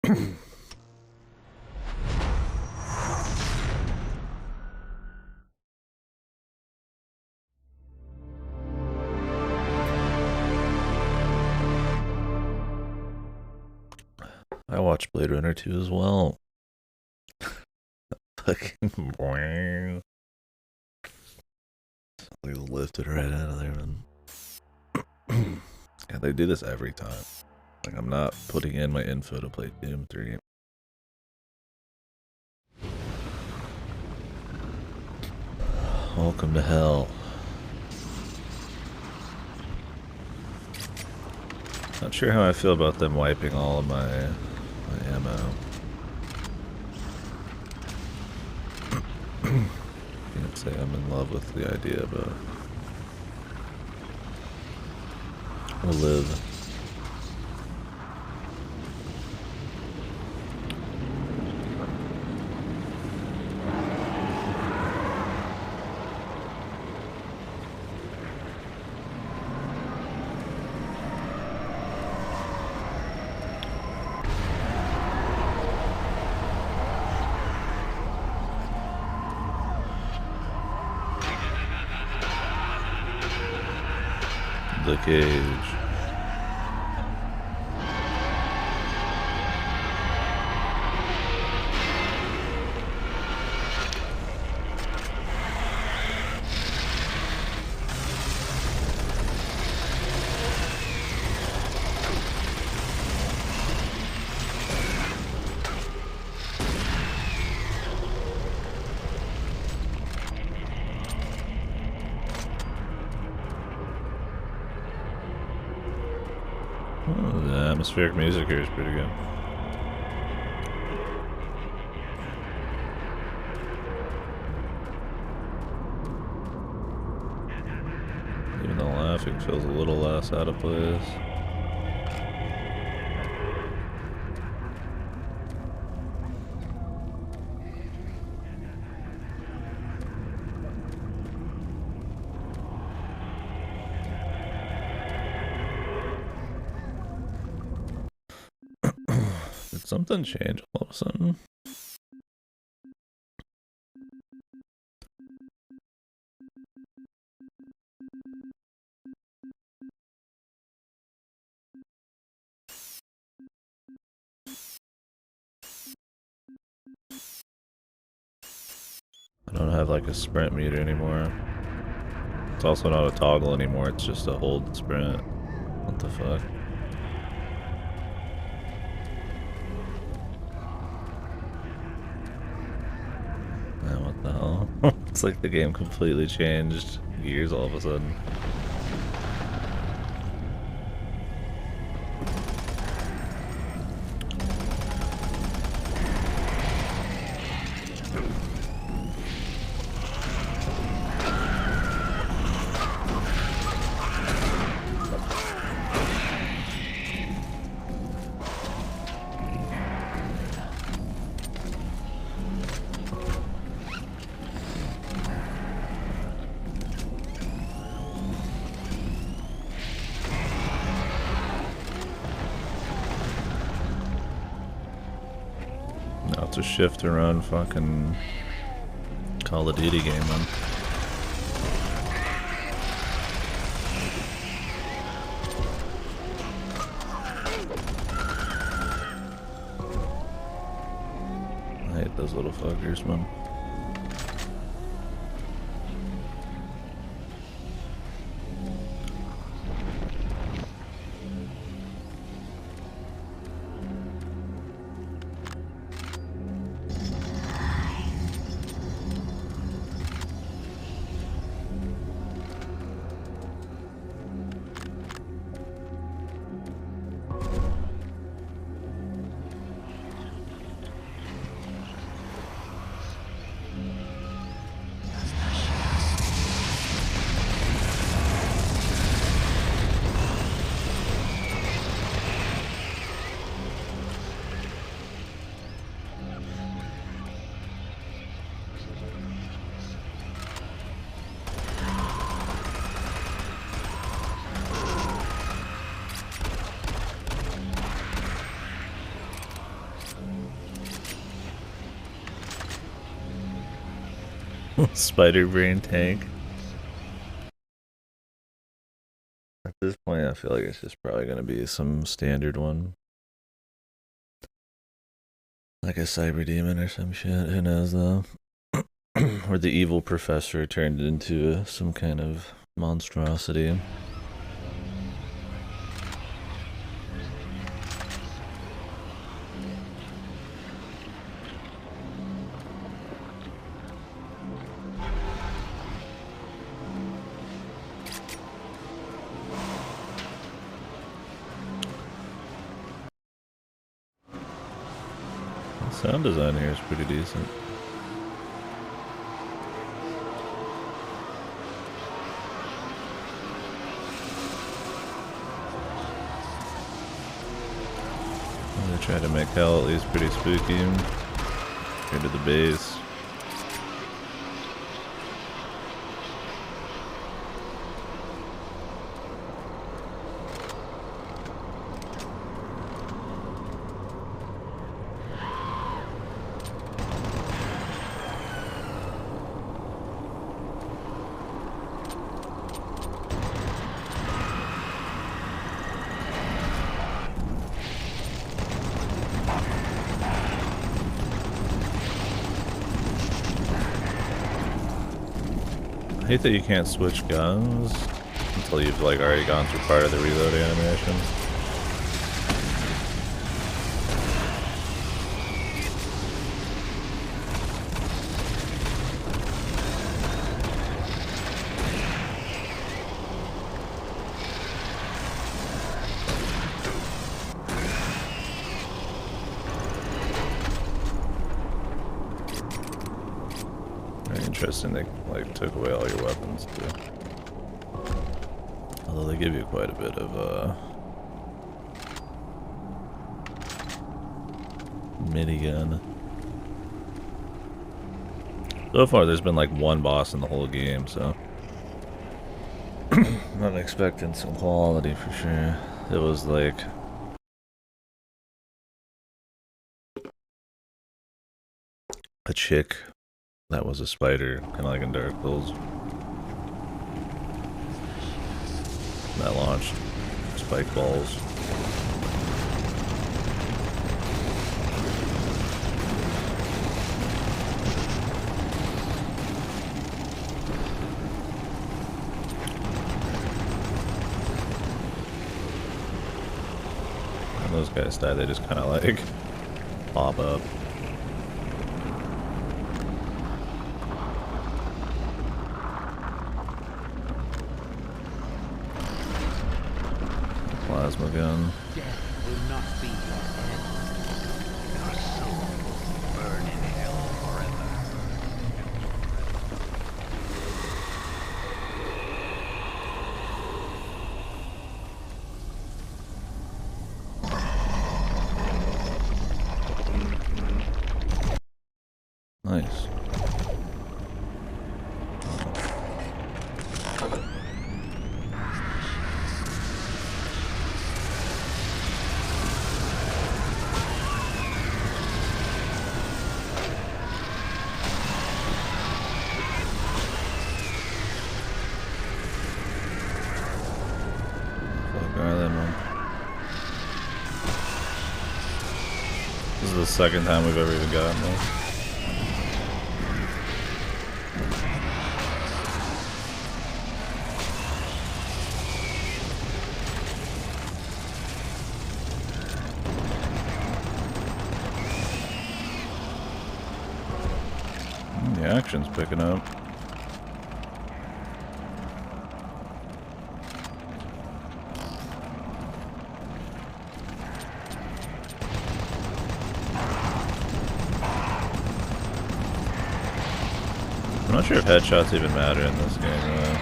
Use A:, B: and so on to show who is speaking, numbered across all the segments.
A: I watched Blade Runner 2 as well. Fucking boing. Like lifted right out of there, man. Yeah, they do this every time. Like, I'm not putting in my info to play Doom 3. Welcome to hell. Not sure how I feel about them wiping all of my ammo. Can't say I'm in love with the idea, but we'll live. The cage. Oh, the atmospheric music here is pretty good. Even the laughing feels a little less out of place. Did something change all of a sudden? I don't have like a sprint meter anymore. It's also not a toggle anymore, it's just a hold sprint. What the fuck? Man, what the hell? It's like the game completely changed gears all of a sudden. Now it's a shift to run fucking Call of Duty game, man. I hate those little fuckers, man. Spider brain tank. At this point, I feel like it's just probably gonna be some standard one. Like a cyber demon or some shit. Who knows though? Or the evil professor turned into some kind of monstrosity. The sound design here is pretty decent. They try to make hell at least pretty spooky. Go to the base. I hate that you can't switch guns until you've like already gone through part of the reload animation. Very interesting, they like took away all your weapons too. Although they give you quite a bit of minigun. So far there's been like one boss in the whole game, so I'm expecting some quality for sure. It was like a chick that was a spider, kind of like in Dark Souls. That launched spike balls. When those guys die, they just kind of like pop up. Plasma gun.
B: Death will not be your end. Your soul will burn in hell forever.
A: Nice. This is the second time we've ever even gotten this. The action's picking up. I'm not sure if headshots even matter in this game, though.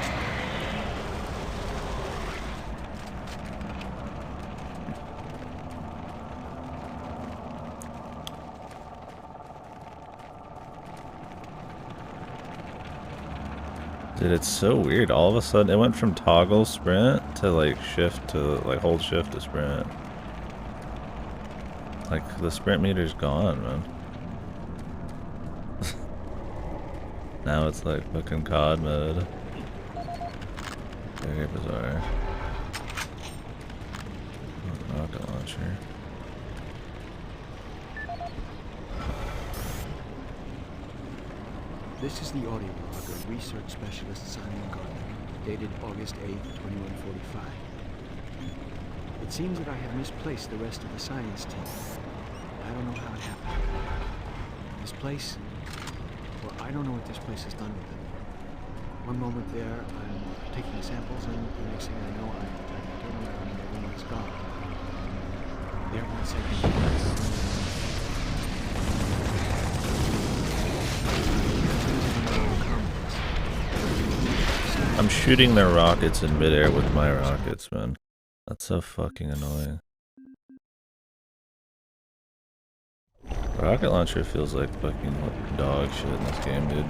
A: Dude, it's so weird. All of a sudden, it went from toggle sprint to like shift to like hold shift to sprint. Like the sprint meter's gone, man. Now it's like fucking COD mode. Very bizarre. Oh, rocket launcher.
C: This is the audio log of research specialist Simon Gardner, dated August 8th, 2145. It seems that I have misplaced the rest of the science team. I don't know how it happened. This place, well, I don't know what this place has done with them. One moment there, I'm taking samples, and the next thing I know, I turn around and everyone's gone. There, one second.
A: I'm shooting their rockets in midair with my rockets, man. That's so fucking annoying. Rocket launcher feels like fucking dog shit in this game, dude.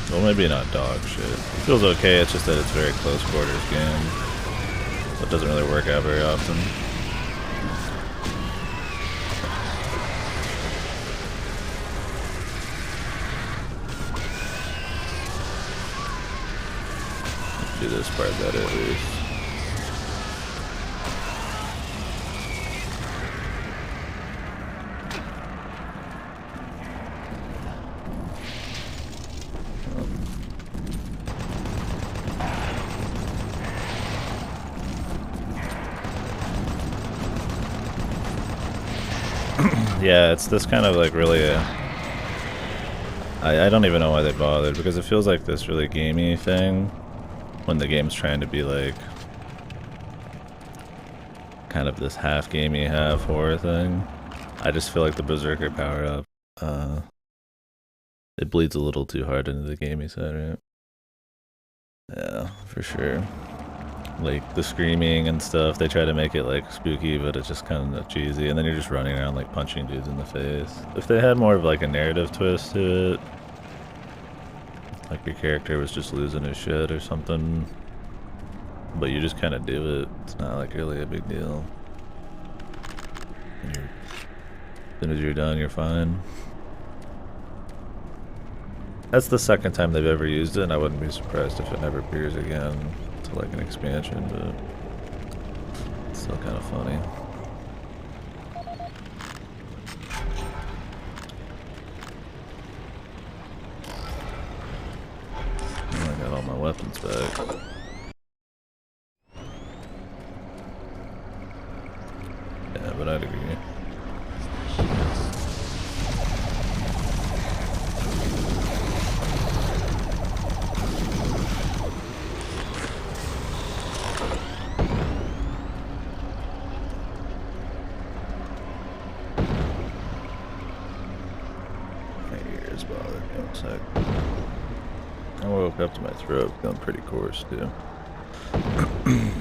A: Well, maybe not dog shit. It feels okay, it's just that it's a very close quarters game. So it doesn't really work out very often. Do this part better at least. Yeah, it's this kind of like really I don't even know why they bothered, because it feels like this really gamey thing when the game's trying to be like kind of this half gamey, half horror thing. I just feel like the Berserker power up, it bleeds a little too hard into the gamey side, right? Yeah, for sure. Like the screaming and stuff, they try to make it like spooky, but it's just kind of cheesy, and then you're just running around like punching dudes in the face. If they had more of like a narrative twist to it, like your character was just losing his shit or something, but you just kind of do it, it's not like really a big deal. And as soon as you're done, you're fine. That's the second time they've ever used it, and I wouldn't be surprised if it never appears again to like an expansion, but it's still kind of funny. Oh, I got all my weapons back. Yeah, but I'd agree. I woke up to my throat feeling pretty coarse too. I'm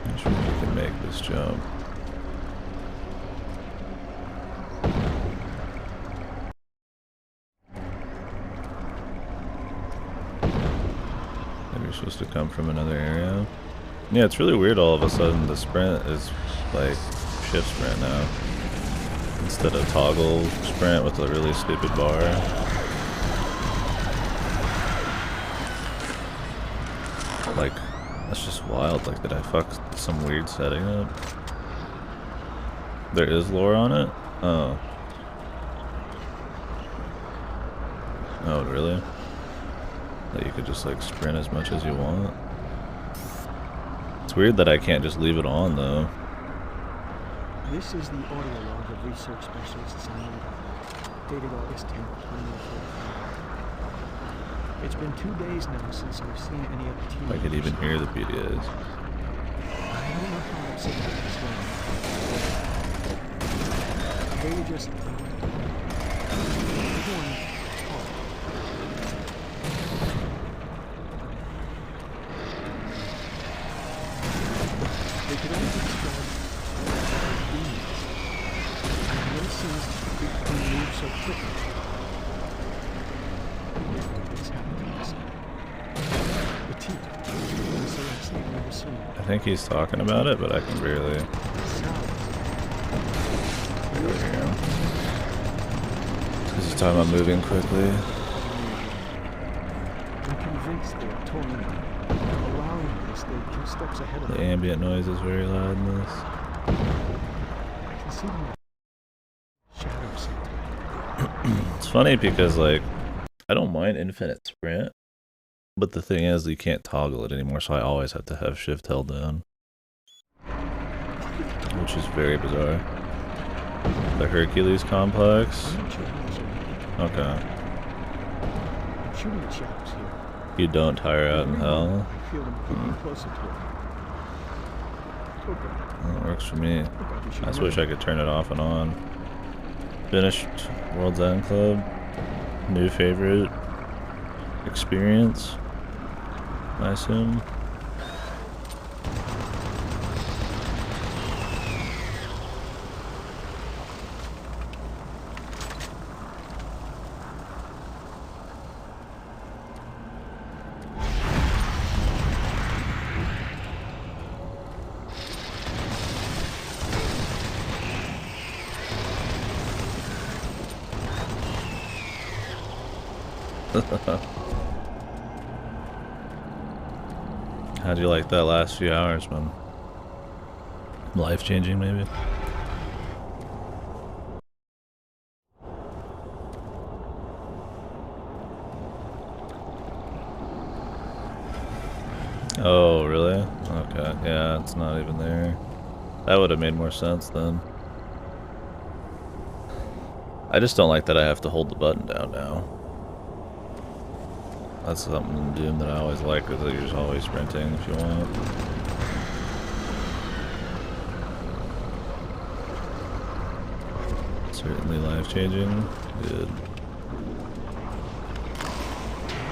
A: not sure if you can make this jump. Maybe you're supposed to come from another area. Yeah, it's really weird all of a sudden the sprint is like shift sprint now, instead of toggle sprint with a really stupid bar. Like, that's just wild. Like, did I fuck some weird setting up? There is lore on it? Oh. Oh, really? That you could just like sprint as much as you want? It's weird that I can't just leave it on though.
C: This is the audio log of research specialist Simon Gardner, dated August 10th, 2045. It's been 2 days now since I've seen any of the team.
A: I could even hear the PDAs.
C: I don't know how upset this going. They just everyone talk. They could only describe beings. And what it seems to move so quickly. What's happened to us? The team. It's the last thing I've ever seen.
A: I think he's talking about it, but I can barely.
C: Sound.
A: There we go. Is he talking about moving quickly?
C: I'm convinced they are torn apart. Allowing me to stay 2 steps ahead of
A: The
C: them.
A: ambient noise is very loud in this.
C: I can see them shadows sometimes.
A: It's funny because, like, I don't mind infinite sprint, but the thing is, you can't toggle it anymore, so I always have to have shift held down. Which is very bizarre. The Hercules complex.
C: I'm not sure how this will work.
A: Okay.
C: I'm shooting at shadows here.
A: You don't tire out in hell.
C: I feel them creeping closer to it. Okay.
A: That works for me.
C: Look, I'll be
A: I
C: shooting
A: just wish
C: at
A: I could turn it off and on. Finished World's End Club. New favorite experience, I assume. How'd you like that last few hours, man? Life changing, maybe? Oh, really? Okay, yeah, it's not even there. That would have made more sense then. I just don't like that I have to hold the button down now. That's something in Doom that I always like, is that you're just always sprinting if you want. Certainly life-changing. Good.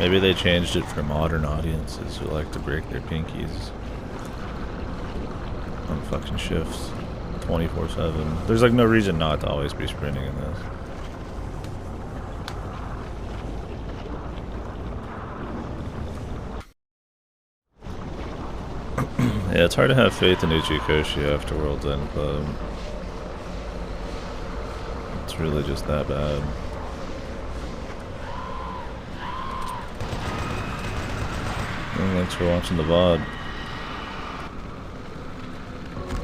A: Maybe they changed it for modern audiences who like to break their pinkies on fucking shifts 24/7. There's like no reason not to always be sprinting in this. Yeah, it's hard to have faith in Uchikoshi after World's End Club. It's really just that bad. Well, thanks for watching the VOD.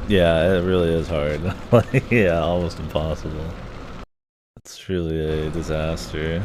A: Yeah, it really is hard. Like, yeah, almost impossible. It's truly a disaster.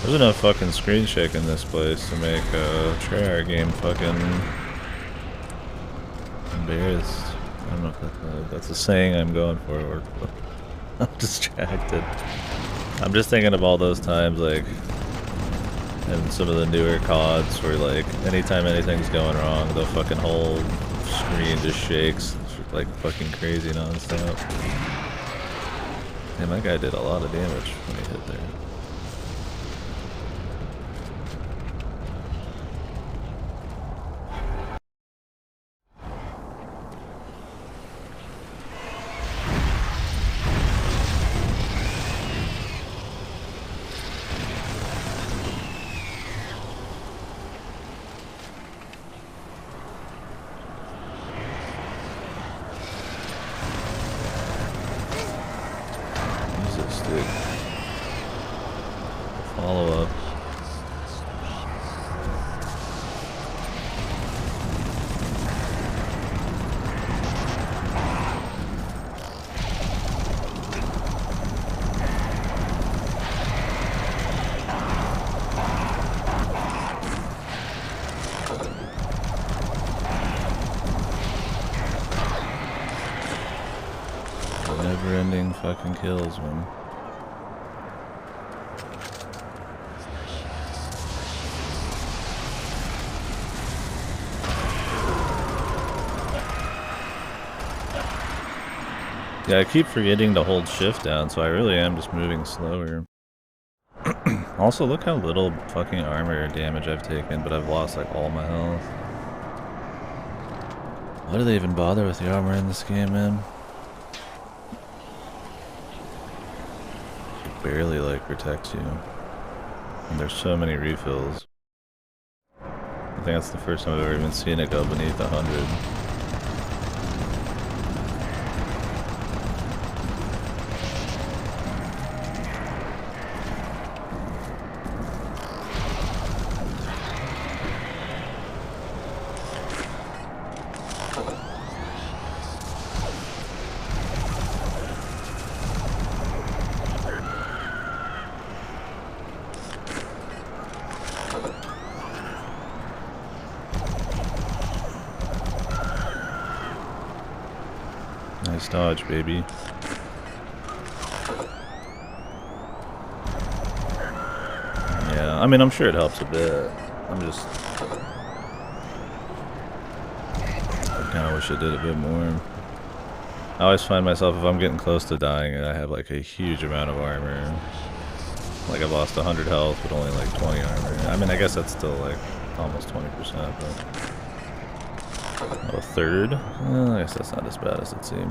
A: There's enough fucking screen shake in this place to make a Treyarch game fucking embarrassed. I don't know if that's a saying I'm going for, or I'm distracted. I'm just thinking of all those times, like, in some of the newer CODs where, like, anytime anything's going wrong, the fucking whole screen just shakes like fucking crazy nonstop. And that guy did a lot of damage when he hit there. Follow up. Never-ending fucking kills, man. Yeah, I keep forgetting to hold shift down, so I really am just moving slower. Also, look how little fucking armor damage I've taken, but I've lost like all my health. Why do they even bother with the armor in this game, man? It barely, like, protects you. And there's so many refills. I think that's the first time I've ever even seen it go beneath 100. Nice dodge, baby. Yeah, I mean, I'm sure it helps a bit. I kind of wish I did a bit more. I always find myself, if I'm getting close to dying and I have like a huge amount of armor, like I've lost 100 health but only like 20 armor. I mean, I guess that's still like almost 20%, but a third? I guess that's not as bad as it seems.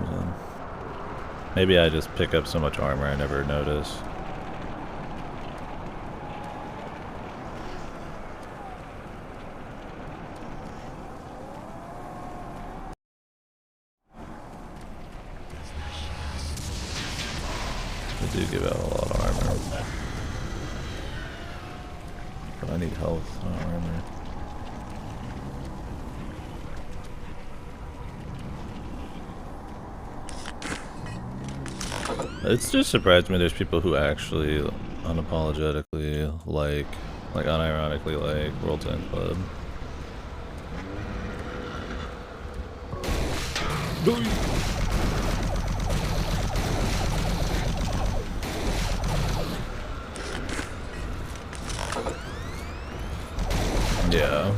A: Maybe I just pick up so much armor I never notice. They do give out a lot of armor. But I need health, not armor. It's just surprised me there's people who actually unapologetically like unironically like World Tank Club. Yeah.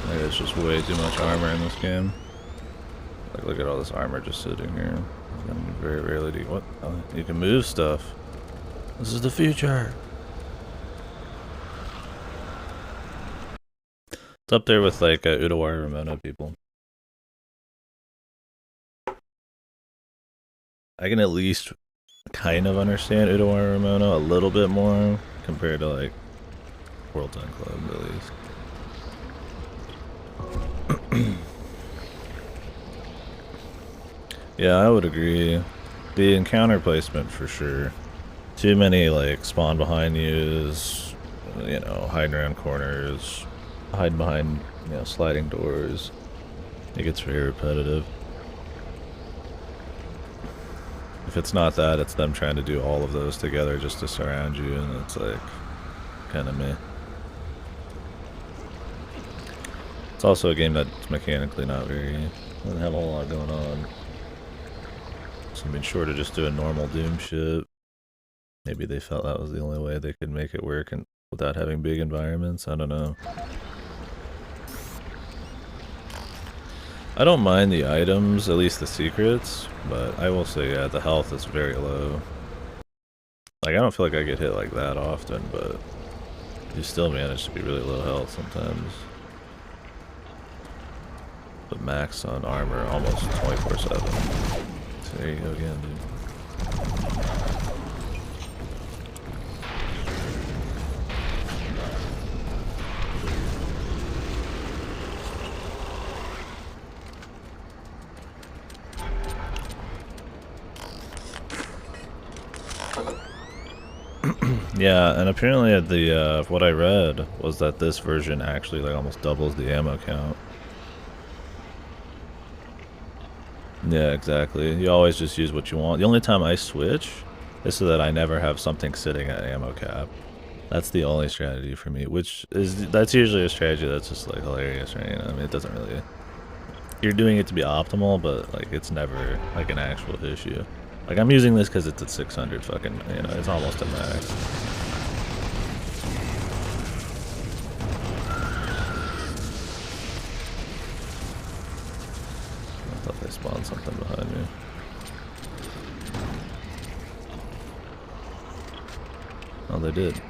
A: There's just way too much armor in this game. Like, look at all this armor just sitting here. Very rarely do you, what? Oh, you can move stuff. This is the future. It's up there with like Udawara Ramona people. I can at least kind of understand Udawara Ramona a little bit more compared to like World Tank Club at least. Yeah, I would agree. The encounter placement for sure. Too many like spawn behind yous, you know, hiding around corners, hide behind, you know, sliding doors. It gets very repetitive. If it's not that, it's them trying to do all of those together just to surround you, and it's like kind of meh. It's also a game that's mechanically not very, doesn't have a whole lot going on. So I mean, short of just doing normal Doom shit, maybe they felt that was the only way they could make it work and without having big environments. I don't know. I don't mind the items, at least the secrets, but I will say, yeah, the health is very low. Like, I don't feel like I get hit like that often, but you still manage to be really low health sometimes. But max on armor almost 24/7. So there you go again, dude. Yeah, and apparently at the what I read was that this version actually like almost doubles the ammo count. Yeah, exactly. You always just use what you want. The only time I switch is so that I never have something sitting at ammo cap. That's the only strategy for me, that's usually a strategy that's just like hilarious, right? You know? I mean, it doesn't really, you're doing it to be optimal, but like it's never like an actual issue. Like I'm using this because it's at 600 fucking, you know, it's almost a max. I thought they spawned something behind me. they did.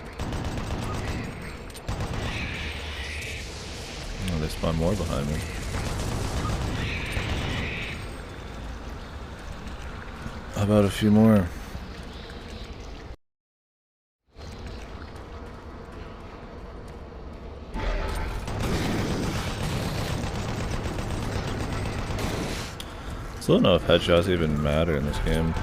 A: Oh, they spawned more behind me. How about a few more? Still don't know if headshots even matter in this game.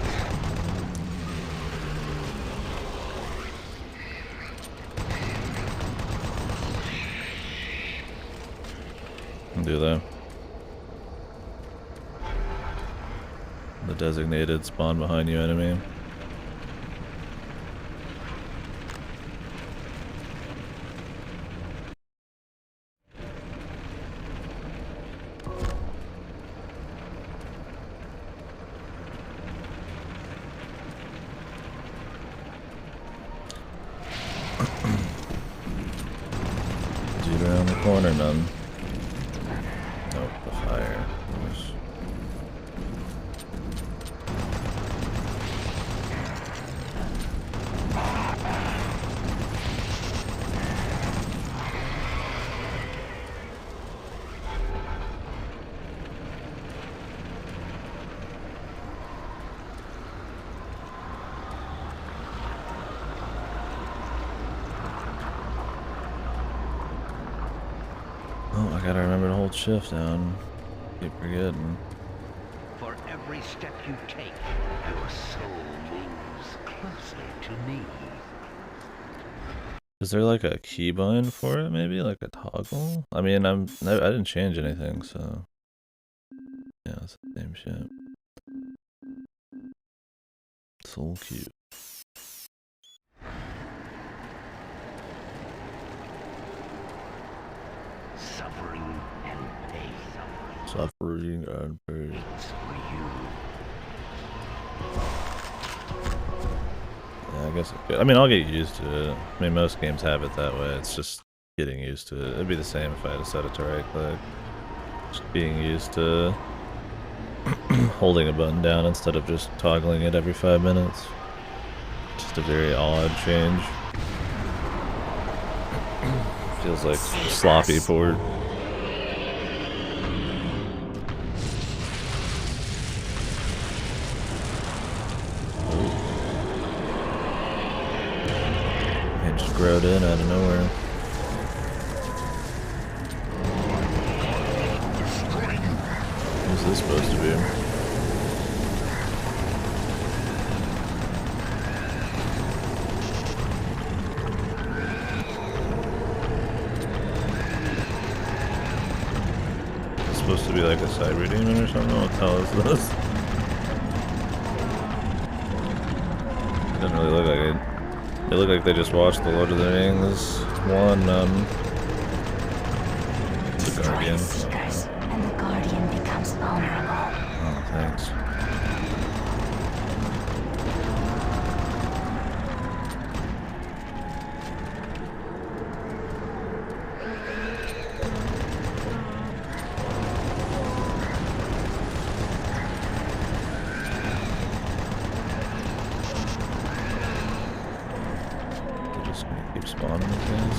A: Do they? The designated spawn behind you enemy. Dude around the corner, none. Nope, the fire. Oh, I gotta remember to hold shift down. Keep forgetting.
B: For every step you take, your soul moves closer to me.
A: Is there like a keybind for it? Maybe like a toggle? I mean, I didn't change anything, so yeah, it's the same shit. So cute.
B: Suffering and pain.
A: Suffering and pain.
B: It's for you.
A: Yeah, I guess it could. I mean, I'll get used to it. I mean, most games have it that way. It's just getting used to it. It'd be the same if I had to set it to right click. Just being used to holding a button down instead of just toggling it every 5 minutes. Just a very odd change. Feels like sloppy port. It just growed in out of nowhere. What's this supposed to be? Supposed to be like a cyber demon or something? What the hell is this? It doesn't really look like it. They look like they just watched the Lord of the Rings one, the Guardian.
D: And the Guardian becomes vulnerable.
A: Oh, thanks. Spawning things.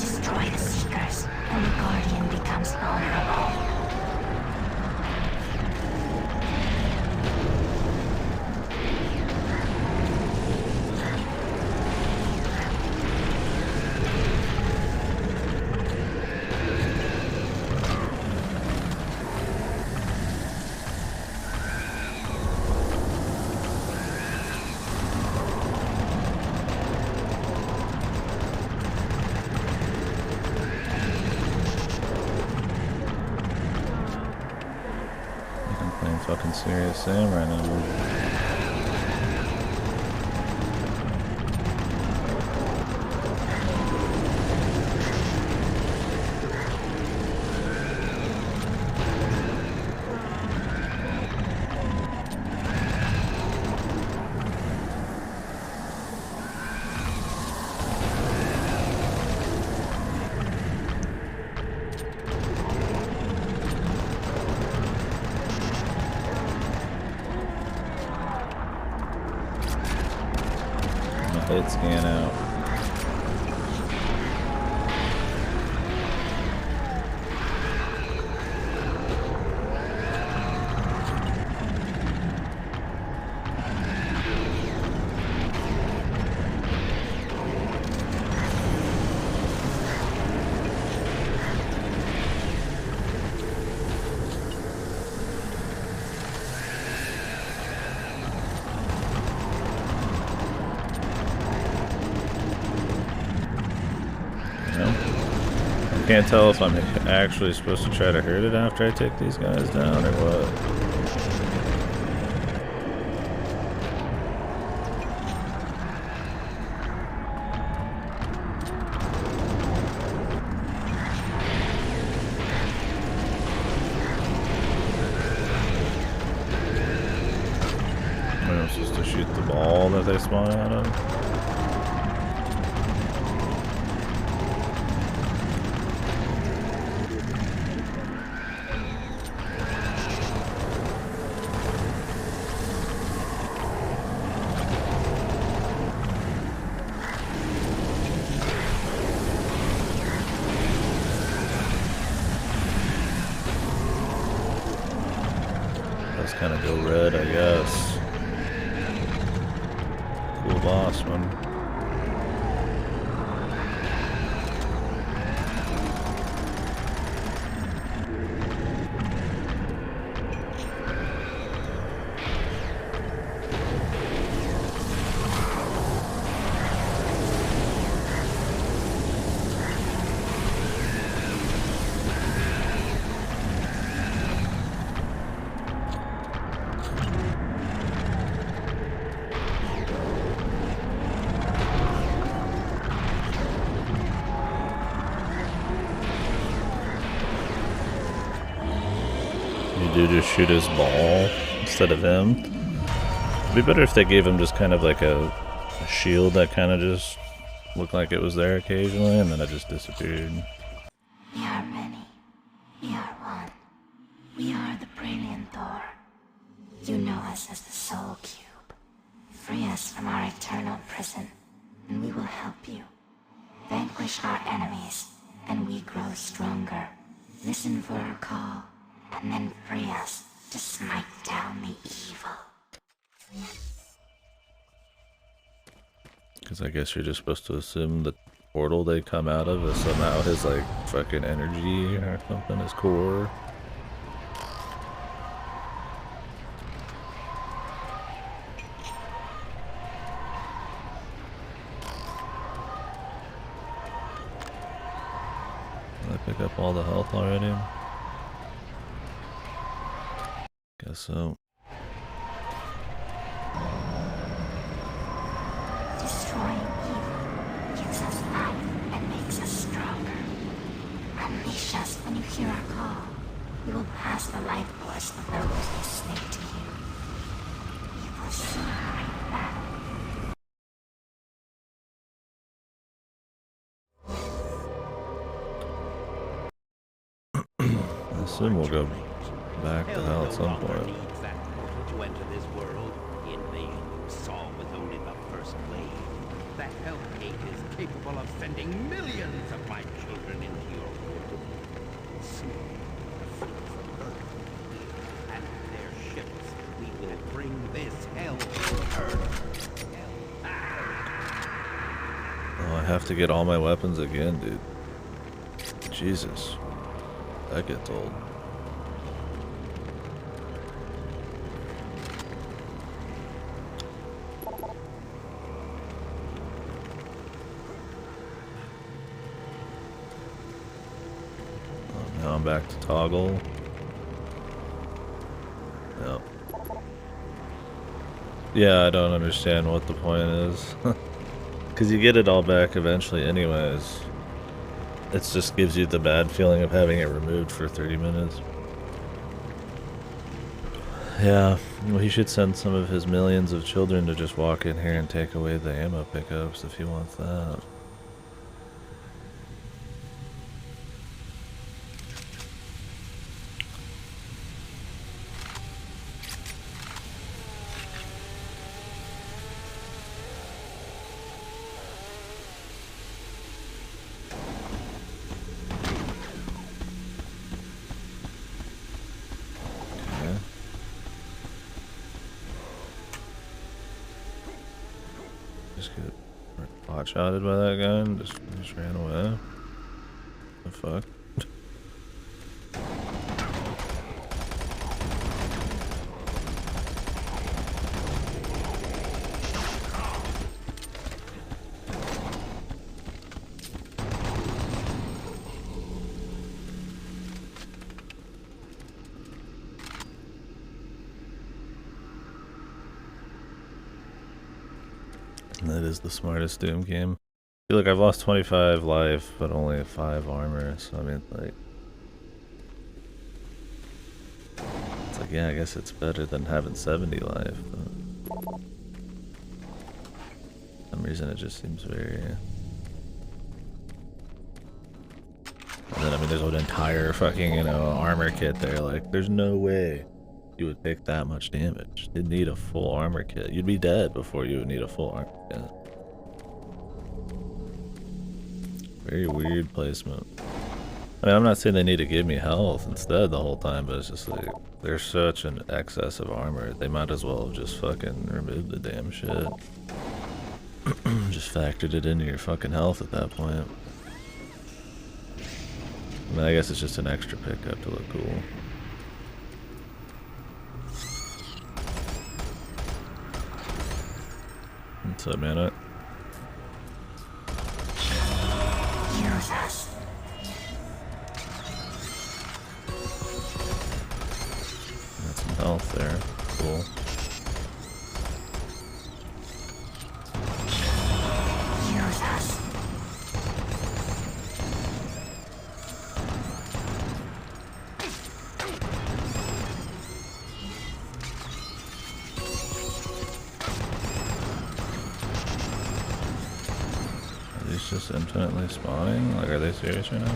D: Destroy the Seekers, and the Guardian becomes vulnerable.
A: Fucking serious Sam right now. Plate scan out. Can't tell if I'm actually supposed to try to hurt it after I take these guys down or what. Am I supposed to shoot the ball that they spawn out of? Kind of go red, I guess. Cool boss one. You just shoot his ball instead of him. It'd be better if they gave him just kind of like a shield that kind of just looked like it was there occasionally and then it just disappeared.
D: We are many. We are one. We are the brilliant Thor. You know us as the Soul Cube. Free us from our eternal prison, and we will help you. Vanquish our enemies, and we grow stronger. Listen for our call, and then free us to smite down the evil.
A: Because I guess you're just supposed to assume the portal they come out of is somehow his like fucking energy or something, his core. Did I pick up all the health already? Guess so.
D: Destroying evil gives us life and makes us stronger. Unleash us when you hear our call. We will pass the life force of those who slave to you. You will soon bring back.
A: I assume we'll go back to hell at some point.
B: To enter this world, the invasion you saw was only the first wave. The Hellgate is capable of sending millions of my children into your world. Soon, the fruits of Earth and their ships, we will bring this hell to Earth.
A: Oh, I have to get all my weapons again, dude. Jesus. That gets old. Now I'm back to toggle. Yep. Yeah, I don't understand what the point is. Because you get it all back eventually anyways. It just gives you the bad feeling of having it removed for 30 minutes. Yeah, well, he should send some of his millions of children to just walk in here and take away the ammo pickups if he wants that. hot-shotted by that guy and just ran away. The fuck? That is the smartest Doom game. I feel like I've lost 25 life, but only 5 armor, so I mean, like... It's like, yeah, I guess it's better than having 70 life, but... For some reason it just seems very... And then, I mean, there's an entire fucking, you know, armor kit there, like, there's no way you would take that much damage. You'd need a full armor kit. You'd be dead before you would need a full armor kit. Very weird placement. I mean, I'm not saying they need to give me health instead the whole time, but it's just like, there's such an excess of armor, they might as well have just fucking removed the damn shit. Just factored it into your fucking health at that point. I mean, I guess it's just an extra pickup to look cool. What's up, man? Got some health there. Cool. Just infinitely spawning? Like, are they serious right now?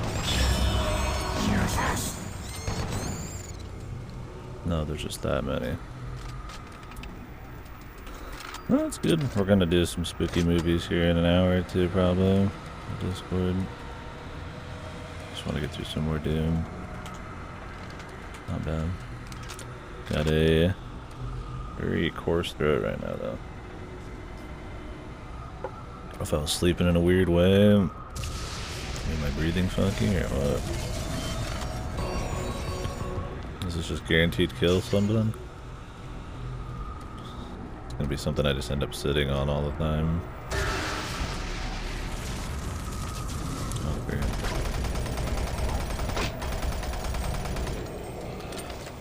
A: No, there's just that many. Well, that's good. We're gonna do some spooky movies here in an hour or two, probably. On Discord. Just want to get through some more Doom. Not bad. Got a very coarse throat right now, though. If I was sleeping in a weird way, am I breathing funky or what? Is this just guaranteed kill something? It's gonna be something I just end up sitting on all the time. Oh, great.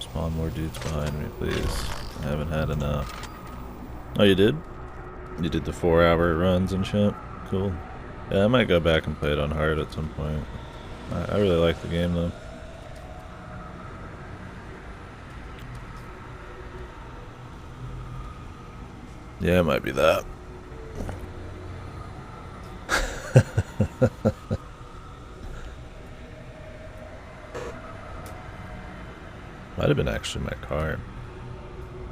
A: Spawn more dudes behind me, please. I haven't had enough. Oh, you did? You did the 4-hour runs and shit? Cool. Yeah, I might go back and play it on hard at some point. I really like the game though. Yeah, it might be that. Might have been actually my car.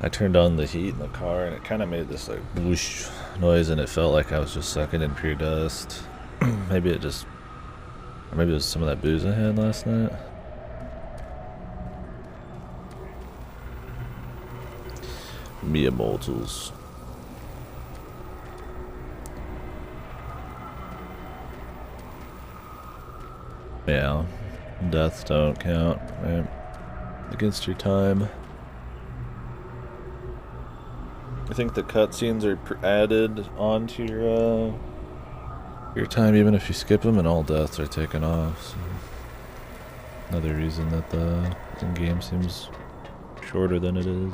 A: I turned on the heat in the car and it kind of made this like whoosh noise and it felt like I was just sucking in pure dust. Maybe it just, or maybe it was some of that booze I had last night. Me immortals. Yeah, deaths don't count, right? Against your time. I think the cutscenes are added onto your time even if you skip them, and all deaths are taken off. So another reason that the game seems shorter than it is.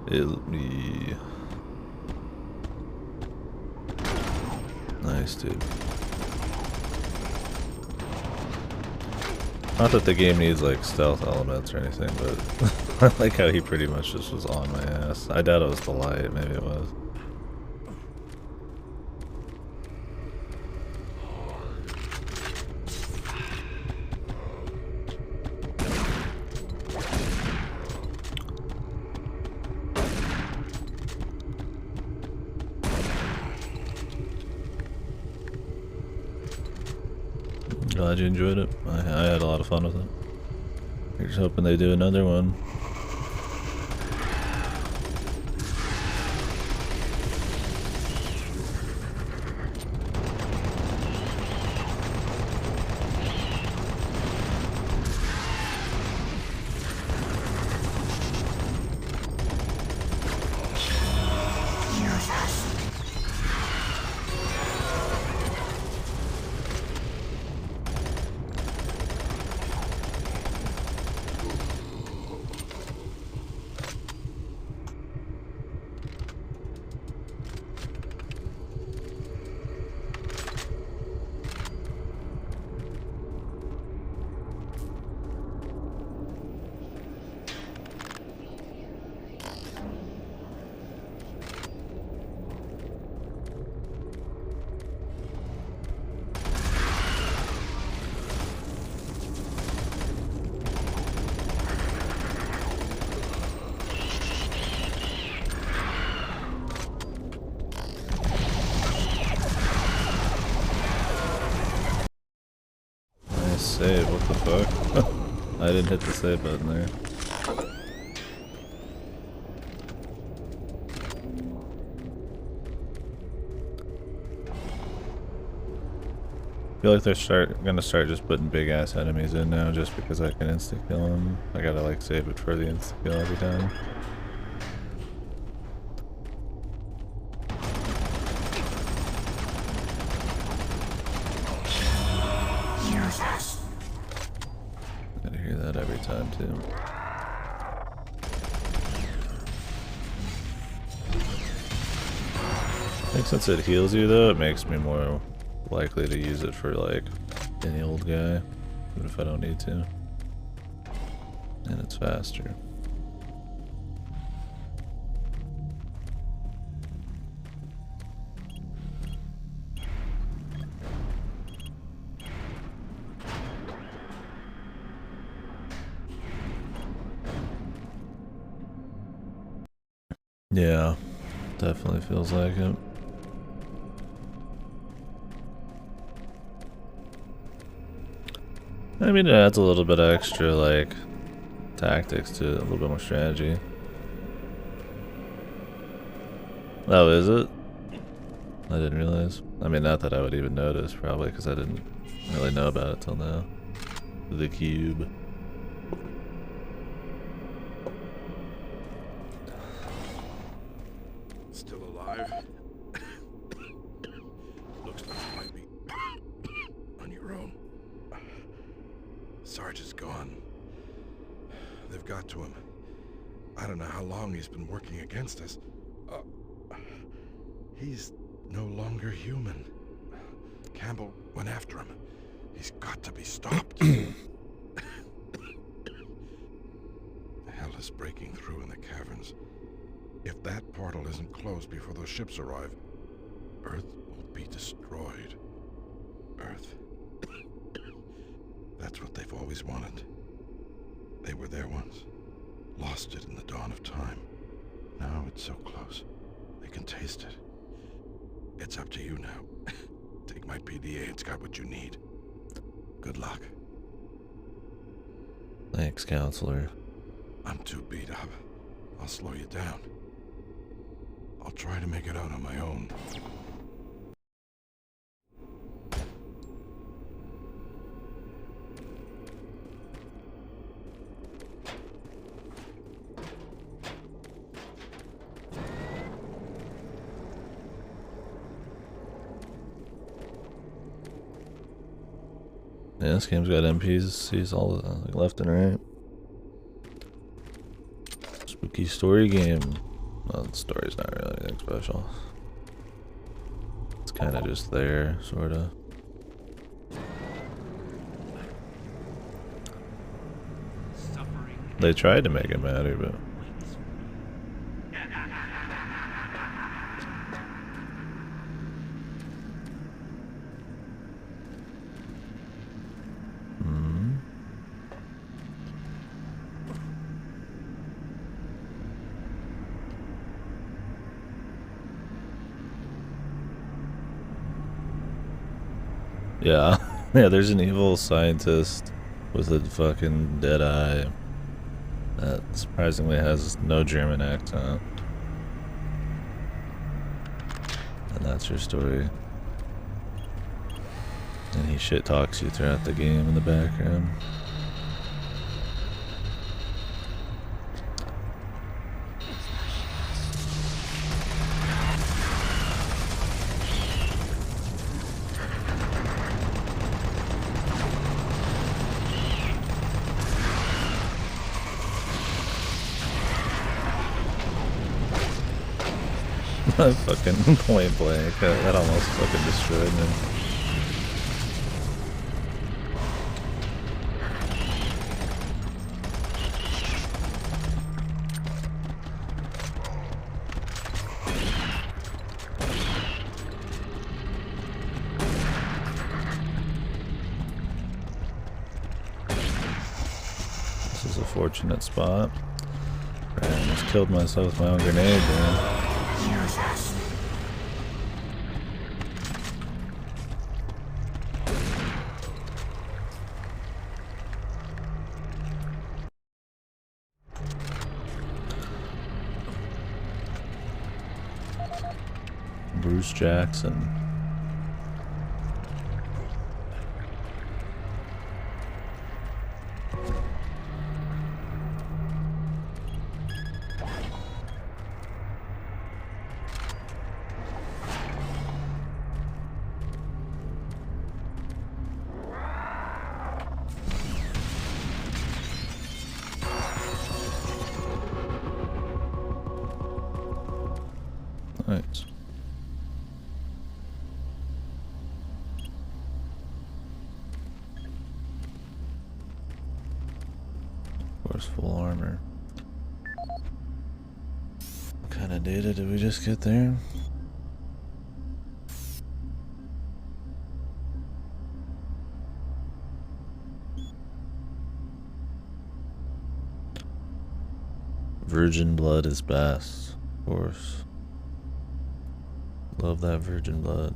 A: It'll be nice, dude. Not that the game needs like stealth elements or anything, but I like how he pretty much just was on my ass. I doubt it was the light, maybe it was. Glad you enjoyed it. I had a lot of fun with it. We're just hoping they do another one. Save, what the fuck? I didn't hit the save button there. I feel like they're gonna start just putting big ass enemies in now just because I can insta kill them. I gotta like save it for the insta kill every time. Gotta hear that every time too. I think since it heals you though, it makes me more likely to use it for like any old guy, even if I don't need to. And it's faster. Yeah, definitely feels like it. I mean, it adds a little bit of extra, like, tactics to it, a little bit more strategy. Oh, is it? I didn't realize. I mean, not that I would even notice, probably, because I didn't really know about it till now. The cube.
E: Still alive? Looks like you might be on your own. Sarge is gone. They've got to him. I don't know how long he's been working against us. He's no longer human. Campbell went after him. He's got to be stopped. Hell is breaking through in the caverns. If that portal isn't closed before those ships arrive, Earth will be destroyed. Earth. That's what they've always wanted. They were there once. Lost it in the dawn of time. Now it's so close. They can taste it. It's up to you now. Take my PDA, it's got what you need. Good luck.
A: Thanks, counselor.
E: I'm too beat up. I'll slow you down. I'll try to make it out on my own.
A: Yeah, this game's got NPCs all like left and right. Spooky story game. Well, the story's not really anything special. It's kind of just there, sort of. They tried to make it matter, but yeah. Yeah, there's an evil scientist with a fucking dead eye that surprisingly has no German accent. And that's your story. And he shit talks you throughout the game in the background. Fucking point blank. That almost fucking destroyed me. This is a fortunate spot. I almost killed myself with my own grenade, man.
D: Use us.
A: Bruce Jackson. Nice. Of course, full armor. What kind of data did we just get there? Virgin blood is best, of course. Love that virgin blood.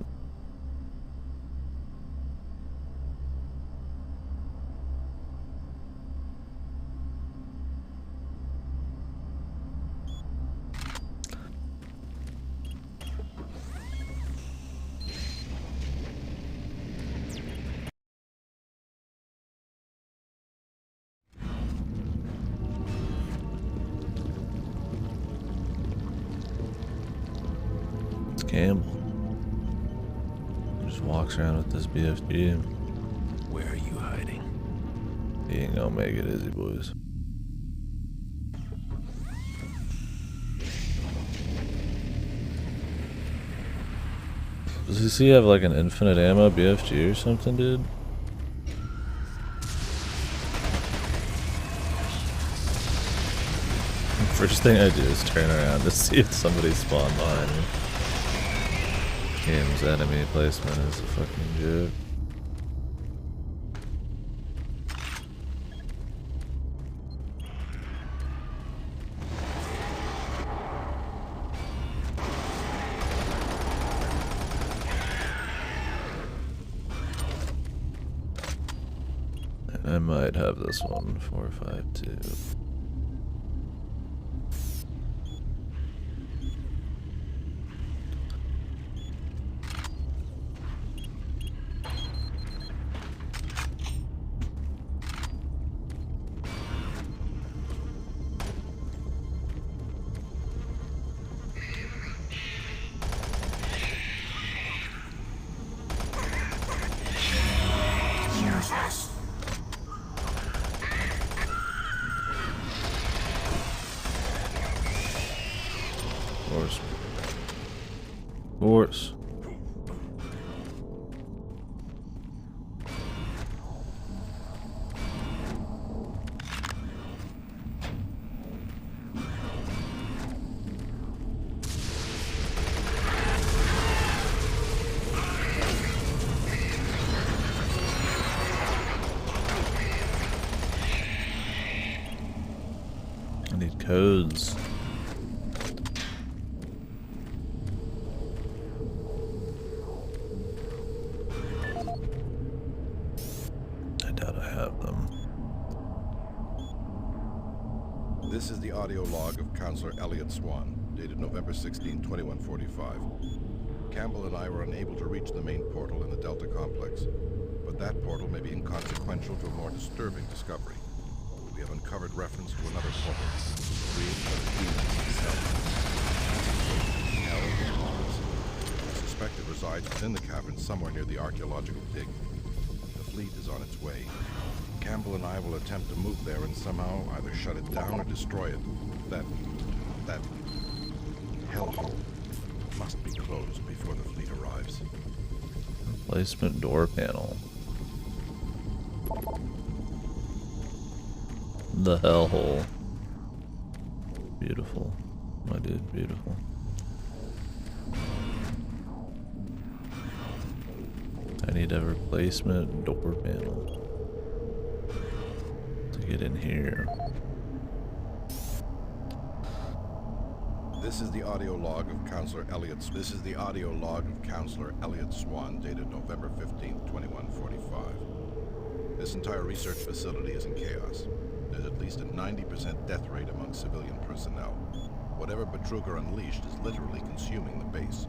A: Campbell just walks around with this BFG.
E: Where are you hiding?
A: He ain't gonna make it, is he, boys? Does he have like an infinite ammo BFG or something, dude? First thing I do is turn around to see if somebody spawned behind me. Game's enemy placement is a fucking joke. I might have this one, 452.
D: Use us.
A: Horse. I need codes. I doubt I have them.
E: This is the audio log of Counselor Elliot Swan, dated November 16, 2145. Campbell and I were unable to reach the main portal in the Delta Complex, but that portal may be inconsequential to a more disturbing discovery. We have uncovered reference to another portal, created by the demons themselves. Hell is Mars. I suspect it resides within the cavern somewhere near the archaeological dig. The fleet is on its way. Campbell and I will attempt to move there and somehow either shut it down or destroy it. That hellhole must be closed before the fleet arrives.
A: Replacement door panel. The hellhole. Beautiful. My dude, beautiful. I need a replacement door panel to get in here.
E: This is the audio log of Counselor Elliot. This is the audio log of Counselor Elliot Swan, dated November 15th, 2145. This entire research facility is in chaos. There's at least a 90% death rate among civilian personnel. Whatever Betruger unleashed is literally consuming the base.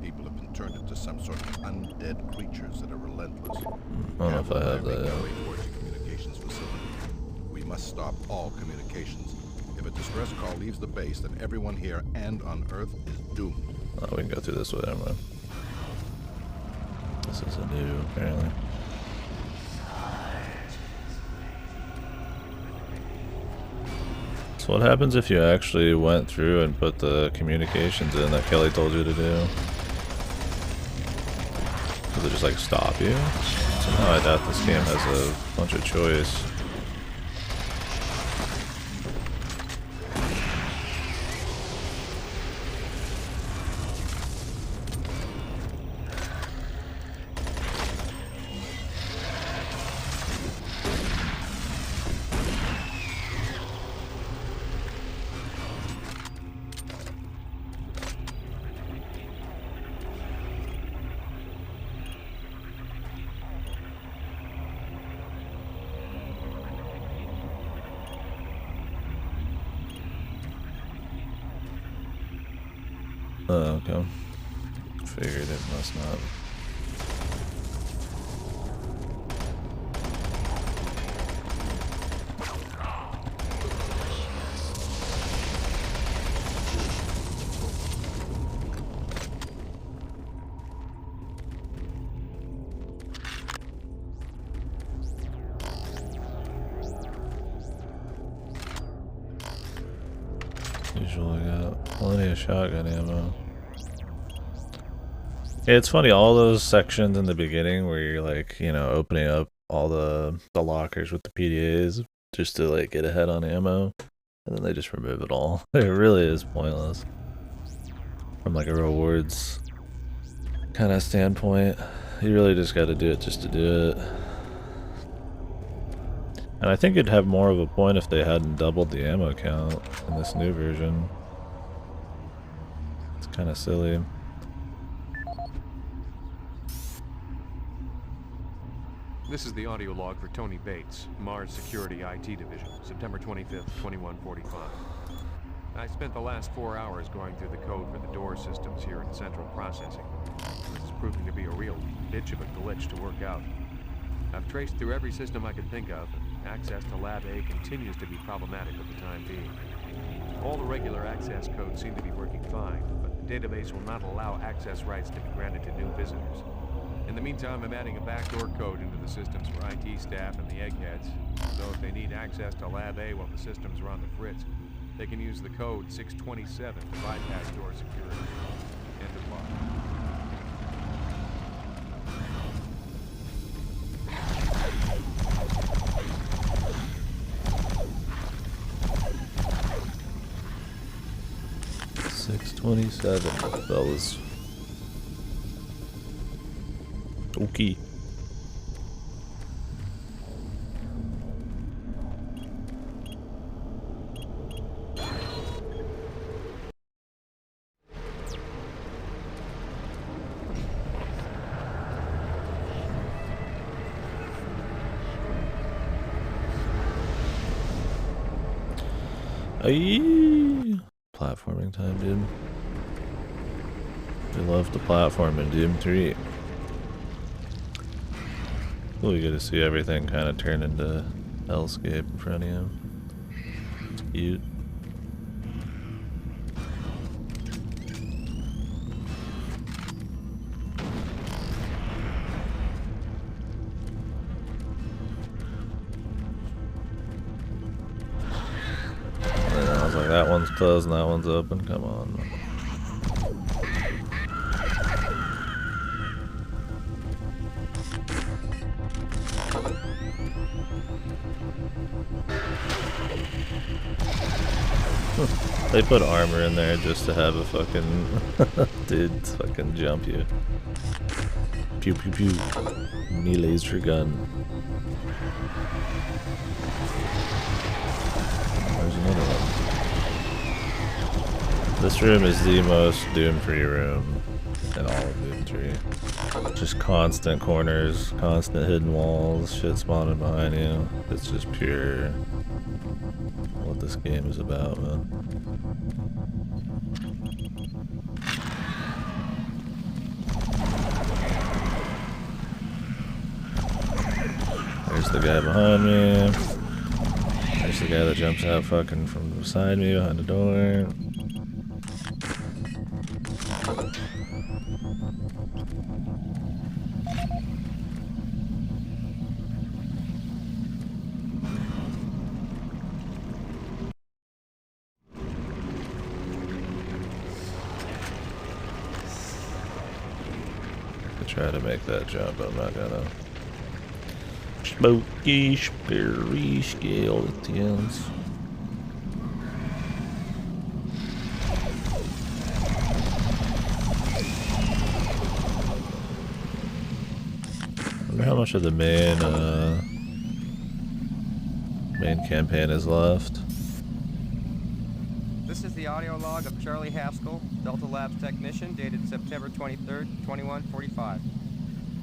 E: People have been turned into some sort of undead creatures that are relentless.
A: I don't know if I have that.
E: Way towards the communications facility. We must stop all communications. If a distress call leaves the base, then everyone here and on Earth is doomed.
A: Oh, we can go through this way, never mind. This is a new, apparently. So what happens if you actually went through and put the communications in that Kelly told you to do? Does it just like stop you? Somehow I doubt this game has a bunch of choice. Oh, okay. Figured it must not. Usually got plenty of shotgun ammo. Yeah, it's funny, all those sections in the beginning where you're like, you know, opening up all the lockers with the PDAs just to like get ahead on ammo, and then they just remove it all. It really is pointless from like a rewards kind of standpoint. You really just got to do it just to do it. And I think it'd have more of a point if they hadn't doubled the ammo count in this new version. It's kind of silly.
F: This is the audio log for Tony Bates, Mars Security IT Division, September 25th, 2145. I spent the last 4 hours going through the code for the door systems here in Central Processing. This is proving to be a real bitch of a glitch to work out. I've traced through every system I could think of, and access to Lab A continues to be problematic at the time being. All the regular access codes seem to be working fine, but the database will not allow access rights to be granted to new visitors. In the meantime, I'm adding a backdoor code into the systems for IT staff and the eggheads, so if they need access to Lab A while the systems are on the fritz, they can use the code 627 to bypass door security. End of log.
A: $627, fellas. Okay. Aye. Platforming time, dude. We love the platform in Doom 3. Cool, you get to see everything kind of turn into hellscape in front of you. It's cute. And I was like, that one's closed and that one's open. Come on. They put armor in there just to have a fucking dude fucking jump you. Pew pew pew. Me laser gun. There's another one. This room is the most Doom-free room in all of Doom 3. Just constant corners, constant hidden walls, shit spawning behind you. It's just pure what this game is about, man. There's the guy behind me. There's the guy that jumps out fucking from beside me behind the door. Try to make that jump, I'm not gonna. Smoky, scary skeletons. I wonder how much of the main campaign is left.
G: This is the audio log of Charlie Haskell, Delta Labs technician, dated September 23rd, 2145.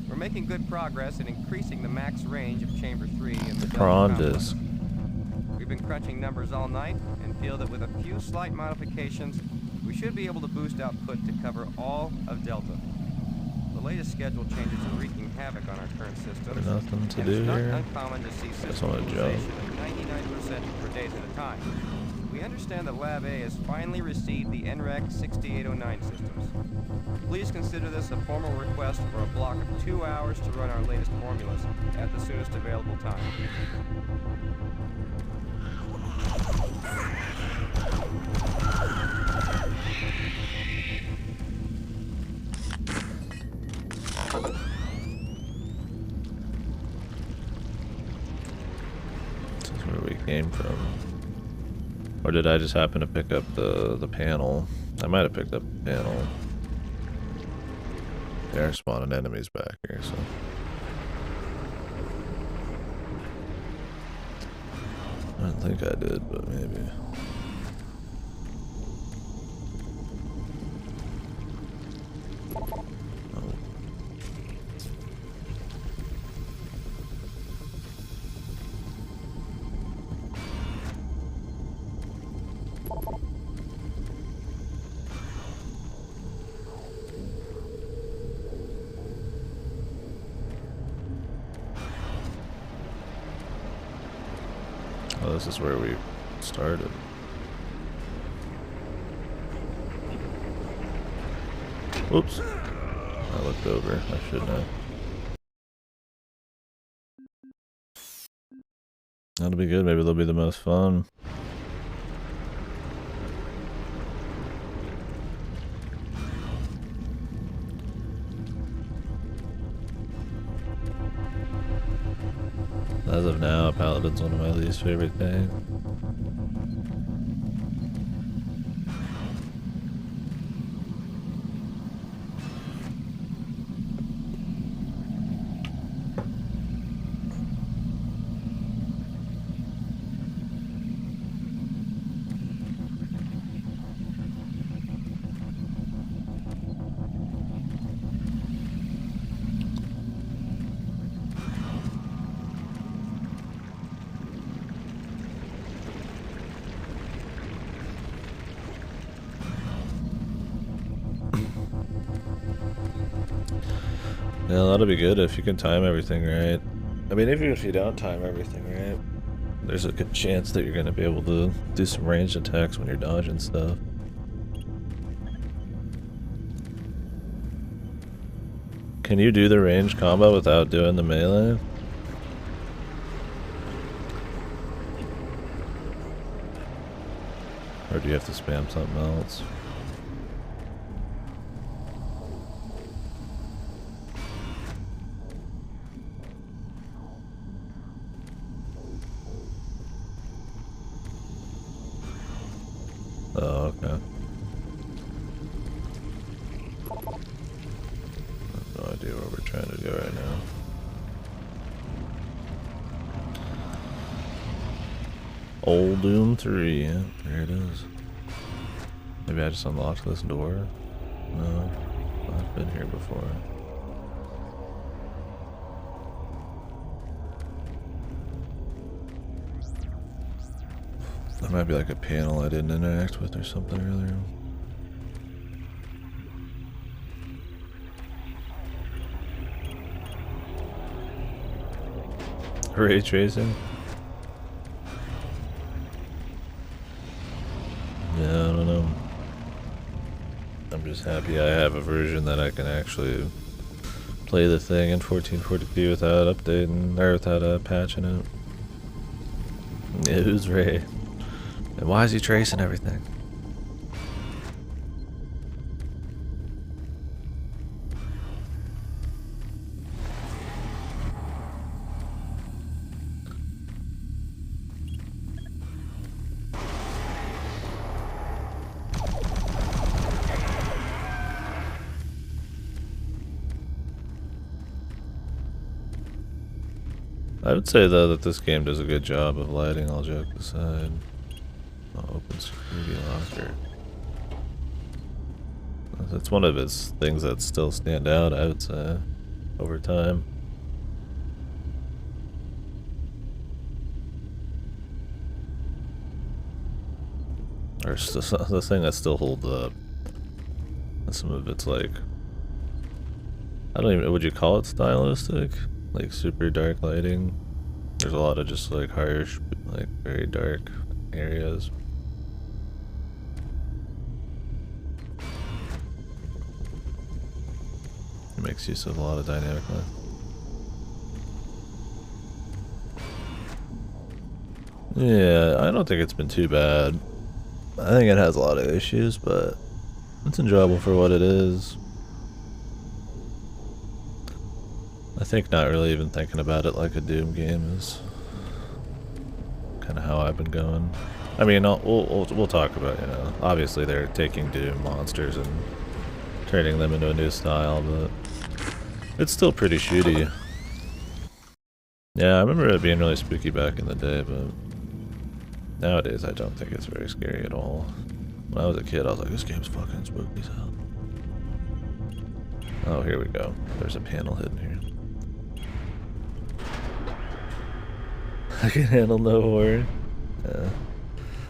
G: We're making good progress in increasing the max range of Chamber 3 in the
A: Prawn
G: Delta
A: disc.
G: complex. We've been crunching numbers all night and feel that with a few slight modifications, we should be able to boost output to cover all of Delta. The latest schedule changes are wreaking havoc on our current systems.
A: Nothing to
G: and
A: do
G: it's not
A: here.
G: uncommon to see
A: Just
G: system
A: wanna jump.
G: utilization of 99% for days at a time. We understand that Lab A has finally received the NREC 6809 systems. Please consider this a formal request for a block of 2 hours to run our latest formulas at the soonest available time.
A: This is where we came from. Or did I just happen to pick up the panel? I might have picked up the panel. They are spawning enemies back here, so. I don't think I did, but maybe. Oh. Oh, this is where we started. Whoops. I looked over. I shouldn't have. That'll be good. Maybe they'll be the most fun. As of now, Paladin's one of my least favorite things. Yeah, that'll be good if you can time everything right. I mean, even if you don't time everything right, there's a good chance that you're gonna be able to do some ranged attacks when you're dodging stuff. Can you do the ranged combo without doing the melee? Or do you have to spam something else? Oh, okay. I have no idea what we're trying to do right now. Old Doom 3, yeah, there it is. Maybe I just unlocked this door? No, I've been here before. There might be like a panel I didn't interact with or something earlier. Ray tracing? Yeah, I don't know. I'm just happy I have a version that I can actually play the thing in 1440p without updating, or without patching it. Yeah, who's Ray? And why is he tracing everything? I would say though that this game does a good job of lighting, all jokes aside. Open security locker. That's one of its things that still stand out, I would say, over time. Or the thing that still holds up. Some of it's like, I don't even, would you call it stylistic? Like super dark lighting. There's a lot of just like harsh, like very dark areas. It makes use of a lot of dynamic light. Yeah, I don't think it's been too bad. I think it has a lot of issues, but it's enjoyable for what it is. I think not really even thinking about it like a Doom game is kind of how I've been going. I mean, we'll talk about, you know, obviously they're taking Doom monsters and turning them into a new style, but it's still pretty shooty. Yeah, I remember it being really spooky back in the day, but nowadays I don't think it's very scary at all. When I was a kid, I was like, this game's fucking spooky as hell. Oh, here we go. There's a panel hidden here. I can handle no horror. Yeah.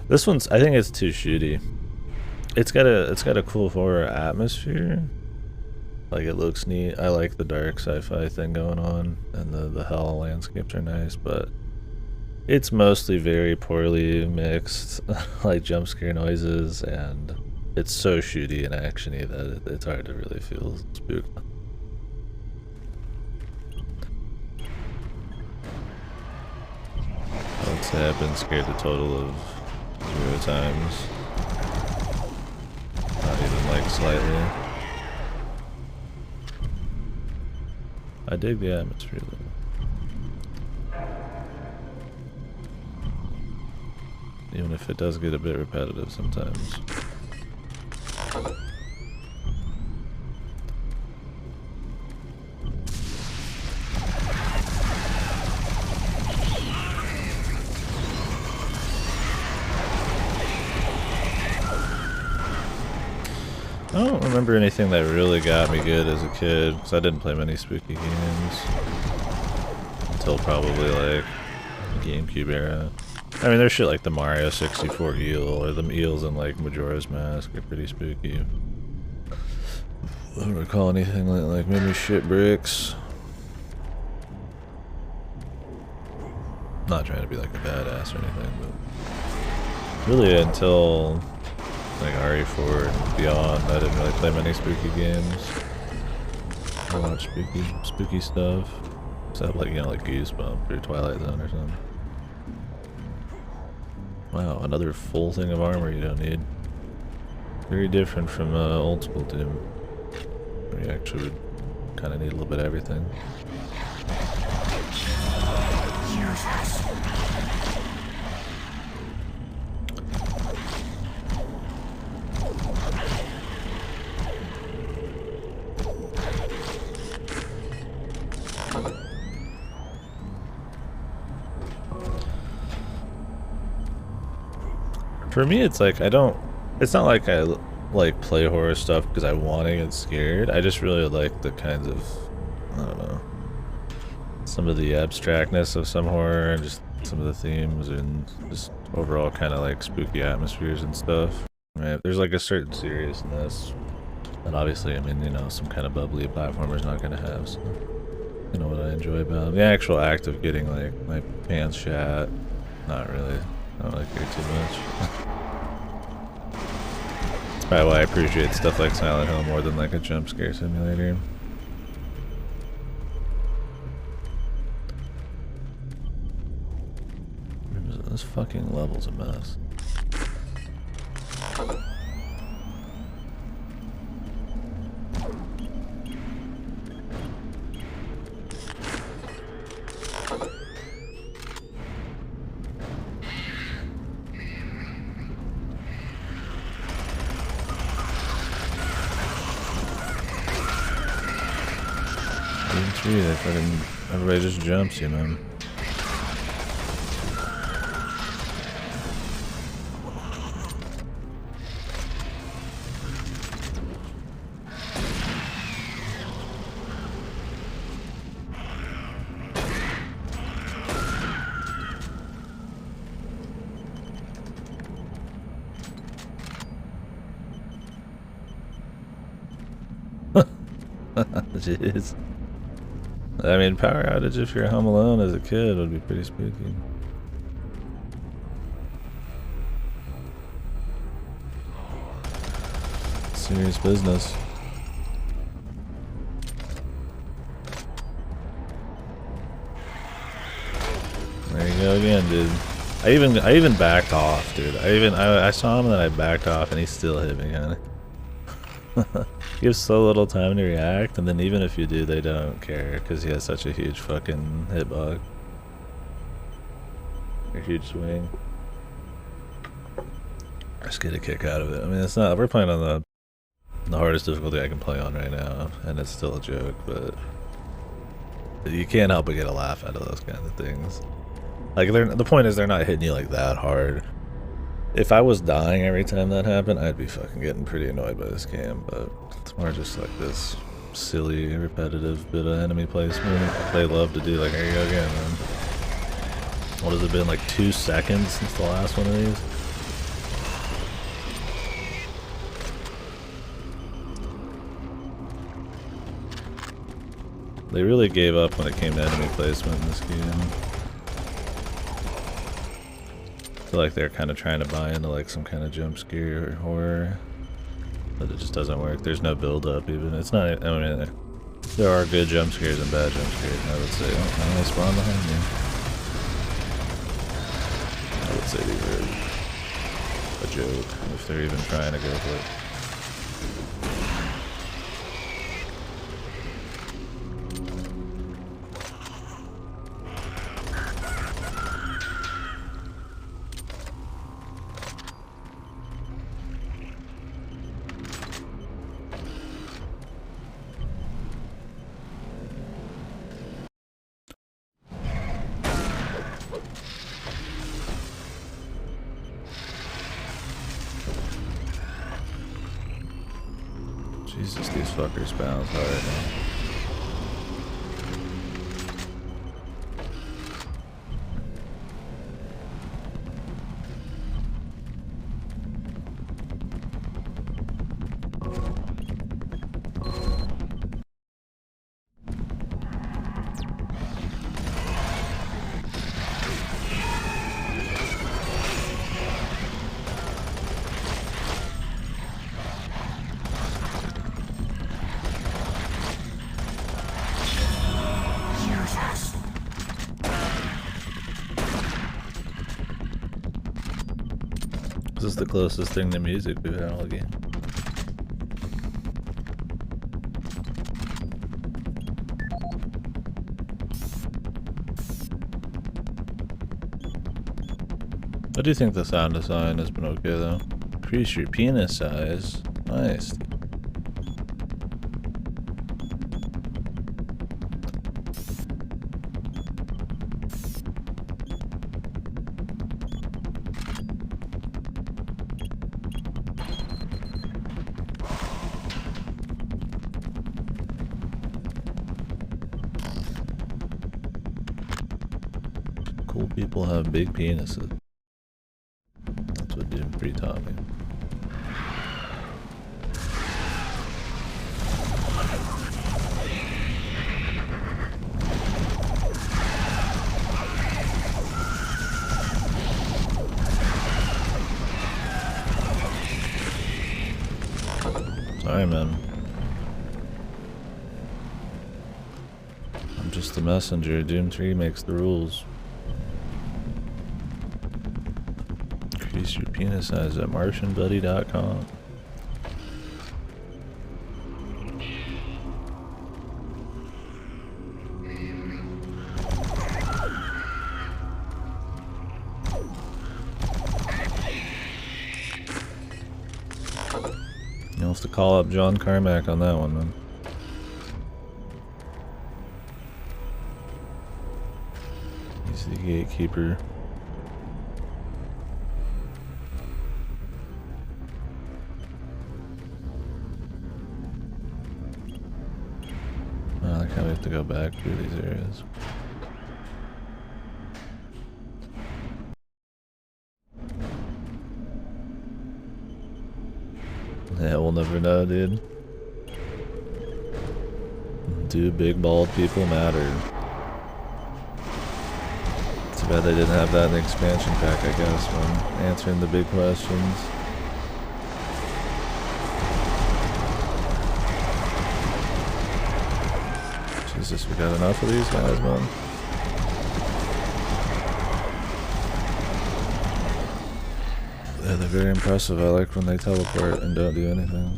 A: This one's, I think it's too shooty. It's got a cool horror atmosphere. Like, it looks neat. I like the dark sci-fi thing going on, and the hell landscapes are nice, but it's mostly very poorly mixed, like jump scare noises, and it's so shooty and actiony that it's hard to really feel spooked. I would say I've been scared a total of 0 times. Not even like slightly. I dig the atmosphere though. Even if it does get a bit repetitive sometimes. I don't remember anything that really got me good as a kid, because I didn't play many spooky games until probably like GameCube era. I mean, there's shit like the Mario 64 eel, or the eels in like Majora's Mask are pretty spooky. I don't recall anything like maybe shit bricks. Not trying to be like a badass or anything, but really until like RE4 and beyond, I didn't really play many spooky games. I watch spooky stuff. Except like, you know, like Goosebumps or Twilight Zone or something. Wow, another full thing of armor you don't need. Very different from old school Doom, where you actually would kind of need a little bit of everything. For me, it's like it's not like I like play horror stuff because I want to get scared. I just really like the kinds of, I don't know, some of the abstractness of some horror and just some of the themes and just overall kind of like spooky atmospheres and stuff. Right? There's like a certain seriousness that obviously, I mean, you know, some kind of bubbly platformer's not gonna have. So, you know what I enjoy about it. The actual act of getting like my pants shat, not really. I don't like it too much. That's probably why I appreciate stuff like Silent Hill more than like a jump scare simulator. This fucking level's a mess. They fucking, everybody just jumps you, man. Jeez. I mean, power outage if you're home alone as a kid would be pretty spooky. Serious business. There you go again, dude. I even backed off, dude. I saw him and then I backed off and he still hit me, kinda. You have so little time to react, and then even if you do, they don't care because he has such a huge fucking hitbox. A huge swing. I just get a kick out of it. I mean, it's not. We're playing on the hardest difficulty I can play on right now, and it's still a joke, but you can't help but get a laugh out of those kinds of things. Like, the point is, they're not hitting you like that hard. If I was dying every time that happened, I'd be fucking getting pretty annoyed by this game, but it's more just like this silly, repetitive bit of enemy placement they love to do. Like, here you go again, man. What has it been, like 2 seconds since the last one of these? They really gave up when it came to enemy placement in this game. I feel like they're kind of trying to buy into like some kind of jump scare or horror, but it just doesn't work. There's no build up even. It's not, I mean, there are good jump scares and bad jump scares, I would say. Oh, they spawn behind me. I would say these are a joke, if they're even trying to go for it. Jesus, these fuckers bounce hard now. This is the closest thing to music we've had all game. I do think the sound design has been okay though. Increase your penis size. Nice. Cool people have big penises. That's what Doom 3 taught me. Sorry, man. I'm just the messenger. Doom 3 makes the rules. Increase your penis size at martianbuddy.com. You'll have to call up John Carmack on that one, man. He's the gatekeeper. I like how we have to go back through these areas. Yeah, we'll never know, dude. Do big bald people matter? Too bad they didn't have that in the expansion pack, I guess, when answering the big questions. Jesus, we got enough of these guys, man. Yeah, they're very impressive. I like when they teleport and don't do anything.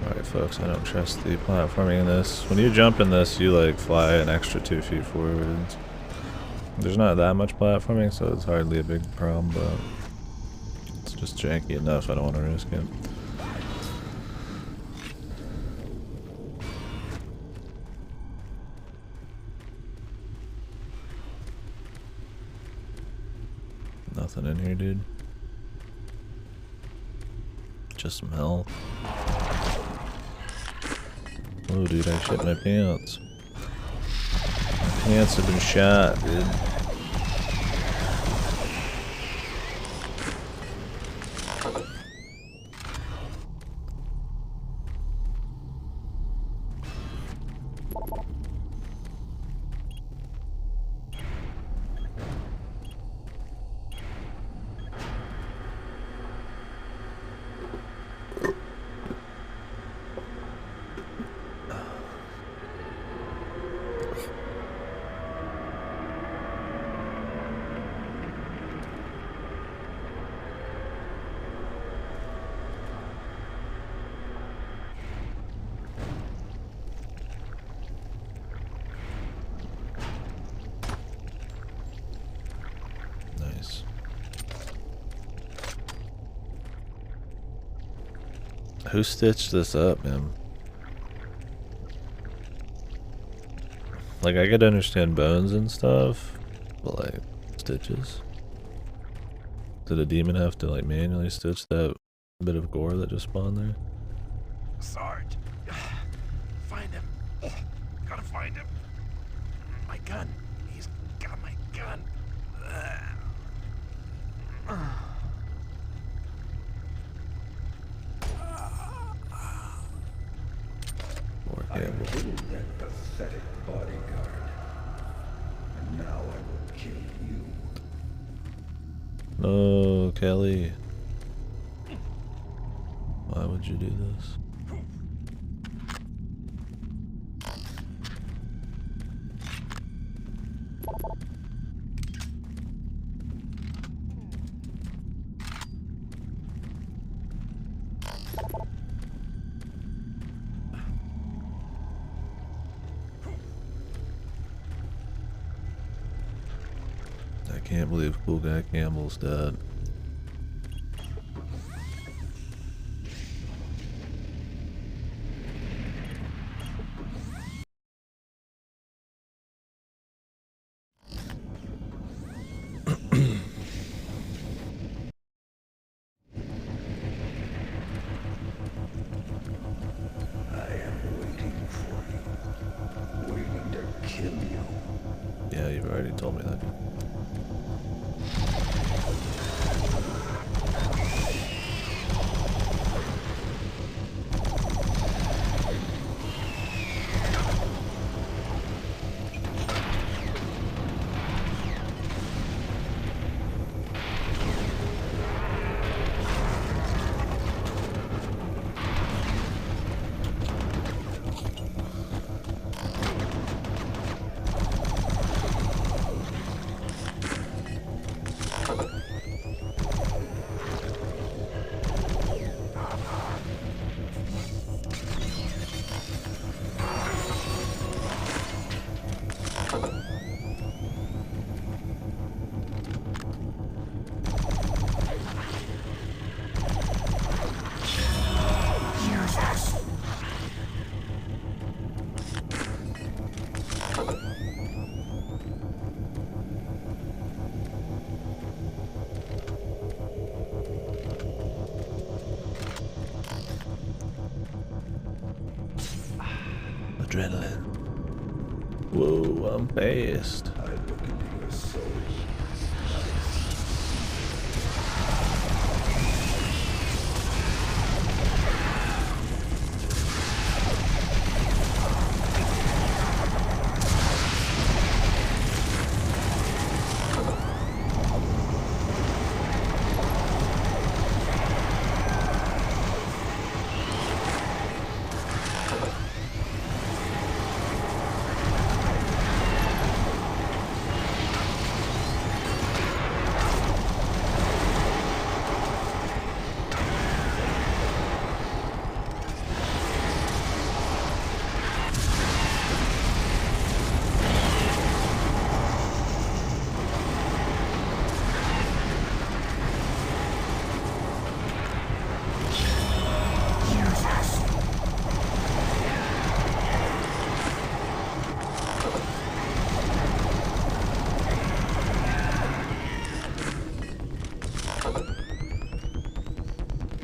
A: Alright folks, I don't trust the platforming in this. When you jump in this, you like fly an extra 2 feet forwards. There's not that much platforming, so it's hardly a big problem, but it's just janky enough, I don't want to risk it. Nothing in here, dude. Just some health. Oh, dude, I shit my pants. My pants have been shot, dude. Nice. Who stitched this up, man? Like, I could understand bones and stuff, but like, stitches? Did a demon have to like manually stitch that bit of gore that just spawned there?
E: Sarge, find him. Gotta find him. My gun. He's got my gun.
A: More
H: I
A: cable.
H: killed that pathetic bodyguard. And now I will kill you.
A: No, Kelly. Why would you do this? I can't believe Cool Guy Campbell's dead.
H: I am waiting for you. Waiting to kill you.
A: Yeah, you've already told me that. Adrenaline. Whoa, I'm fast.
H: I look into your soul.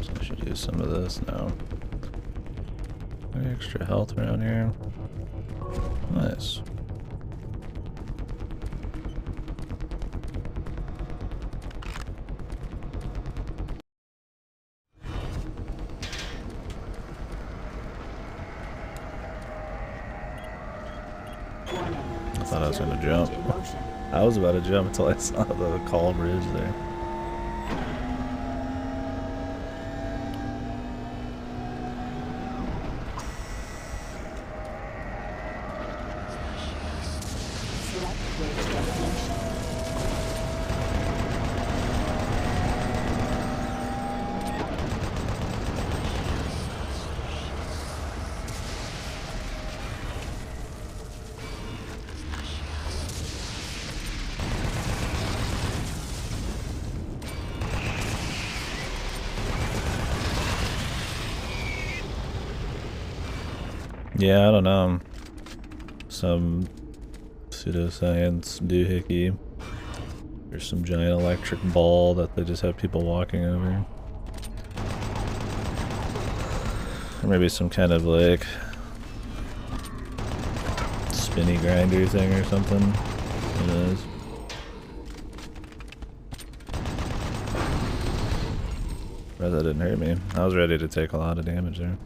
A: So I should use some of this now. Any extra health around here? Nice. I thought I was gonna jump. I was about to jump until I saw the call bridge there. Yeah, I don't know. Some pseudoscience doohickey. There's some giant electric ball that they just have people walking over. Or maybe some kind of like spinny grinder thing or something. Who knows? surprised that didn't hurt me. I was ready to take a lot of damage there.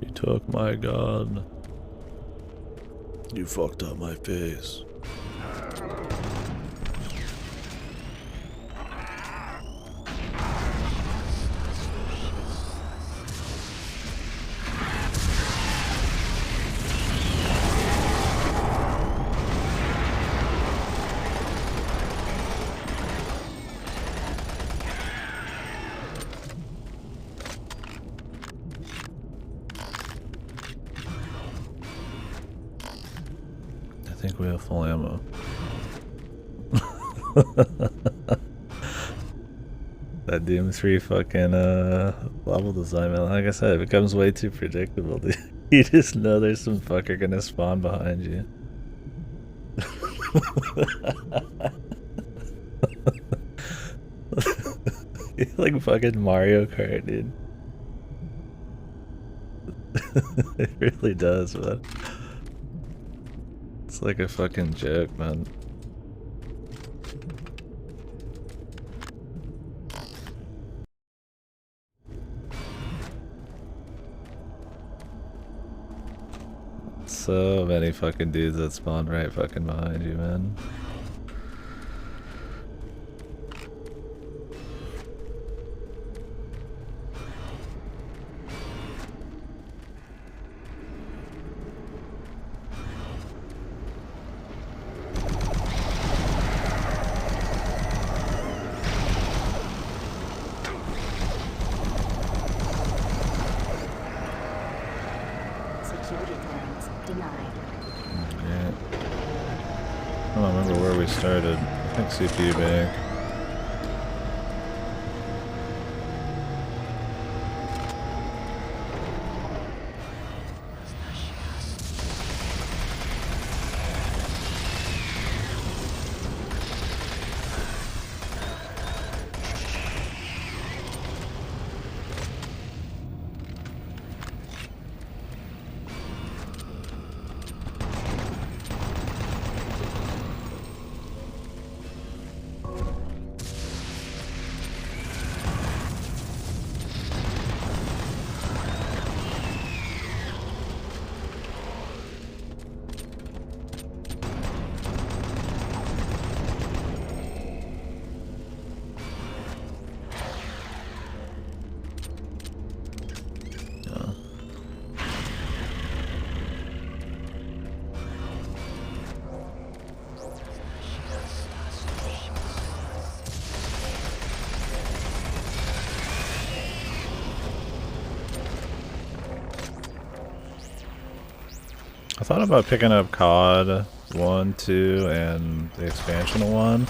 A: You took my gun. You fucked up my face. I think we have full ammo. That Doom 3 fucking level design, man. Like I said, it becomes way too predictable, dude. You just know there's some fucker gonna spawn behind you. You're like fucking Mario Kart, dude. It really does, man. It's like a fucking joke, man. So many fucking dudes that spawn right fucking behind you, man.
D: Security clearance denied.
A: Yeah. I don't remember where we started. I think CPU bank. I thought about picking up COD 1, 2, and the expansion 1,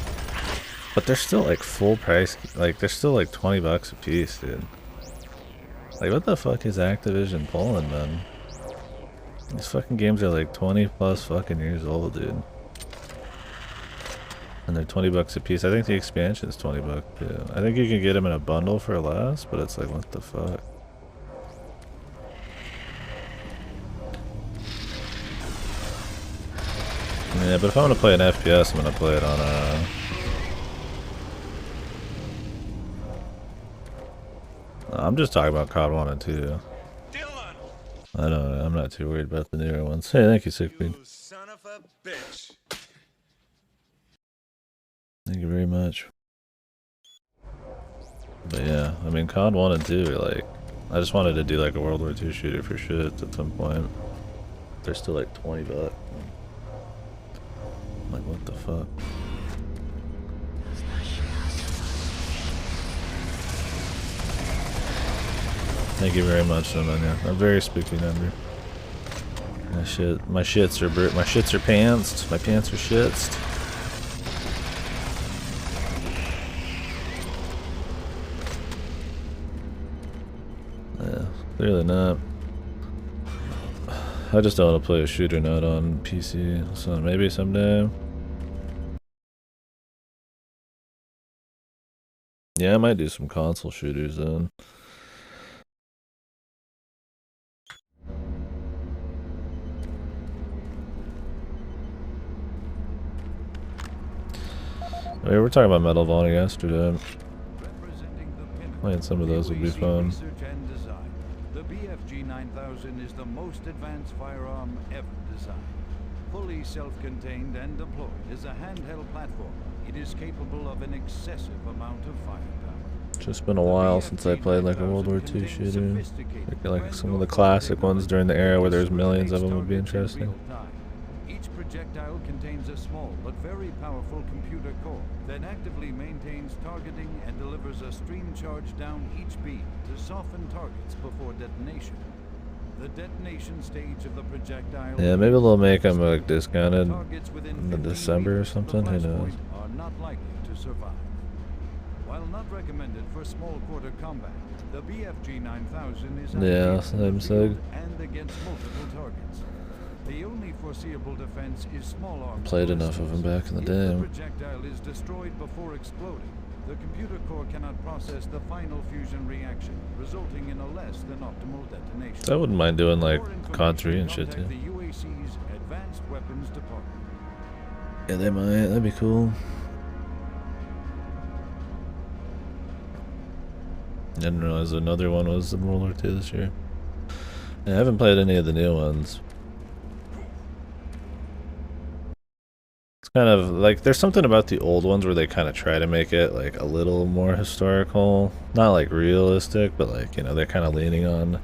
A: but they're still like full price, like they're still like 20 bucks a piece, dude. Like what the fuck is Activision pulling, man? These fucking games are like 20 plus fucking years old, dude. And they're 20 bucks a piece. I think the expansion is 20 bucks too. I think you can get them in a bundle for less, but it's like, what the fuck? Yeah, but if I'm gonna play an FPS, I'm gonna play it on I'm just talking about COD 1 and 2. I don't know, I'm not too worried about the newer ones. Hey, thank you, Sickbean.
I: Son of a bitch.
A: Thank you very much. But yeah, I mean, COD 1 and 2 are like, I just wanted to do like a World War II shooter for shit at some point. They're still like 20 bucks. Like, what the fuck? Thank you very much, Sonia. A very spooky number. My shits are pantsed. My pants are shitsed. Yeah, clearly not. I just don't want to play a shooter not on PC, so maybe someday. Yeah, I might do some console shooters then. We were talking about Medal of Honor yesterday. Playing some of those would be fun.
J: The BFG 9000 is the most advanced firearm ever designed. Fully self-contained and deployed as a handheld platform, it is capable of an excessive amount of firepower.
A: It's just been a while since I played like a World War II shooter. Like some of the classic ones during the era where there's millions of them would be interesting.
J: Each projectile contains a small but very powerful computer core that actively maintains targeting and delivers a stream charge down each beam to soften targets before detonation. The detonation stage of the projectile...
A: Yeah, maybe they'll make them like discounted in December or something, who knows.
J: ...are not likely to survive. While not recommended for small quarter combat, the BFG 9000 is and against multiple targets. The only foreseeable defense is small arms.
A: Played enough of them back in the day.
J: If the projectile is destroyed before exploding, the computer core cannot process the final fusion reaction, resulting in a less than optimal detonation.
A: I wouldn't mind doing like COD 3 and shit too.
J: The UAC's Advanced Weapons Department.
A: Yeah, they might. That'd be cool. I didn't realize another one was in World War II this year. I haven't played any of the new ones. It's kind of like there's something about the old ones where they kind of try to make it like a little more historical, not like realistic, but like, you know, they're kind of leaning on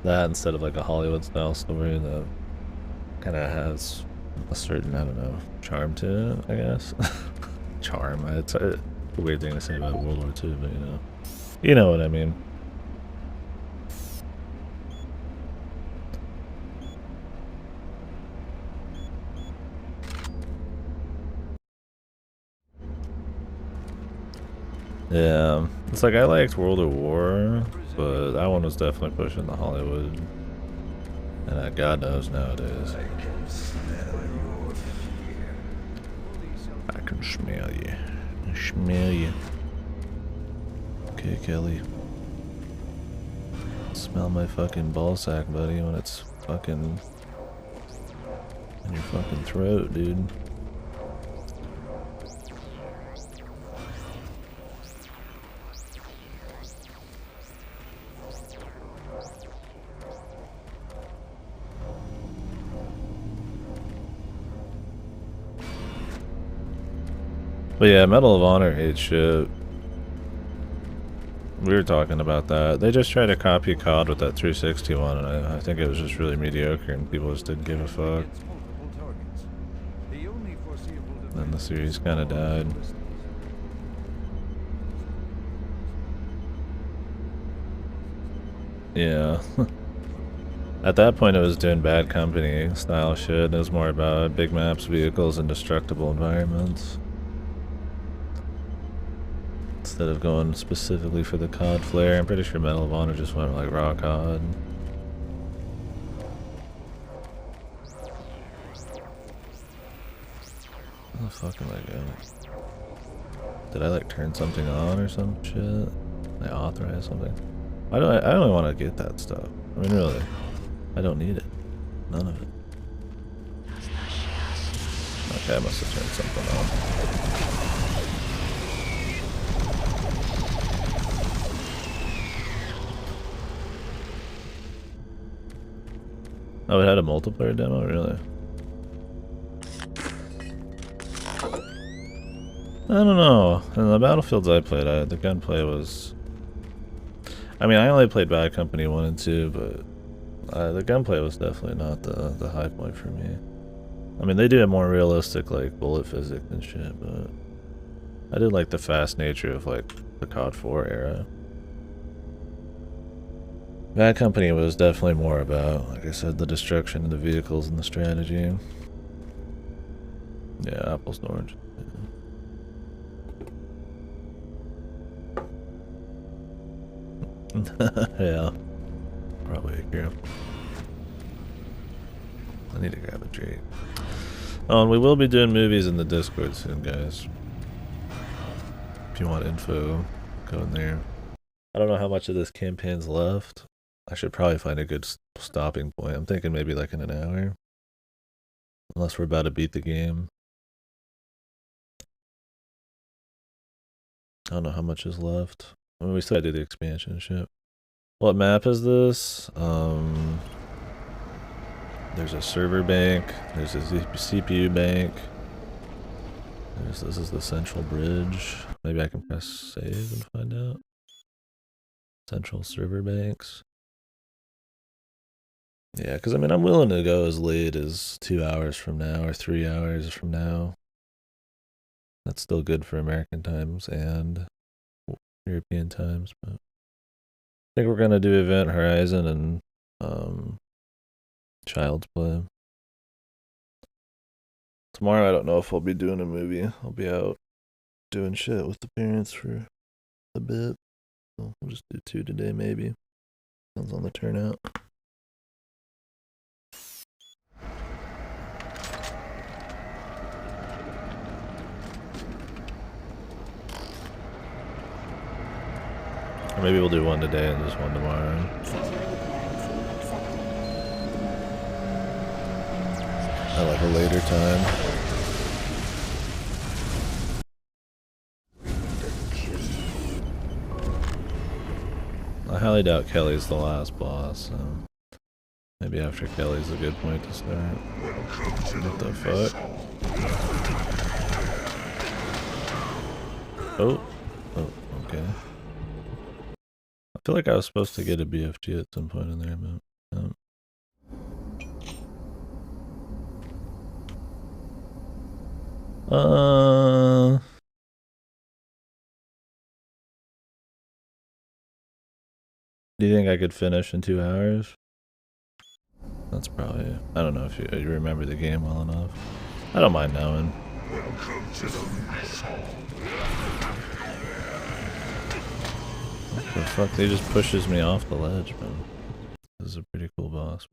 A: that instead of like a Hollywood style story that kind of has a certain, I don't know, charm to it, I guess. Charm, it's a weird thing to say about World War II, but you know what I mean. Yeah, it's like I liked World of War, but that one was definitely pushing the Hollywood. And God knows nowadays.
H: I can smell your fear.
A: I can smell you. I smell you. Okay, Kelly. Smell my fucking ballsack, buddy, when it's fucking in your fucking throat, dude. But yeah, Medal of Honor hates shit. We were talking about that. They just tried to copy COD with that 361, and I think it was just really mediocre, and people just didn't give a fuck. Then the series kind of died. Yeah. At that point, it was doing Bad Company style shit. It was more about big maps, vehicles, and destructible environments. Instead of going specifically for the COD flair. I'm pretty sure Medal of Honor just went like raw COD. Where the fuck am I going? Did I like turn something on or some shit? I authorize something? I don't want to get that stuff. I mean, really, I don't need it. None of it. Okay, I must have turned something on. Oh, it had a multiplayer demo? Really? I don't know. In the Battlefields I played, the gunplay was... I mean, I only played Bad Company 1 and 2, but the gunplay was definitely not the high point for me. I mean, they do have more realistic, like, bullet physics and shit, but... I did like the fast nature of, like, the COD 4 era. Bad Company was definitely more about, like I said, the destruction of the vehicles and the strategy. Yeah, apples and oranges. Yeah. Probably agree. I need to grab a drink. Oh, and we will be doing movies in the Discord soon, guys. If you want info, go in there. I don't know how much of this campaign's left. I should probably find a good stopping point. I'm thinking maybe like in an hour. Unless we're about to beat the game. I don't know how much is left. I mean, we still gotta do the expansion and shit. What map is this? There's a server bank. There's a CPU bank. This is the central bridge. Maybe I can press save and find out. Central server banks. Yeah, because I mean, I'm willing to go as late as 2 hours from now or 3 hours from now. That's still good for American times and European times. But I think we're going to do Event Horizon and Child's Play. Tomorrow, I don't know if I'll be doing a movie. I'll be out doing shit with the parents for a bit. So we'll just do 2 today, maybe. Depends on the turnout. Or maybe we'll do 1 today and just 1 tomorrow. I like a later time. I highly doubt Kelly's the last boss, so maybe after Kelly's a good point to start. What the fuck? Oh, okay. I feel like I was supposed to get a BFG at some point in there, but do you think I could finish in 2 hours? That's probably, I don't know if you remember the game well enough. I don't mind knowing. What the fuck? They just pushes me off the ledge, man. This is a pretty cool boss.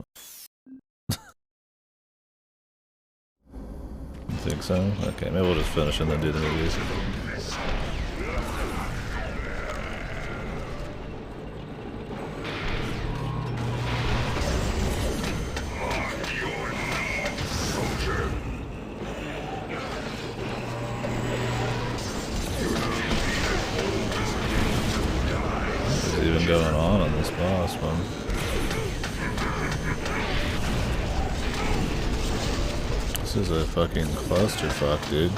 A: You think so? Okay, maybe we'll just finish and then do the movies. What's even going on this boss one? This is a fucking clusterfuck, dude.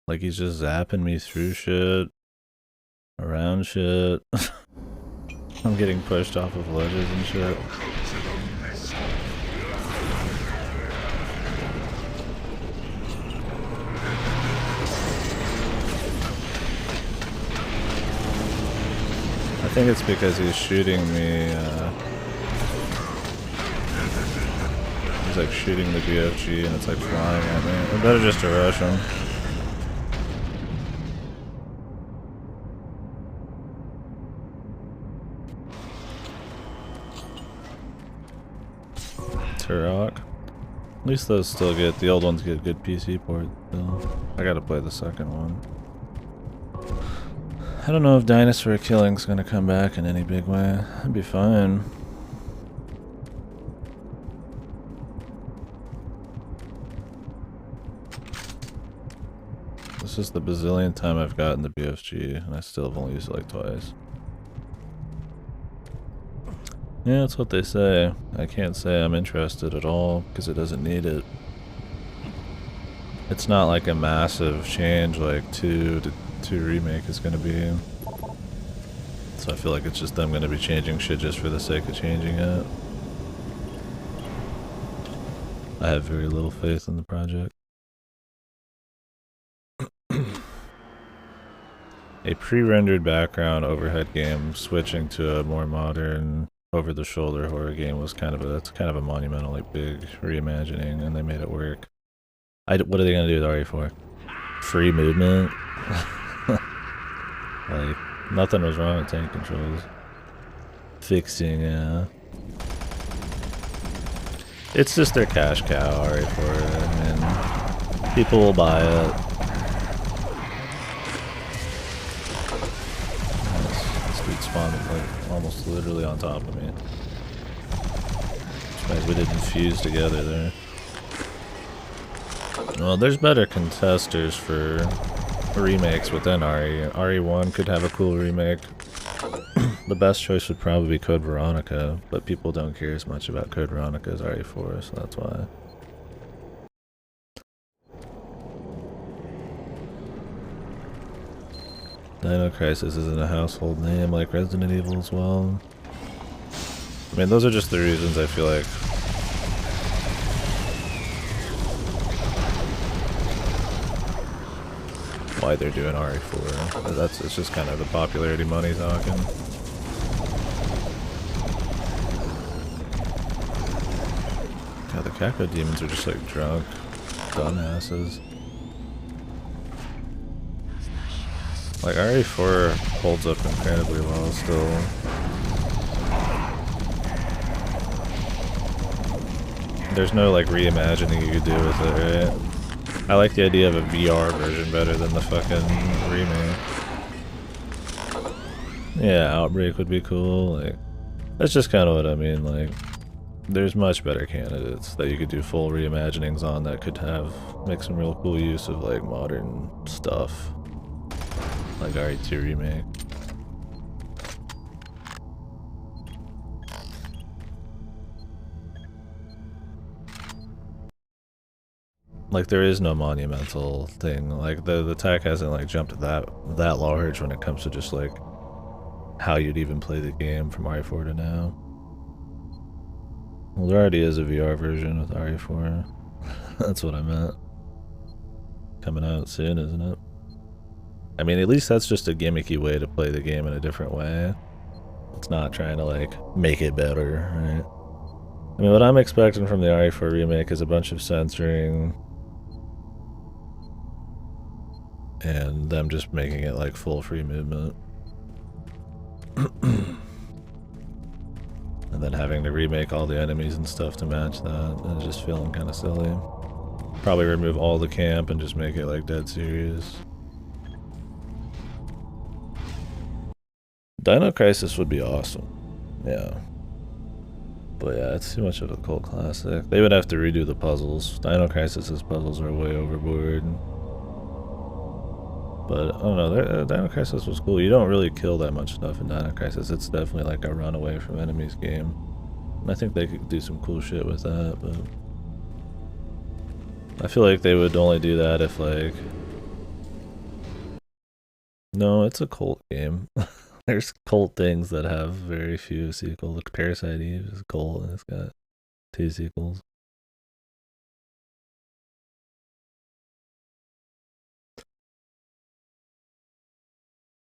A: Like he's just zapping me through shit, around shit. I'm getting pushed off of ledges and shit. I think it's because he's shooting me, he's like shooting the BFG and it's like flying at me. I better just rush him. Turok. At least those still get, the old ones get good PC port still. I gotta play the second one. I don't know if Dinosaur Killing's gonna come back in any big way. That'd be fine. This is the bazillion time I've gotten the BFG, and I still have only used it like twice. Yeah, that's what they say. I can't say I'm interested at all, because it doesn't need it. It's not like a massive change like 2 remake is going to be. So I feel like it's just them going to be changing shit just for the sake of changing it. I have very little faith in the project. A pre-rendered background overhead game switching to a more modern over-the-shoulder horror game was kind of a monumental, like, big reimagining, and they made it work. What are they gonna do with RE4? Free movement? Like, nothing was wrong with tank controls. Fixing, yeah. It's just their cash cow, RE4. I mean, people will buy it. spawned like almost literally on top of me. Like we didn't fuse together there. Well, there's better contesters for remakes within RE. RE1 could have a cool remake. The best choice would probably be Code Veronica, but people don't care as much about Code Veronica as RE4, so that's why. Dino Crisis isn't a household name like Resident Evil as well. I mean, those are just the reasons I feel like why they're doing RE4. It's just kind of the popularity money talking. God, the Caco demons are just like drunk dumbasses. Like RE4 holds up incredibly well still. There's no like reimagining you could do with it, right? I like the idea of a VR version better than the fucking remake. Yeah, Outbreak would be cool. Like, that's just kind of what I mean. Like, there's much better candidates that you could do full reimaginings on that could make some real cool use of like modern stuff, like RE2 remake. Like there is no monumental thing. Like the tech hasn't like jumped that large when it comes to just like how you'd even play the game from RE4 to now. Well, there already is a VR version with RE4. That's what I meant. Coming out soon, isn't it? I mean, at least that's just a gimmicky way to play the game in a different way. It's not trying to like make it better, right? I mean, what I'm expecting from the RE4 remake is a bunch of censoring and them just making it like full free movement. And then having to remake all the enemies and stuff to match that, and just feeling kind of silly. Probably remove all the camp and just make it like dead serious. Dino Crisis would be awesome. Yeah. But yeah, it's too much of a cult classic. They would have to redo the puzzles. Dino Crisis's puzzles are way overboard. But I don't know, Dino Crisis was cool. You don't really kill that much stuff in Dino Crisis. It's definitely like a run away from enemies game. And I think they could do some cool shit with that, but I feel like they would only do that if like... No, it's a cult game. There's cult things that have very few sequels. Like Parasite Eve is a cult and it's got 2 sequels.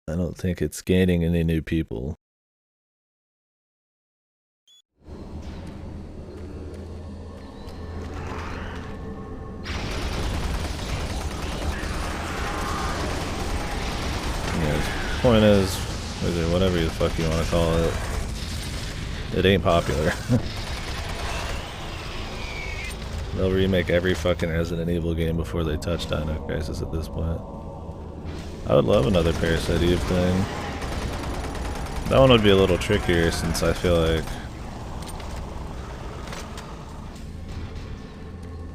A: I don't think it's gaining any new people. Yeah, the point is, whatever the fuck you want to call it, it ain't popular. They'll remake every fucking Resident Evil game before they touch Dino Crisis at this point. I would love another Parasite Eve thing. That one would be a little trickier since I feel like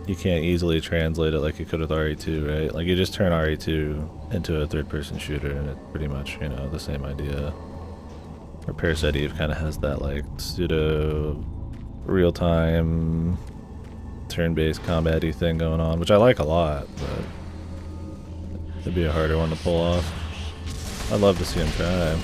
A: you can't easily translate it like you could with RE2, right? Like you just turn RE2 into a third-person shooter and it's pretty much, you know, the same idea. Or Parasite Eve kind of has that like pseudo real-time turn-based combat-y thing going on, which I like a lot, but it'd be a harder one to pull off. I'd love to see him try.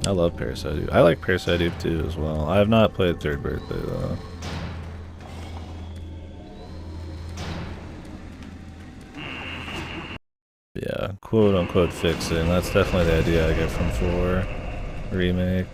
A: I love Parasite Eve. I like Parasite Eve 2 as well. I have not played Third Birthday though. Yeah, quote unquote fixing. That's definitely the idea I get from 4 remake.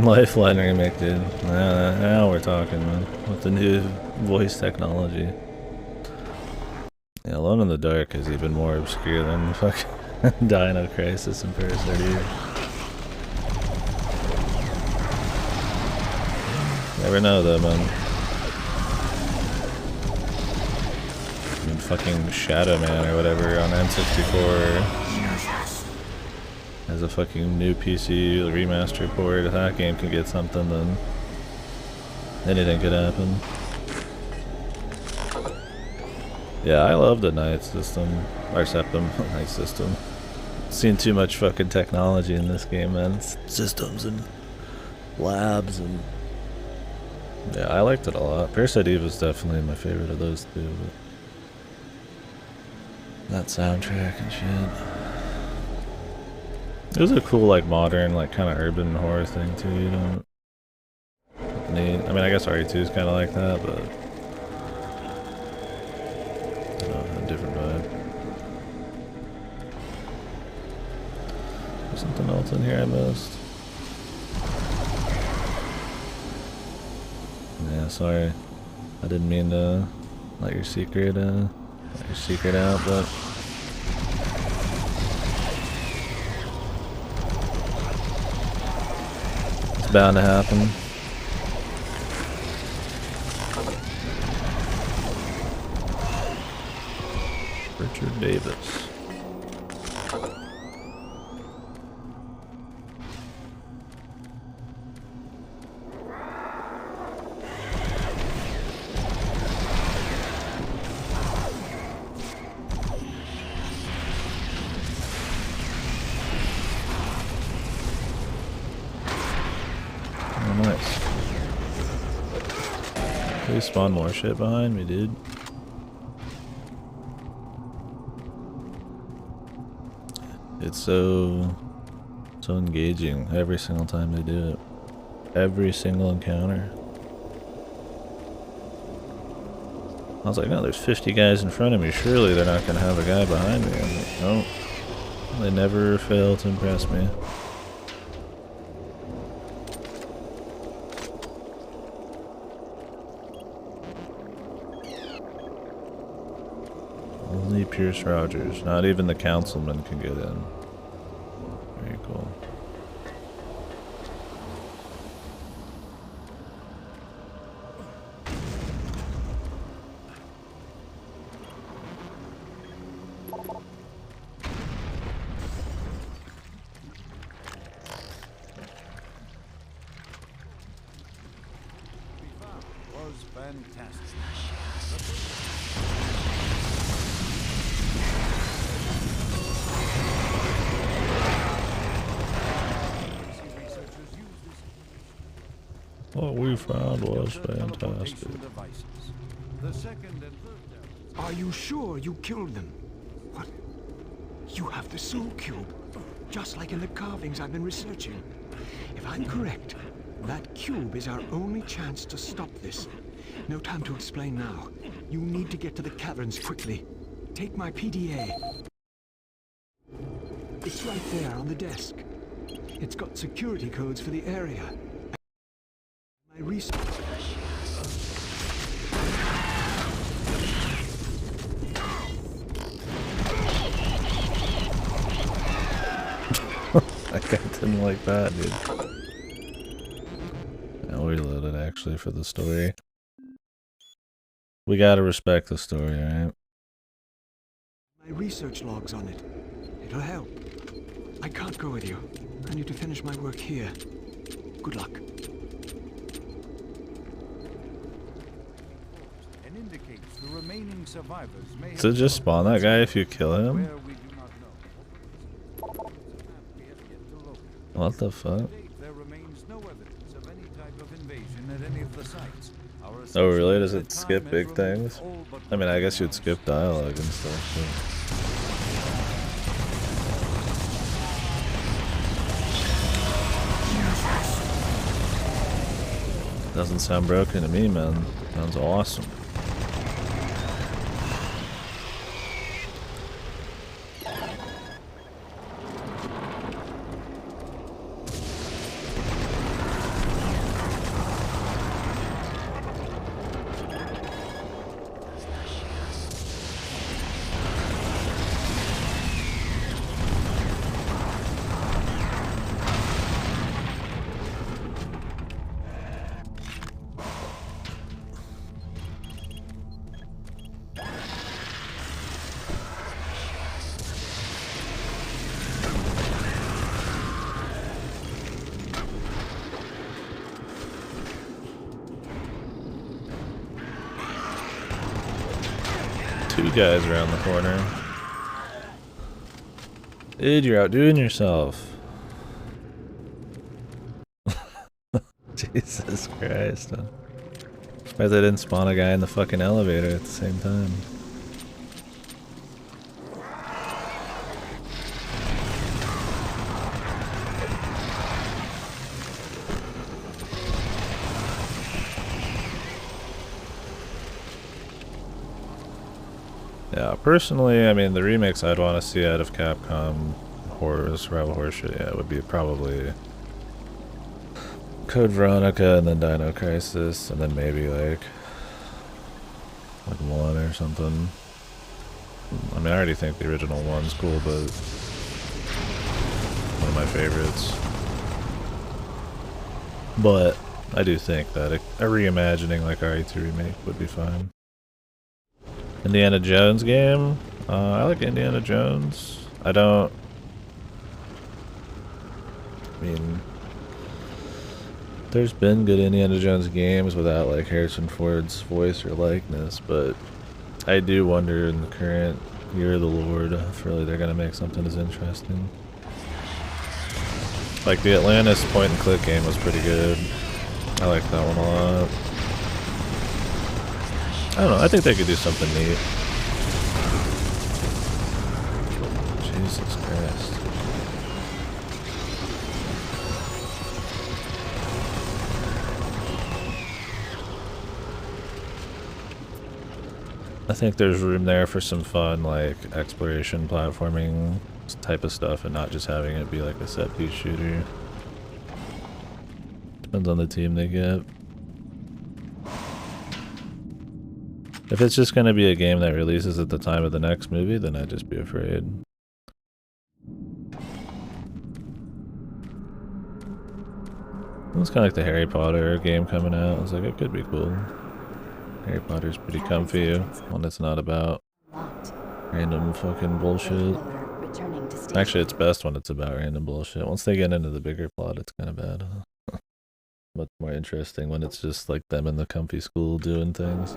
A: Lifeline remake, dude. Now we're talking, man. With the new voice technology. Yeah, Alone in the Dark is even more obscure than fucking Dino Crisis and Parasite Eve. Never know though, man. I mean, fucking Shadow Man or whatever on N64 has a fucking new PC remaster port. If that game could get something, then anything could happen. Yeah, I love the night system, or Septum night system. Seen too much fucking technology in this game, man. It's systems and labs and yeah, I liked it a lot. Parasite Eve was definitely my favorite of those two. But that soundtrack and shit. It was a cool, like, modern, like, kind of urban horror thing too. You know, neat. I mean, I guess RE2 is kind of like that, but I don't know, a different vibe. There's something else in here I missed. Yeah, sorry. I didn't mean to let your secret out, but it's bound to happen. Richard Davis. Nice. Please spawn more shit behind me, dude. It's so engaging every single time they do it. Every single encounter. I was like, no, there's 50 guys in front of me. Surely they're not gonna have a guy behind me. I'm like, no. They never fail to impress me. Only Pierce Rogers. Not even the councilman can get in. Very cool.
J: Was fantastic.
A: What we found was fantastic.
J: The second and third.
C: Are you sure you killed them? What? You have the soul cube, just like in the carvings I've been researching. If I'm correct, that cube is our only chance to stop this. No time to explain now. You need to get to the caverns quickly. Take my PDA. It's right there on the desk. It's got security codes for the area. My research.
A: That guy didn't like that, dude. I'll reload it actually for the story. We gotta respect the story, alright?
C: My research logs on it. It'll help. I can't go with you. I need to finish my work here. Good luck.
J: And indicates the remaining survivors may
A: Does it just spawn that guy if you kill him?
J: where we do not know. We have yet to locate.
A: What the fuck?
J: To date, there remains no evidence of any type of invasion at any of the sites. Our
A: Oh really? Does
J: assessment
A: it
J: at the
A: skip
J: time
A: big
J: has
A: things?
J: removed all but
A: I mean, I
J: one
A: guess you'd skip dialogue and stuff, but doesn't sound broken to me, man. Sounds awesome. 2 guys around the corner. Dude, you're outdoing yourself. Jesus Christ. I'm surprised I didn't spawn a guy in the fucking elevator at the same time. Yeah, personally, I mean, the remakes I'd want to see out of Capcom horror, survival horror shit, yeah, would be probably Code Veronica and then Dino Crisis, and then maybe like 1 or something. I mean, I already think the original 1's cool, but one of my favorites. But I do think that a reimagining like RE2 remake would be fine. Indiana Jones game? I like Indiana Jones. I mean, there's been good Indiana Jones games without like Harrison Ford's voice or likeness, but I do wonder in the current year of the Lord if really they're gonna make something as interesting. Like the Atlantis point and click game was pretty good. I like that one a lot. I don't know, I think they could do something neat. Jesus Christ. I think there's room there for some fun, like, exploration, platforming type of stuff, and not just having it be like a set-piece shooter. Depends on the team they get. If it's just gonna be a game that releases at the time of the next movie, then I'd just be afraid. It's kind of like the Harry Potter game coming out. I was like, it could be cool. Harry Potter's pretty comfy when it's not about random fucking bullshit. Actually, it's best when it's about random bullshit. Once they get into the bigger plot, it's kind of bad. Much more interesting when it's just like them in the comfy school doing things.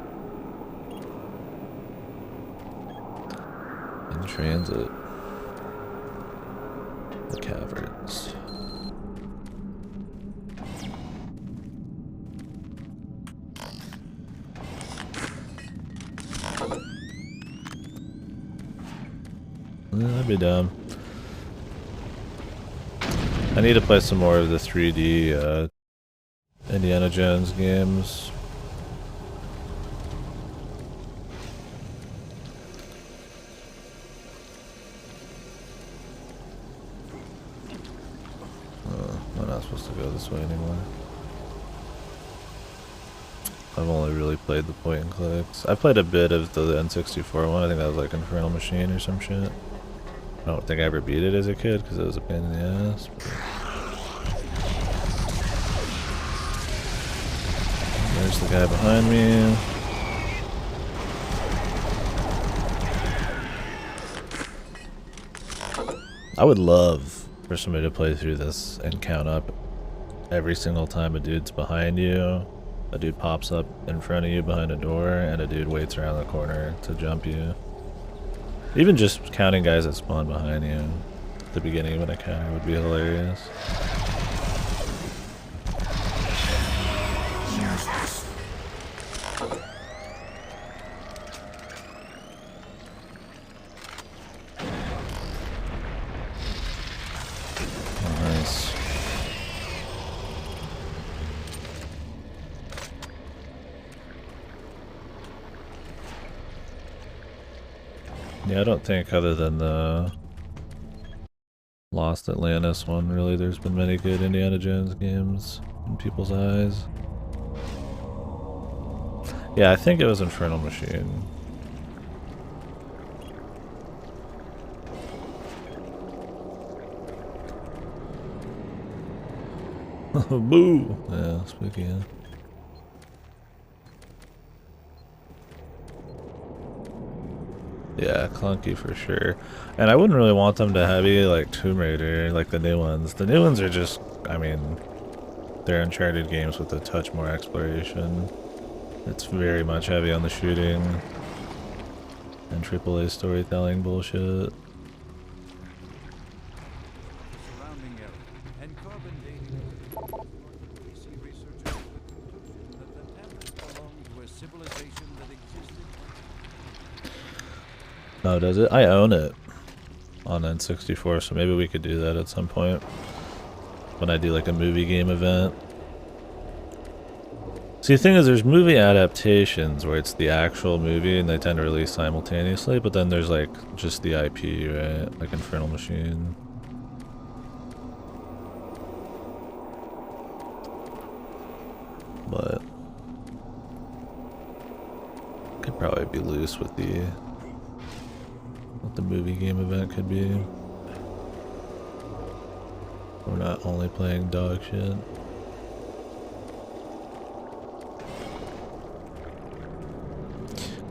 A: In transit. The caverns. That'd be dumb. I need to play some more of the 3D Indiana Jones games. I'm not supposed to go this way anymore. I've only really played the point and clicks. I played a bit of the N64 one. I think that was like Infernal Machine or some shit. I don't think I ever beat it as a kid because it was a pain in the ass. There's the guy behind me. I would love for somebody to play through this and count up every single time a dude's behind you. A dude pops up in front of you behind a door, and a dude waits around the corner to jump you. Even just counting guys that spawn behind you at the beginning of an encounter would be hilarious. Nice. Yeah, I don't think other than the Lost Atlantis one, really, there's been many good Indiana Jones games in people's eyes. Yeah, I think it was Infernal Machine. Boo! Yeah, spooky, yeah. Yeah, clunky for sure. And I wouldn't really want them to heavy like Tomb Raider, like the new ones. The new ones are just, I mean, they're Uncharted games with a touch more exploration. It's very much heavy on the shooting. and AAA storytelling bullshit.
J: Surrounding area and carbon dating. PC researchers to the conclusion that the tablets belong to a civilization that existed.
A: Oh, does it? I own it on N64, so maybe we could do that at some point when I do like a movie game event. See, the thing is, there's movie adaptations where it's the actual movie and they tend to release simultaneously, but then there's like just the IP, right? Like Infernal Machine. But could probably be loose with what the movie game event could be. We're not only playing dog shit.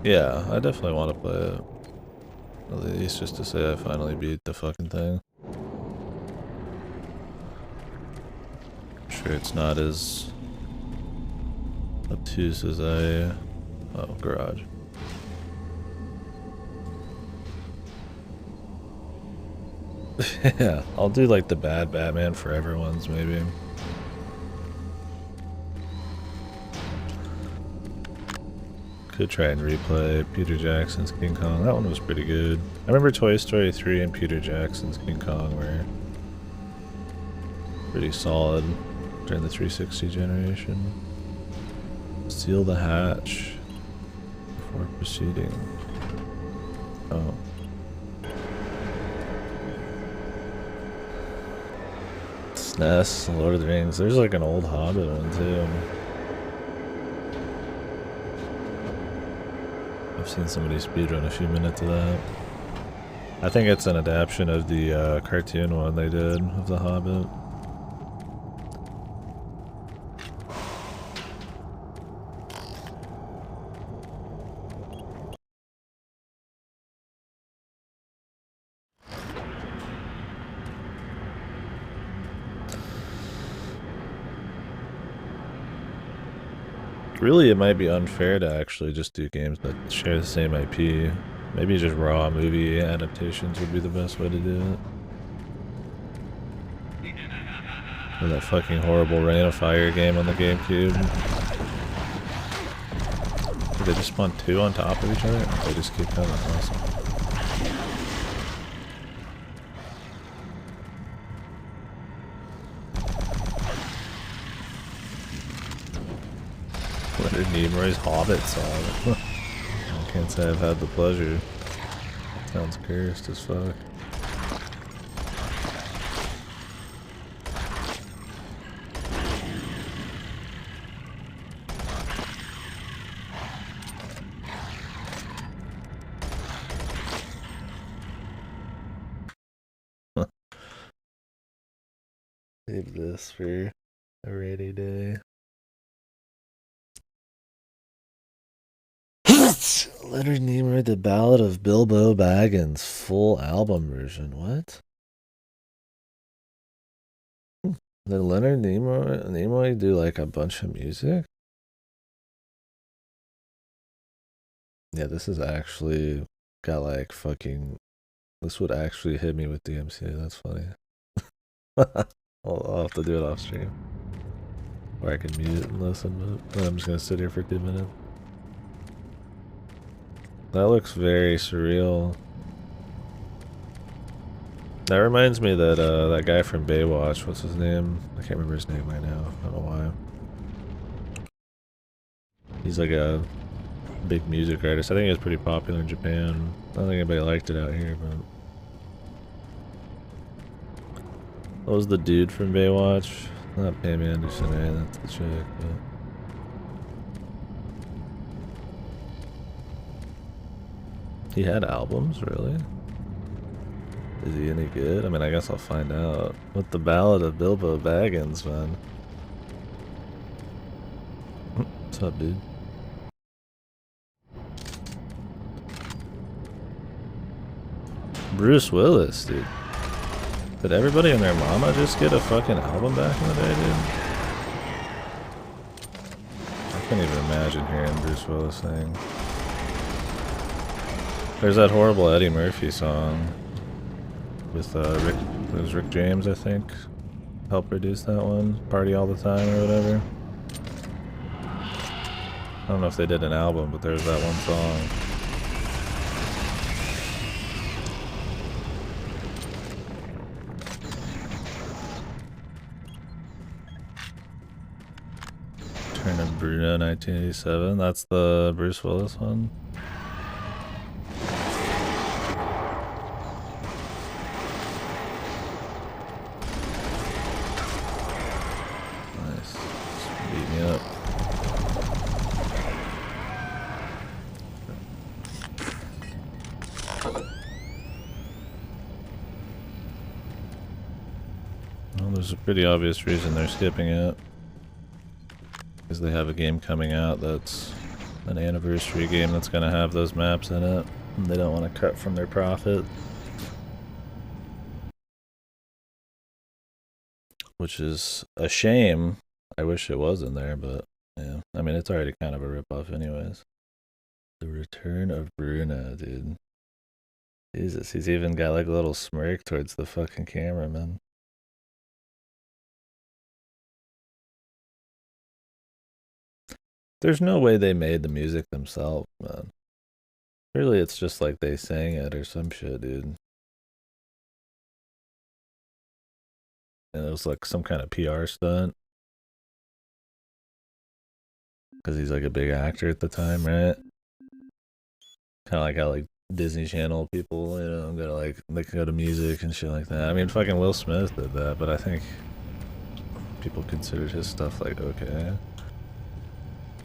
A: Yeah, I definitely want to play it. At least just to say I finally beat the fucking thing. I'm sure it's not as obtuse as I... Oh, garage. Yeah, I'll do like the bad Batman Forever ones maybe. Could try and replay Peter Jackson's King Kong. That one was pretty good. I remember Toy Story 3 and Peter Jackson's King Kong were pretty solid during the 360 generation. Seal the hatch before proceeding. Oh. SNES, Lord of the Rings. There's like an old Hobbit one too. I've seen somebody speedrun a few minutes of that. I think it's an adaptation of the cartoon one they did of the Hobbit. Really, it might be unfair to actually just do games that share the same IP. Maybe just raw movie adaptations would be the best way to do it. Or that fucking horrible Rain of Fire game on the GameCube. Did they just spawn two on top of each other? They just keep coming. Awesome. Leonard Nimoy's Hobbit song. I can't say I've had the pleasure. Sounds cursed as fuck. Save this for a rainy day. Leonard Nimoy, The Ballad of Bilbo Baggins, full album version. What? Did Leonard Nimoy do like a bunch of music? Yeah, this is actually got like fucking... This would actually hit me with DMCA. That's funny. I'll have to do it off stream. Or I can mute and listen, but I'm just gonna sit here for 2 minutes. That looks very surreal. That reminds me that that guy from Baywatch, what's his name? I can't remember his name right now. I don't know why. He's like a big music artist. I think he was pretty popular in Japan. I don't think anybody liked it out here, but... What was the dude from Baywatch? Not Pam Anderson, eh? That's the chick, but... He had albums, really? Is he any good? I mean, I guess I'll find out. With The Ballad of Bilbo Baggins, man. What's up, dude? Bruce Willis, dude. Did everybody and their mama just get a fucking album back in the day, dude? I can't even imagine hearing Bruce Willis sing. There's that horrible Eddie Murphy song with Rick. It was Rick James, I think, helped produce that one. Party All the Time or whatever. I don't know if they did an album, but there's that one song. Turn of Bruno 1987. That's the Bruce Willis one. Nice. Just beat me up. Well, there's a pretty obvious reason they're skipping it. Because they have a game coming out that's an anniversary game that's going to have those maps in it. And they don't want to cut from their profit. Which is a shame. I wish it was in there, but yeah. I mean, it's already kind of a ripoff anyways. The Return of Bruno, dude. Jesus, he's even got like a little smirk towards the fucking cameraman. There's no way they made the music themselves, man. Really, it's just like they sang it or some shit, dude. And it was like some kind of PR stunt. Because he's like a big actor at the time, right? Kind of like how like Disney Channel people, you know, gotta like, they can go to music and shit like that. I mean, fucking Will Smith did that, but I think people considered his stuff like okay.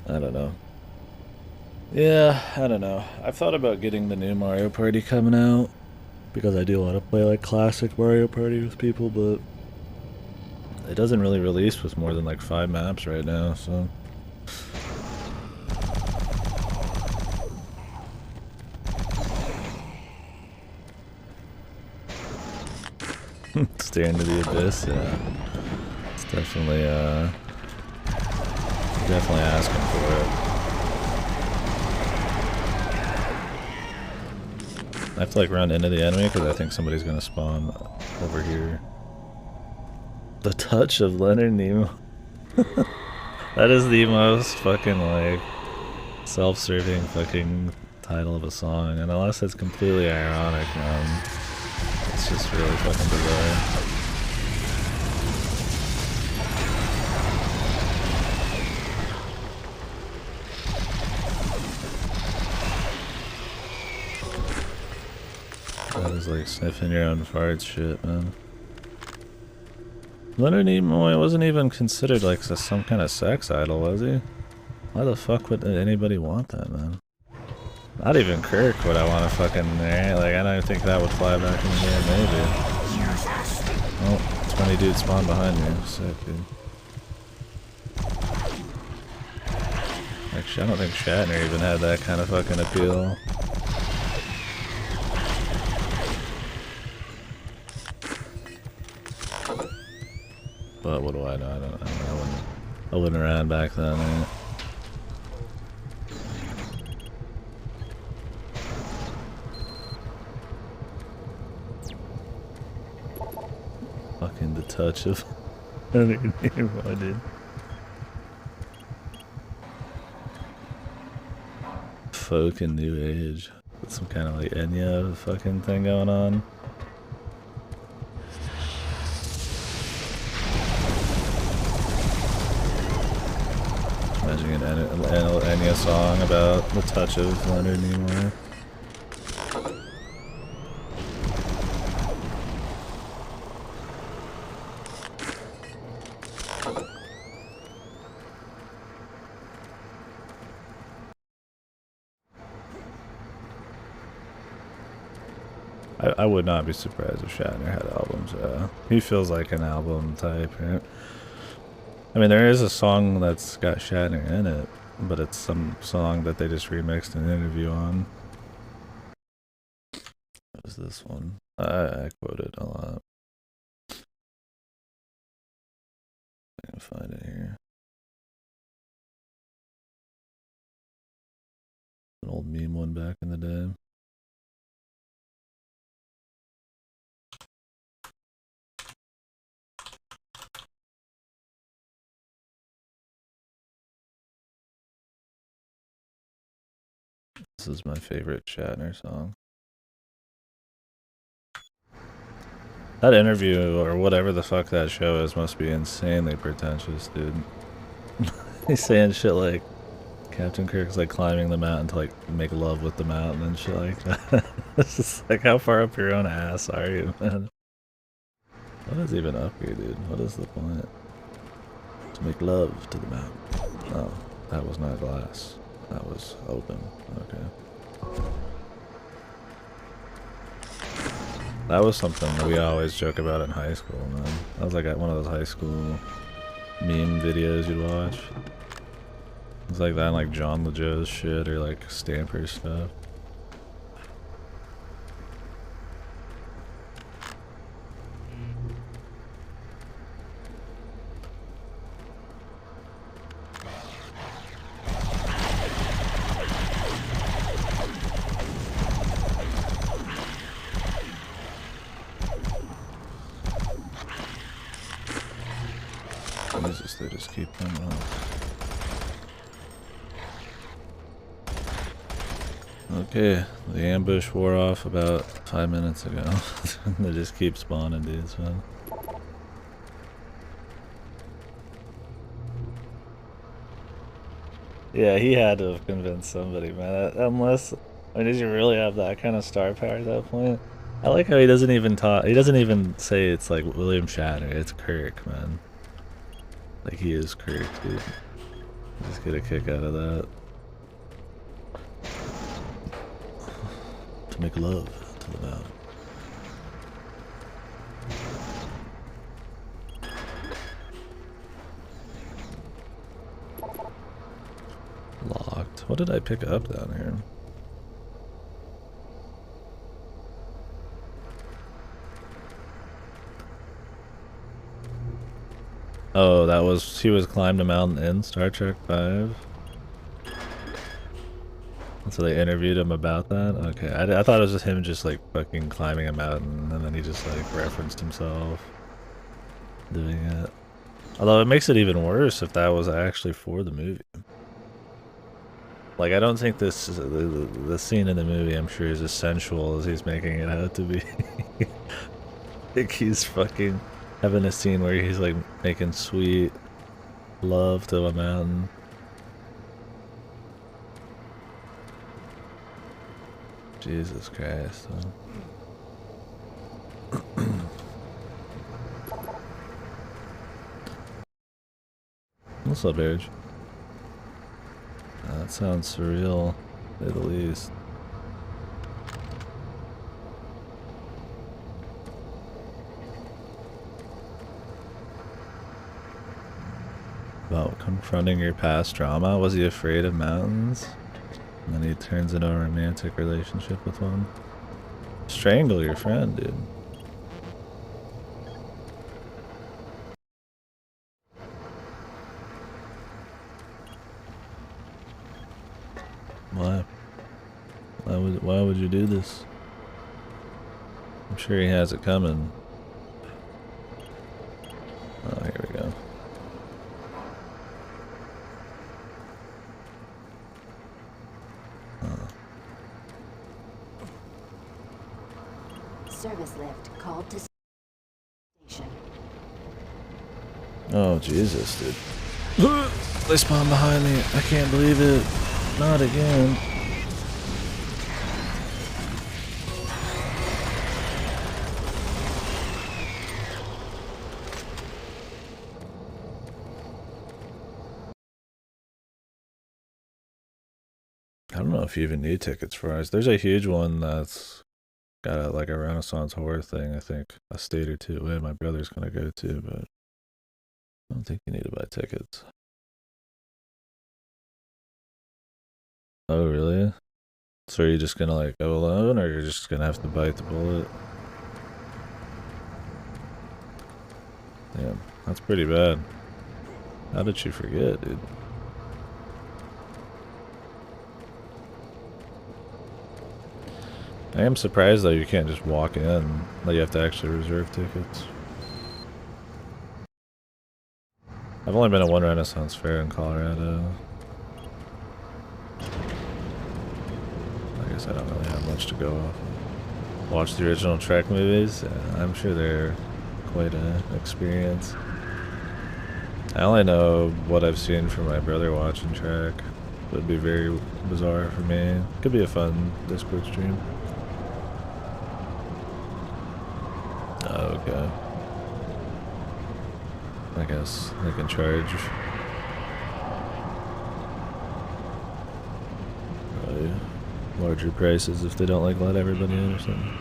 A: I don't know. Yeah, I don't know. I've thought about getting the new Mario Party coming out because I do want to play like classic Mario Party with people, but it doesn't really release with more than like 5 maps right now, so. Stare into the abyss, yeah. It's definitely asking for it. I have to like run into the enemy because I think somebody's gonna spawn over here. The Touch of Leonard Nimoy. That is the most fucking like self-serving fucking title of a song, and unless it's completely ironic, it's just really fucking bizarre. That is like sniffing your own farts shit, man. Leonard Nimoy wasn't even considered like some kind of sex idol, was he? Why the fuck would anybody want that, man? Not even Kirk would I want to fucking, like, I don't think that would fly back in the game, maybe. Oh, 20 dudes spawned behind me. Sick, dude. Actually, I don't think Shatner even had that kind of fucking appeal. But what do I know? I don't know. I wasn't around back then, right? Fucking the touch of I did. Folk and new age. With some kind of like Enya fucking thing going on. Imagine an Enya song about the touch of Leonard Nimoy. I would not be surprised if Shatner had albums. He feels like an album type, right? I mean, there is a song that's got Shatner in it, but it's some song that they just remixed an interview on. What was this one? I quote it a lot. I can find it here. An old meme one back in the day. This is my favorite Shatner song. That interview, or whatever the fuck that show is, must be insanely pretentious, dude. He's saying shit like Captain Kirk's like climbing the mountain to like make love with the mountain and shit like that. It's just like, how far up your own ass are you, man? What is even up here, dude? What is the point? To make love to the mountain. Oh, that was not glass. That was open. Okay. That was something that we always joke about in high school, man. That was like one of those high school meme videos you'd watch. It's like that and like John LeJoe's shit or like Stamper stuff. Jesus, they just keep coming up. Okay, the ambush wore off about 5 minutes ago. They just keep spawning dudes, man. Yeah, he had to have convinced somebody, man. Unless, I mean, did you really have that kind of star power at that point? I like how he doesn't even talk. He doesn't even say it's like William Shatner. It's Kirk, man. Like he is Kirk, dude. Just get a kick out of that. To make love to the mountain. Locked. What did I pick up down here? Oh, that was, he was climbed a mountain in Star Trek 5. So they interviewed him about that? Okay, I thought it was just him just like fucking climbing a mountain and then he just like referenced himself doing it. Although it makes it even worse if that was actually for the movie. Like, I don't think this, the scene in the movie, I'm sure, is as sensual as he's making it out to be. I think he's fucking having a scene where he's like making sweet love to a mountain. Jesus Christ. What's up, Edge? That sounds surreal, to say the least. About confronting your past trauma? Was he afraid of mountains? And then he turns into a romantic relationship with one. Strangle your friend, dude. Why? Why would you do this? I'm sure he has it coming. Oh, here we go.
D: Service lift called to station.
A: Oh, Jesus, dude. They spawned behind me. I can't believe it. Not again. I don't know if you even need tickets for ours. There's a huge one that's got like a Renaissance horror thing, I think. A state or two away my brother's gonna go to, but I don't think you need to buy tickets. Oh, really? So are you just gonna like go alone, or you're just gonna have to bite the bullet? Damn, that's pretty bad. How did you forget, dude? I am surprised though you can't just walk in. Like you have to actually reserve tickets. I've only been to one Renaissance fair in Colorado. I don't really have much to go off of. Watch the original Trek movies. I'm sure they're quite an experience. I only know what I've seen from my brother watching Trek. It would be very bizarre for me. Could be a fun Discord stream. Oh, okay. I guess they can charge probably larger prices if they don't like let everybody in or something.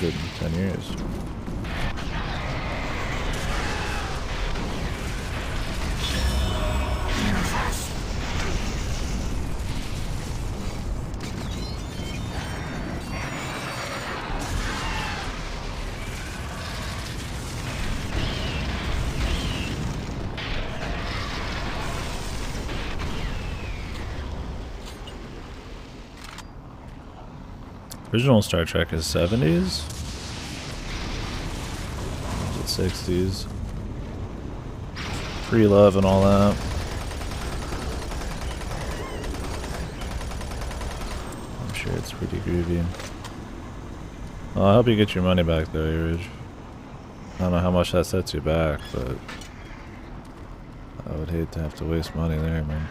A: In 10 years. Original Star Trek is 70s? 60s. Free love and all that. I'm sure it's pretty groovy. Well, I hope you get your money back though, Ridge. I don't know how much that sets you back, but I would hate to have to waste money there, man.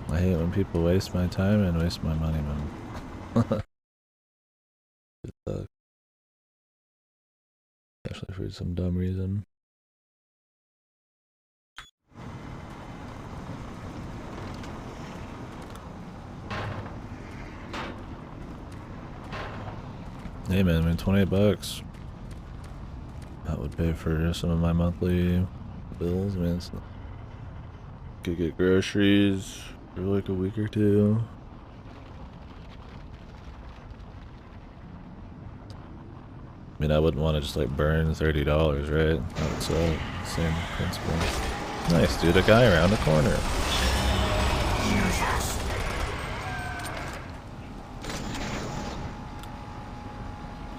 A: I hate when people waste my time and waste my money, man. It sucks. Especially for some dumb reason. Hey man, I mean $20. That would pay for some of my monthly bills, man. So could get groceries for like a week or two. I mean, I wouldn't want to just like burn $30, right? That would suck. Same principle. Nice, dude. A guy around the corner.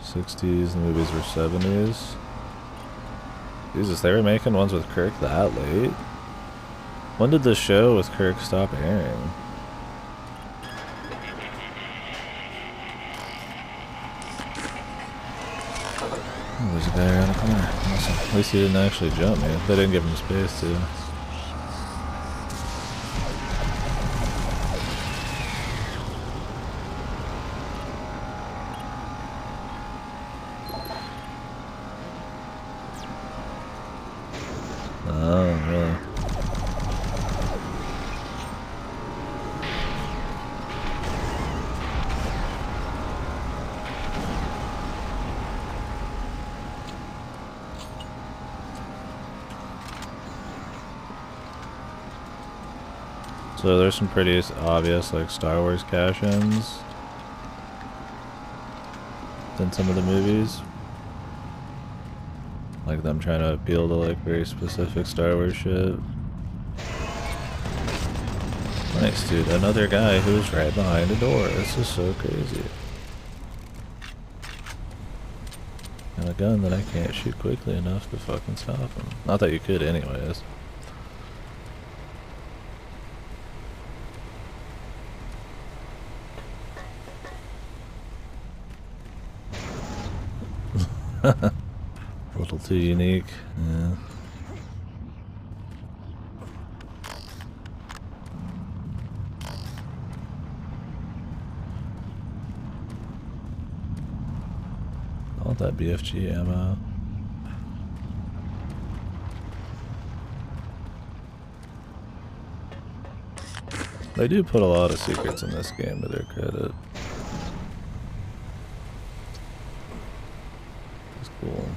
A: '60s, the movies were '70s. Jesus, they were making ones with Kirk that late? When did the show with Kirk stop airing? Oh, there's a guy around the corner. Awesome. At least he didn't actually jump, man. They didn't give him space to. Oh, really? So there's some pretty obvious like Star Wars cash-ins in some of the movies. Like them trying to appeal to like very specific Star Wars shit. Nice, dude. Another guy who's right behind the door. This is so crazy. And a gun that I can't shoot quickly enough to fucking stop him. Not that you could anyways. A little too unique, yeah. I want that BFG ammo. They do put a lot of secrets in this game to their credit. Cool.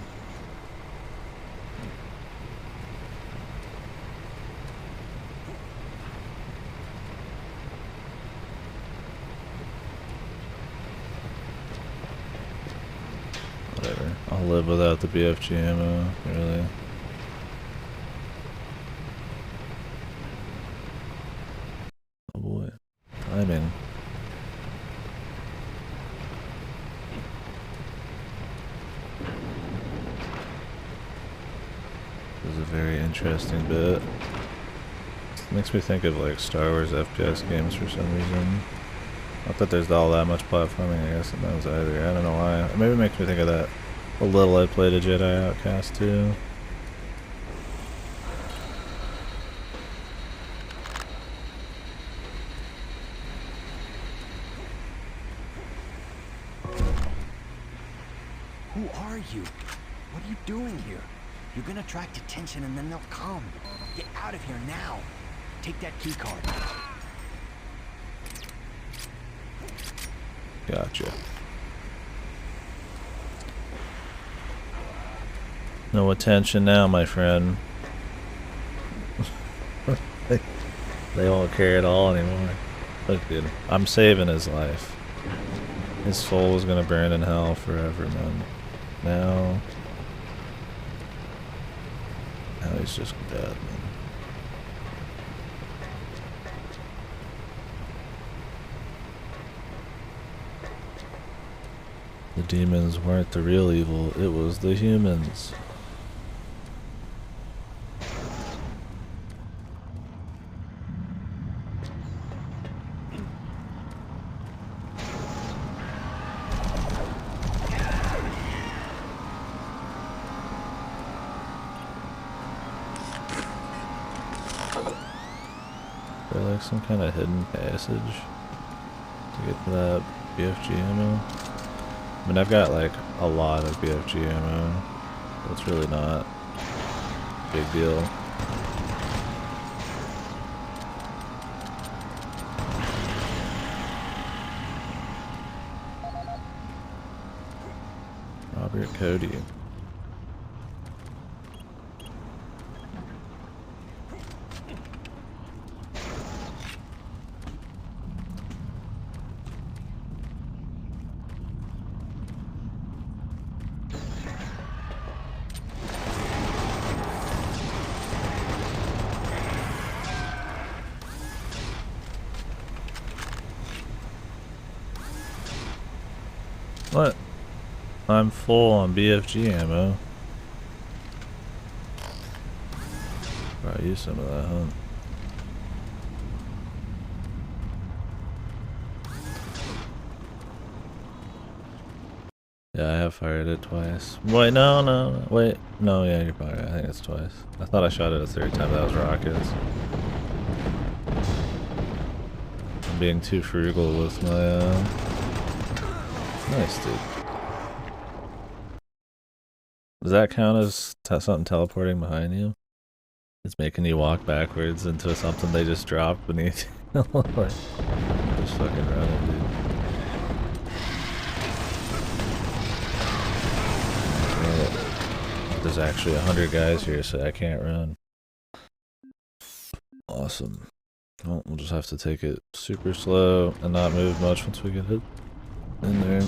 A: Whatever. I'll live without the BFG ammo, really. Oh boy. Timing. This is a very interesting bit. Makes me think of like Star Wars FPS games for some reason. Not that there's all that much platforming, I guess it knows either. I don't know why. Maybe it makes me think of that. A little I played a Jedi Outcast too.
C: Who are you? What are you doing here? You're gonna attract attention and then they'll come. Get out of here now. Take that key card.
A: Gotcha. No attention now, my friend. They won't care at all anymore. Look, dude, I'm saving his life. His soul is gonna burn in hell forever, man. Now he's just dead, man. The demons weren't the real evil, it was the humans. Is there like some kind of hidden passage to get to that BFG ammo? I mean, I've got like a lot of BFG ammo, but it's really not a big deal. Robert Cody. What? I'm full on BFG ammo. Probably use some of that, huh? Yeah, I have fired it twice. Wait, no. Wait, no, yeah, you're probably right. I think it's twice. I thought I shot it a third time. That was rockets. I'm being too frugal with my, Nice, dude. Does that count as something teleporting behind you? It's making you walk backwards into something they just dropped beneath you. Like, just fucking run it, dude. Right. There's actually 100 guys here, so I can't run. Awesome. Well, we'll just have to take it super slow and not move much once we get hit in there.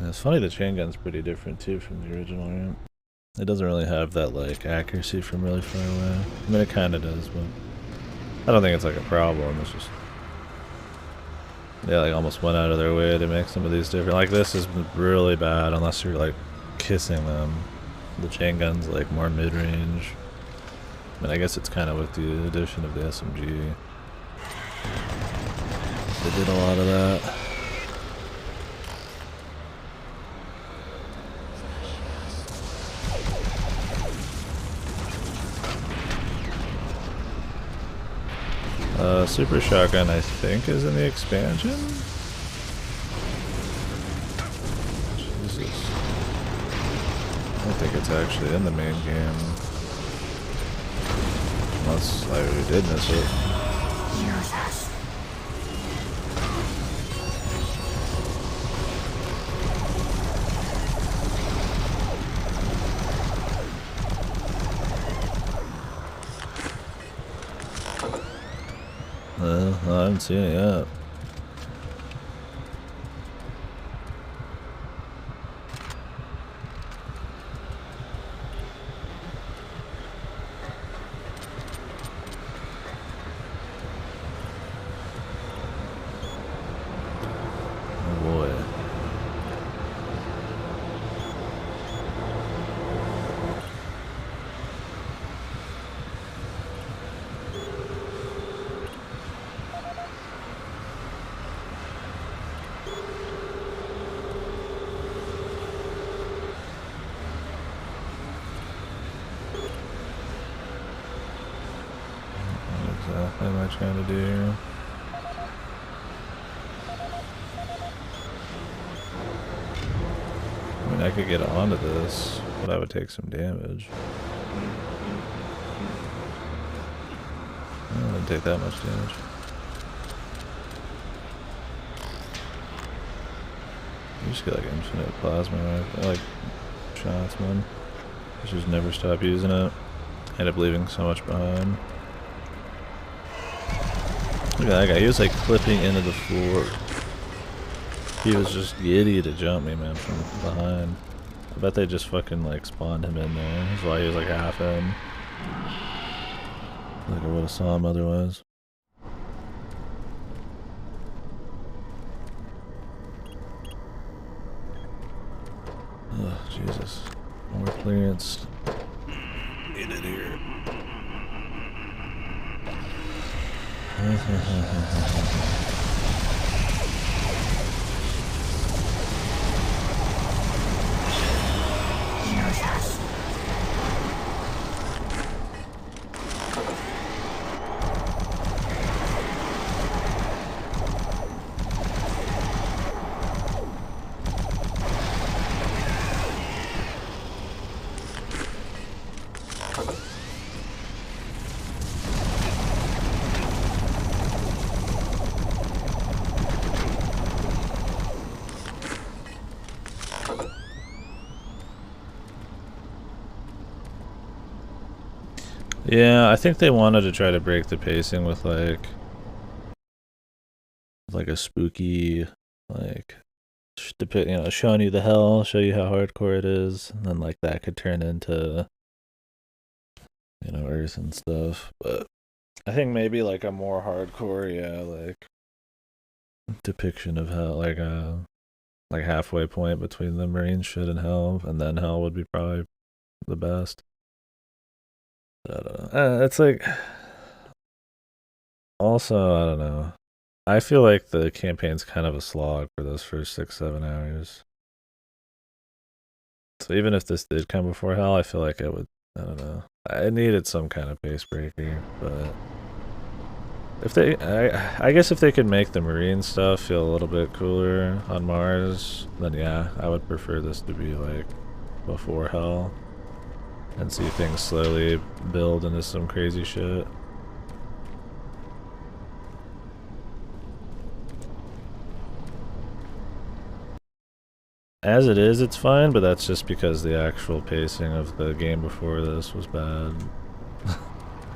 A: Yeah, it's funny the chain gun's pretty different too from the original, right? It doesn't really have that like accuracy from really far away. I mean, it kind of does, but I don't think it's like a problem. It's just they like almost went out of their way to make some of these different. Like this is really bad unless you're like kissing them. The chain gun's like more mid-range. I mean, I guess it's kind of with the addition of the SMG. They did a lot of that. Super Shotgun, I think, is in the expansion? Jesus. I don't think it's actually in the main game. Unless I already did miss it.
D: Use us.
A: I haven't seen it yet. Oh boy. What am I trying to do here? I mean, I could get onto this, but I would take some damage. I wouldn't take that much damage. You just get like infinite plasma, like shots, man. You just never stop using it. End up leaving so much behind. Look at that guy, he was like clipping into the floor. He was just giddy to jump me, man, from behind. I bet they just fucking like spawned him in there. That's why he was like half in. Like I would have saw him otherwise. Oh, Jesus. More clearance. Get it here.
D: Use us.
A: Yeah, I think they wanted to try to break the pacing with like a spooky, like showing you the hell, show you how hardcore it is, and then like that could turn into Earth and stuff. But I think maybe like a more hardcore, yeah, like depiction of hell, like halfway point between the Marine shit and hell, and then hell would be probably the best. I don't know. It's like also I don't know. I feel like the campaign's kind of a slog for those first 6-7 hours. So even if this did come before hell, I feel like it would. I don't know. I needed some kind of pace breaker, but if they, I guess if they could make the Marine stuff feel a little bit cooler on Mars, then yeah, I would prefer this to be like before hell. And see things slowly build into some crazy shit. As it is, it's fine, but that's just because the actual pacing of the game before this was bad.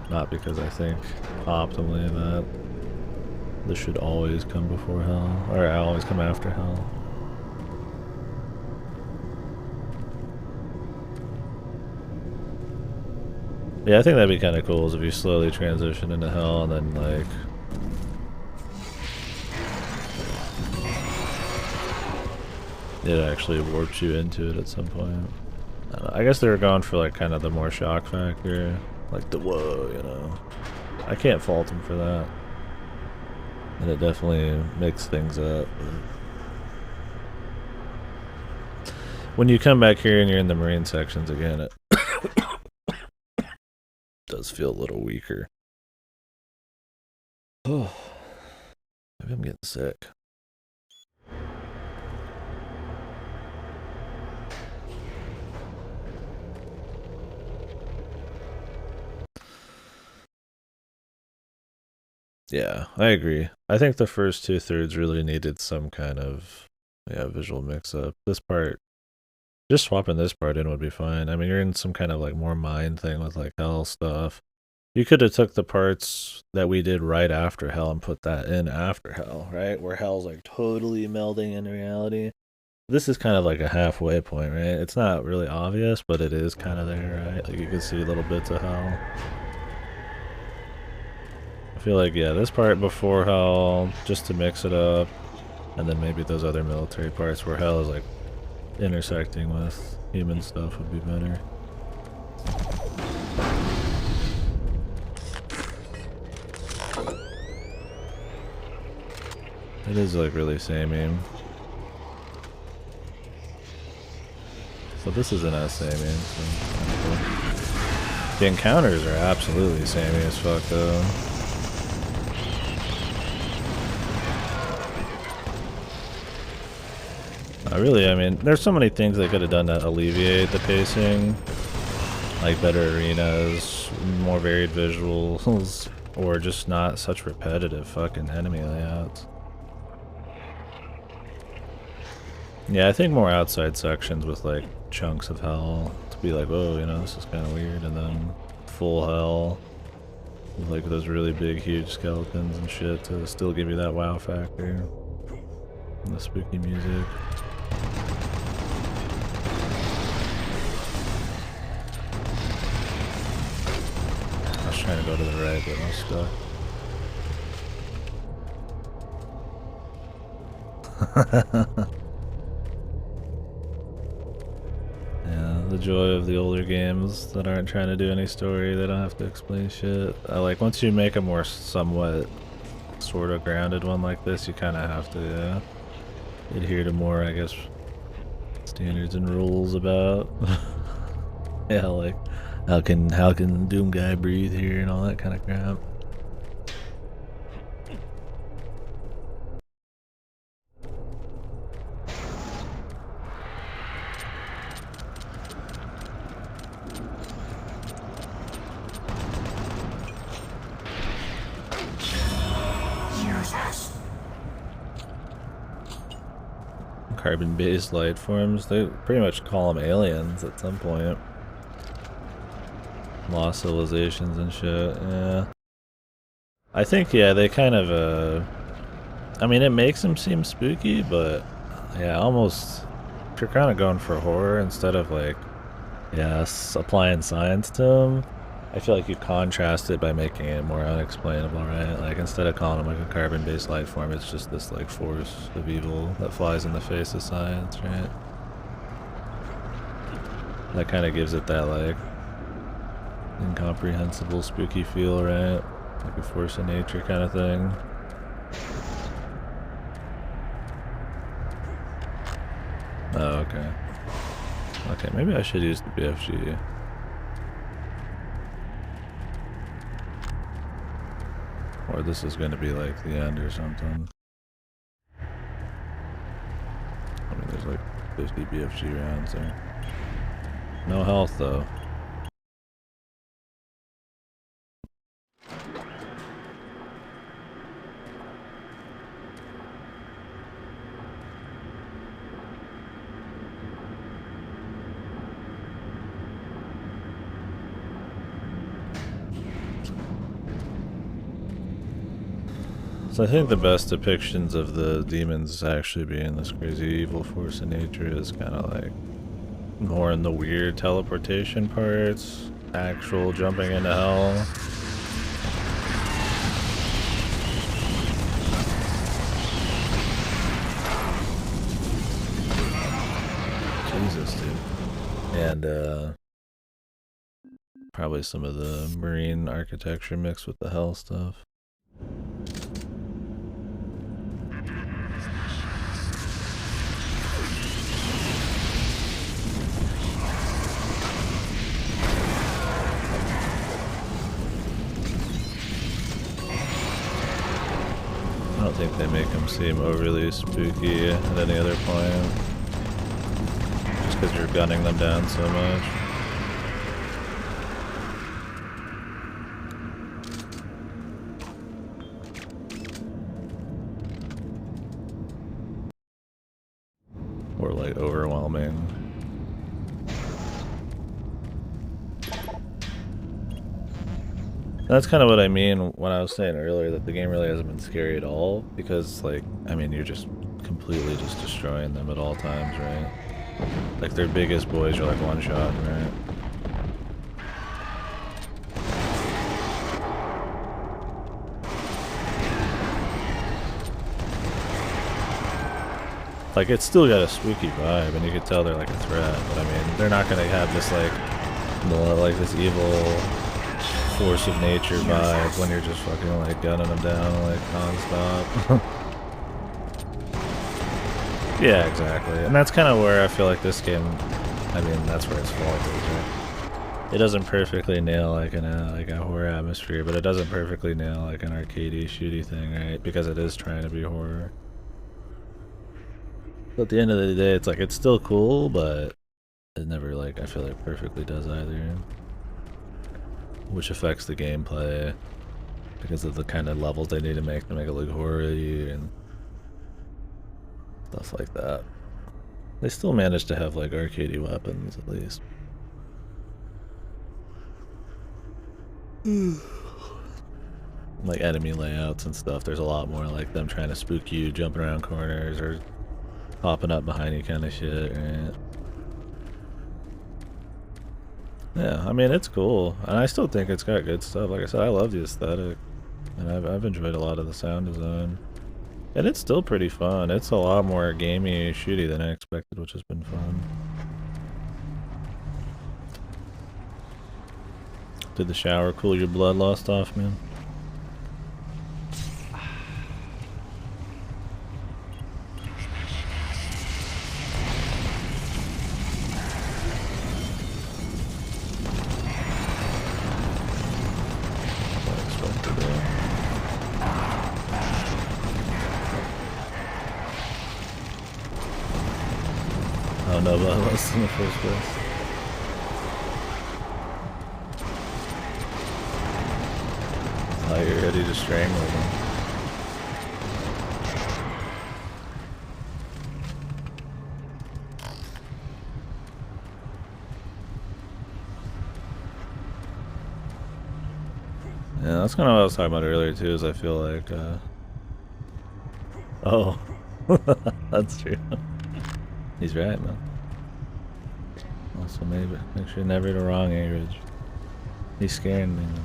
A: Not because I think optimally that this should always come before hell, or always come after hell. Yeah, I think that'd be kind of cool is if you slowly transition into hell and then like it actually warps you into it at some point. I don't know, I guess they were going for like kind of the more shock factor, like the whoa, you know. I can't fault them for that. And it definitely mixed things up. When you come back here and you're in the marine sections again, it does feel a little weaker. Oh, maybe I'm getting sick. Yeah, I agree. I think the first 2/3 really needed some kind of visual mix-up. This part, just swapping this part in would be fine. I mean, you're in some kind of like more mind thing with like hell stuff. You could have took the parts that we did right after hell and put that in after hell, right? Where hell's like totally melding in reality. This is kind of like a halfway point, right? It's not really obvious, but it is kind of there, right? Like you can see little bits of hell. I feel like, yeah, this part before hell, just to mix it up, and then maybe those other military parts where hell is like intersecting with human stuff would be better. It is like really samey. So this isn't as samey. So cool. The encounters are absolutely samey as fuck though. I mean, there's so many things they could have done to alleviate the pacing. Like better arenas, more varied visuals, or just not such repetitive fucking enemy layouts. Yeah, I think more outside sections with like chunks of hell to be like, whoa, you know, this is kind of weird, and then full hell with like those really big, huge skeletons and shit to still give you that wow factor. And the spooky music. I was trying to go to the right, but I'm stuck. Yeah, the joy of the older games that aren't trying to do any story, they don't have to explain shit. I like once you make a more somewhat sort of grounded one like this, you kind of have to adhere to more, I guess, standards and rules about yeah, like how can Doom Guy breathe here and all that kind of crap. Carbon-based light forms, they pretty much call them aliens at some point. Lost civilizations and shit, yeah. I think, yeah, they kind of, I mean, it makes them seem spooky, but, yeah, almost, if you're kind of going for horror instead of, like, yeah, applying science to them, I feel like you contrast it by making it more unexplainable, right? Like, instead of calling them like a carbon-based life form, it's just this, like, force of evil that flies in the face of science, right? That kind of gives it that, like, incomprehensible, spooky feel, right? Like a force of nature kind of thing. Oh, okay. Okay, maybe I should use the BFG. Or this is going to be like the end or something. I mean, there's like 50 BFG rounds there. No health though. So I think the best depictions of the demons actually being this crazy evil force of nature is kind of like more in the weird teleportation parts, actual jumping into hell. Jesus, dude. And probably some of the marine architecture mixed with the hell stuff. I don't think they make them seem overly spooky at any other point. Just because you're gunning them down so much. Or like overwhelming. That's kind of what I mean when I was saying earlier that the game really hasn't been scary at all, because like, I mean, you're just completely just destroying them at all times, right? Like their biggest boys are like one shot, right? Like it's still got a spooky vibe, and you can tell they're like a threat, but I mean, they're not gonna have this like this evil force of nature vibe when you're just fucking like gunning them down like non-stop. Yeah, exactly. And that's kind of where I feel like this game, I mean, that's where its fault is, right? It doesn't perfectly nail like a horror atmosphere, but it doesn't perfectly nail like an arcadey shooty thing, right? Because it is trying to be horror. But at the end of the day, it's like it's still cool, but it never like I feel like perfectly does either. Which affects the gameplay because of the kind of levels they need to make it look horror-y and stuff like that. They still manage to have like arcadey weapons at least. Like enemy layouts and stuff, there's a lot more like them trying to spook you, jumping around corners or popping up behind you kind of shit, right? Yeah, I mean, it's cool, and I still think it's got good stuff. Like I said, I love the aesthetic, and I've enjoyed a lot of the sound design. And it's still pretty fun. It's a lot more gamey shooty than I expected, which has been fun. Did the shower cool your bloodlust off, man? I don't know about us in the first place. Oh, you're ready to strangle them. Yeah, that's kind of what I was talking about earlier too, is I feel like, oh, that's true. He's right, man. Also, maybe make sure you never hit a wrong acreage. He's scaring me, man.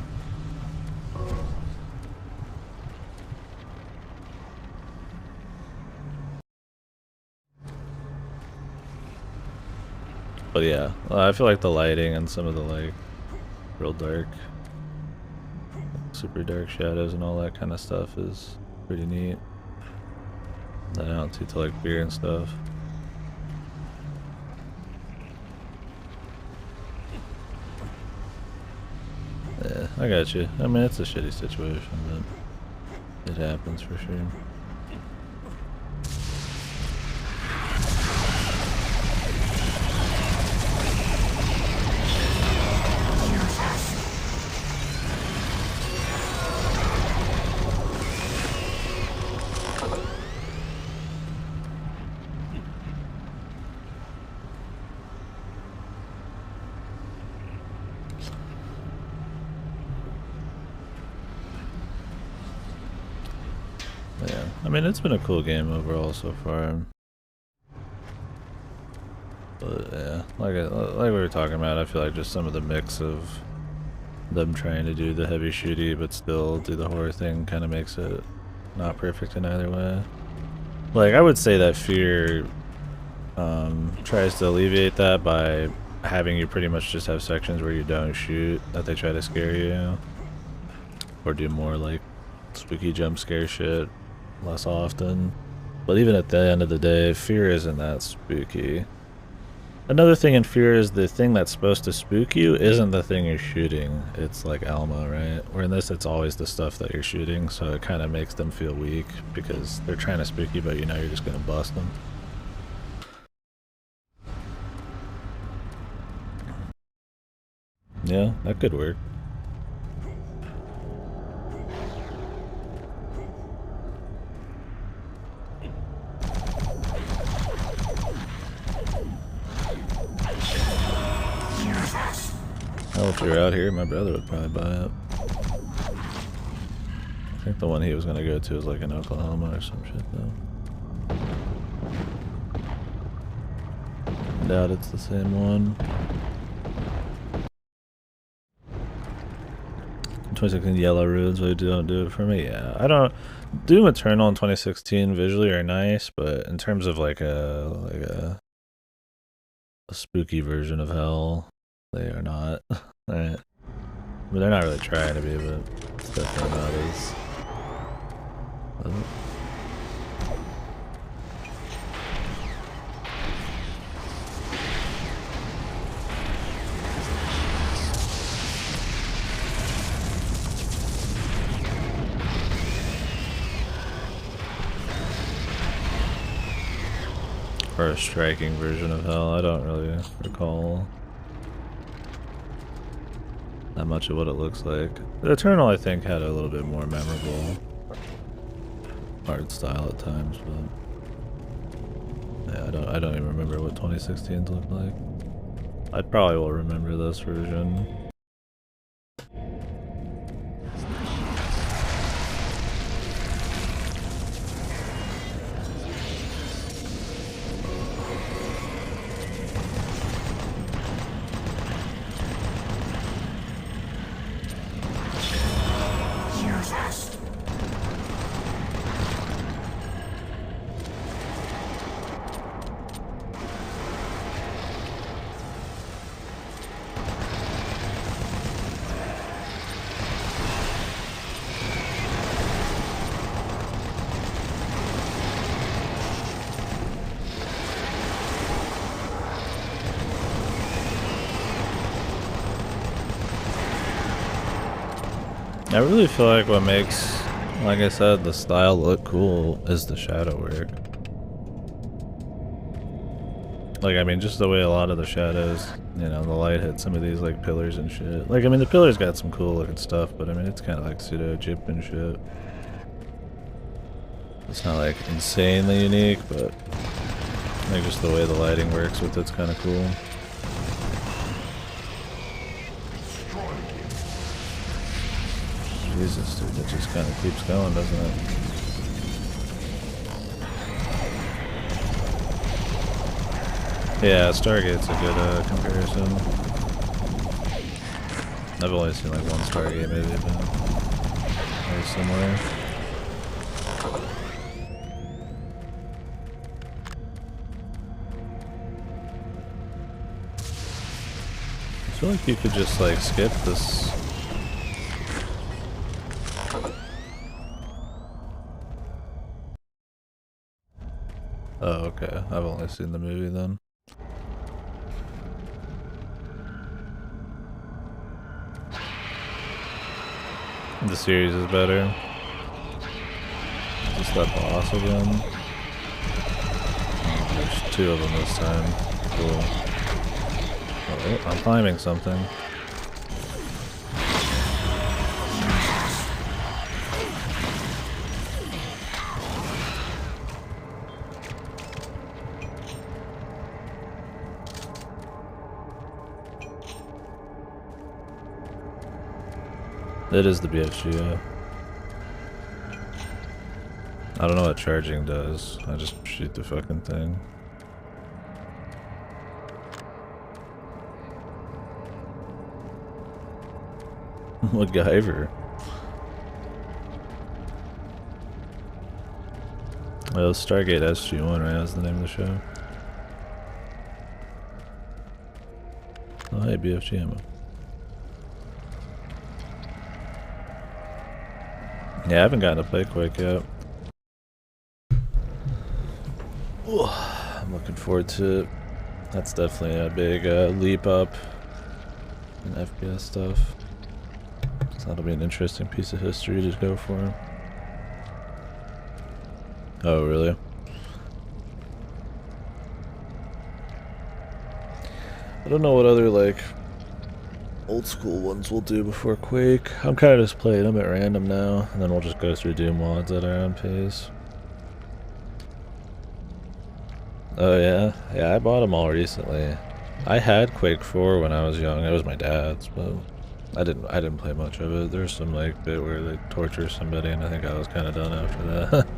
A: But yeah, I feel like the lighting and some of the like real dark, super dark shadows and all that kind of stuff is pretty neat. That out to like beer and stuff. Yeah, I got you. I mean, it's a shitty situation, but it happens for sure. Yeah, I mean, it's been a cool game overall so far. But yeah, like we were talking about, I feel like just some of the mix of them trying to do the heavy shooty but still do the horror thing kind of makes it not perfect in either way. Like, I would say that Fear tries to alleviate that by having you pretty much just have sections where you don't shoot, that they try to scare you. Or do more like spooky jump scare shit less often. But even at the end of the day, Fear isn't that spooky. Another thing in Fear is the thing that's supposed to spook you isn't the thing you're shooting. It's like Alma, right? Where in this, it's always the stuff that you're shooting, so it kind of makes them feel weak because they're trying to spook you, but you know you're just gonna bust them. Yeah, that could work. Well, if you're out here, my brother would probably buy it. I think the one he was gonna go to is like in Oklahoma or some shit though. Doubt it's the same one. 2016 Yellow Ruins really don't do it for me. Yeah, I don't. Doom Eternal in 2016 visually are nice, but in terms of like a spooky version of Hell, they are not. Right. I mean, they're not really trying to be, but it's definitely not as. Or a striking version of Hell, I don't really recall that much of what it looks like. The Eternal, I think, had a little bit more memorable art style at times, but yeah, I don't even remember what 2016's looked like. I probably will remember this version. I really feel like what makes, like I said, the style look cool is the shadow work. Like, I mean, just the way a lot of the shadows, you know, the light hits some of these, like, pillars and shit. Like, I mean, the pillars got some cool looking stuff, but I mean, it's kind of like pseudo-gypped and shit. It's not, like, insanely unique, but like, just the way the lighting works with it's kind of cool. Jesus, dude, it just kind of keeps going, doesn't it? Yeah, Stargate's a good comparison. I've only seen like one Stargate maybe, but very similar. I feel like you could just like skip this. Oh, okay. I've only seen the movie then. The series is better. Just that boss again. Oh, there's two of them this time. Cool. Oh, I'm climbing something. It is the BFG, yeah. I don't know what charging does. I just shoot the fucking thing. MacGyver. Well, Stargate SG-1, right? That's the name of the show. Oh, hey, BFG ammo. Yeah, I haven't gotten to play Quake yet. Ooh, I'm looking forward to it. That's definitely a big leap up in FPS stuff. So that'll be an interesting piece of history to go for. Oh, really? I don't know what other, like, old school ones we'll do before Quake. I'm kind of just playing them at random now, and then we'll just go through Doom mods at our own pace. Oh yeah? Yeah, I bought them all recently. I had Quake 4 when I was young. It was my dad's, but I didn't play much of it. There's some, like, bit where they torture somebody, and I think I was kind of done after that.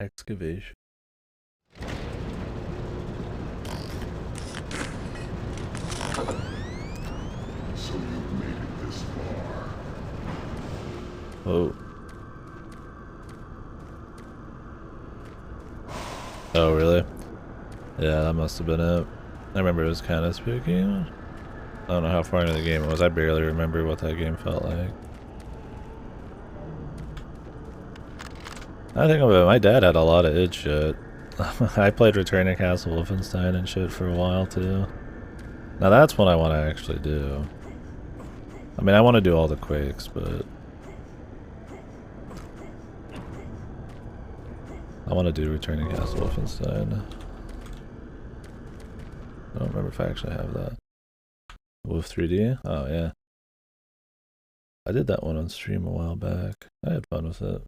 A: Excavation.
H: So you've made it this far.
A: Oh. Oh, really? Yeah, that must have been it. I remember it was kind of spooky. I don't know how far into the game it was. I barely remember what that game felt like. I think of it, my dad had a lot of id shit. I played Return to Castle Wolfenstein and shit for a while too. Now that's what I want to actually do. I mean, I want to do all the Quakes, but I want to do Return to Castle Wolfenstein. I don't remember if I actually have that. Wolf 3D? Oh yeah. I did that one on stream a while back. I had fun with it.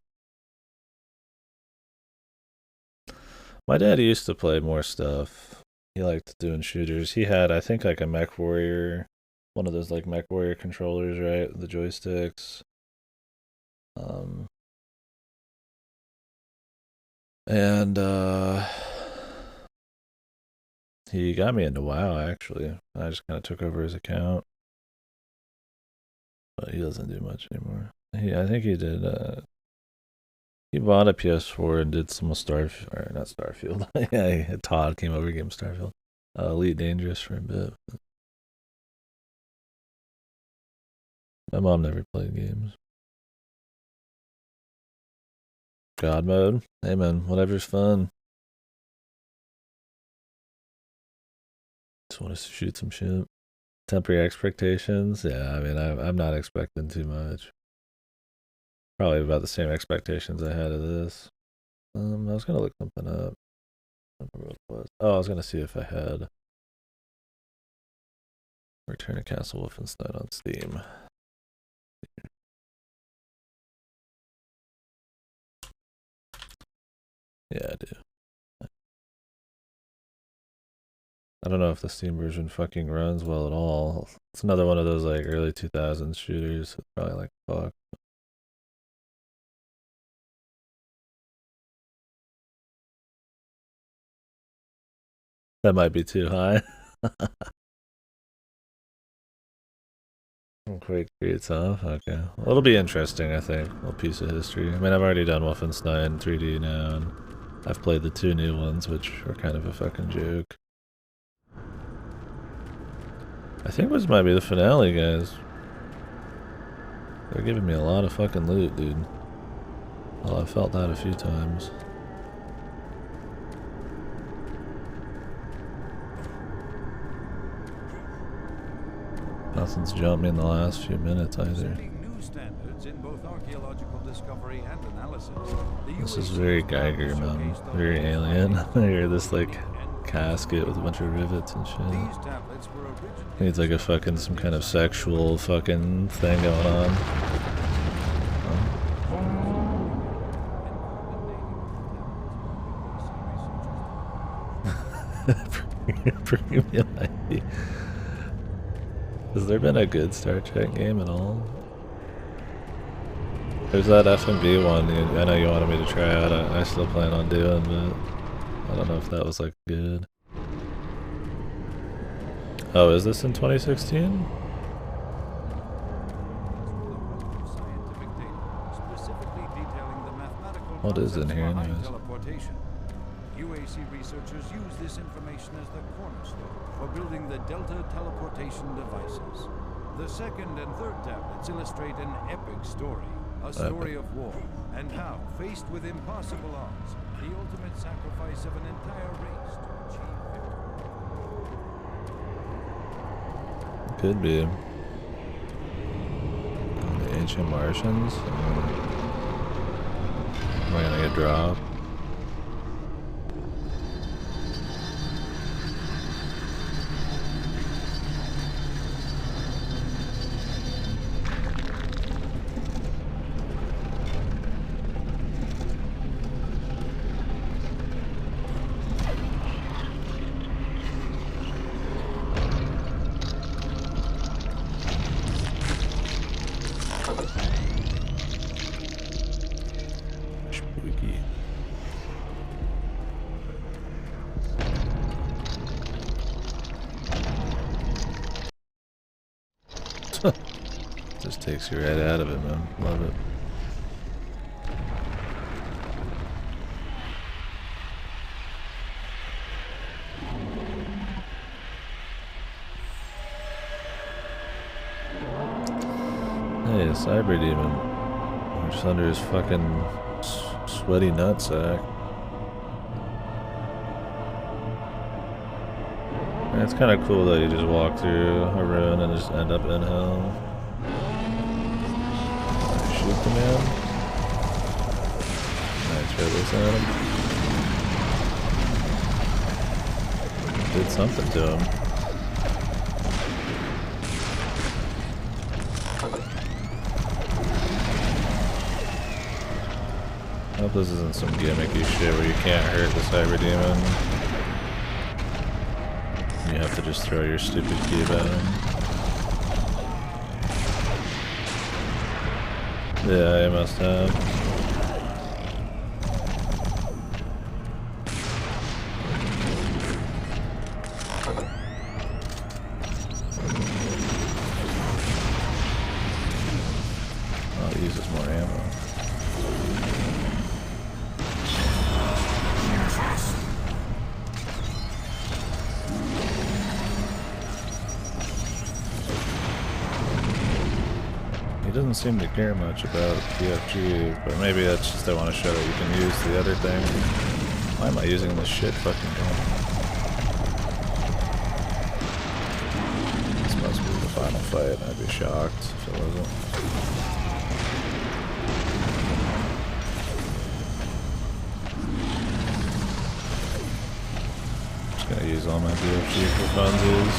A: My dad used to play more stuff. He liked doing shooters. He had, I think, like a Mech Warrior, one of those like Mech Warrior controllers, right? The joysticks. And he got me into WoW actually. I just kind of took over his account, but he doesn't do much anymore. I think he did. He bought a PS4 and did some not Starfield. Yeah, Todd came over, gave him Starfield. Elite Dangerous for a bit. My mom never played games. God mode? Hey man, whatever's fun. Just want to shoot some shit. Temper your expectations? Yeah, I mean, I'm not expecting too much. Probably about the same expectations I had of this. I was gonna look something up. I don't remember what it was. Oh, I was gonna see if I had Return to Castle Wolfenstein on Steam. Yeah, I do. I don't know if the Steam version fucking runs well at all. It's another one of those like early 2000s shooters. It's probably like fuck. That might be too high. Quake 3 itself? Okay. Well, it'll be interesting, I think. A little piece of history. I mean, I've already done Wolfenstein 3D now, and I've played the 2 new ones, which are kind of a fucking joke. I think this might be the finale, guys. They're giving me a lot of fucking loot, dude. Well, I've felt that a few times. Nothing's jumped me in the last few minutes either. This is very Geiger Mountain, very alien. Here, this like casket with a bunch of rivets and shit. Needs like a fucking some kind of sexual fucking thing going on. Premium ID. Has there been a good Star Trek game at all? There's that FMV one I know you wanted me to try out. I still plan on doing, but I don't know if that was like good. Oh, is this in 2016? What is in here anyways?
J: UAC researchers use this information as the cornerstone for building the Delta teleportation devices. The second and third tablets illustrate an epic story, a story of war, and how, faced with impossible odds, the ultimate sacrifice of an entire race to achieve victory.
A: Could be. The ancient Martians. We're gonna get dropped. Just takes you right out of it, man. Love it. Hey, a cyber demon. We're just under his fucking sweaty nutsack. It's kind of cool that you just walk through a ruin and just end up in hell. Shoot the man. Nice, throw this at him. Did something to him. I hope this isn't some gimmicky shit where you can't hurt the cyber demon. You have to just throw your stupid cube at him. Yeah, you must have. Oh, it uses more ammo. He doesn't seem to care much about PFG, but maybe that's just they want to show that you can use the other thing. Why am I using this shit fucking gun? This must be the final fight. I'd be shocked if it wasn't. Just gonna use all my PFG for funsies.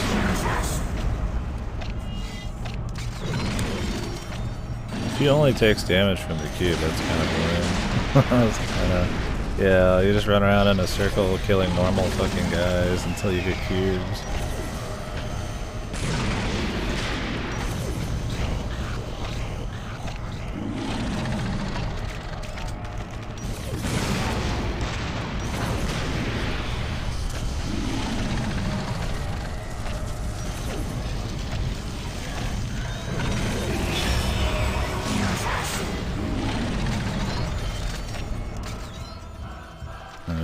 A: If he only takes damage from the cube, that's kind of boring. Yeah, you just run around in a circle killing normal fucking guys until you get cubes.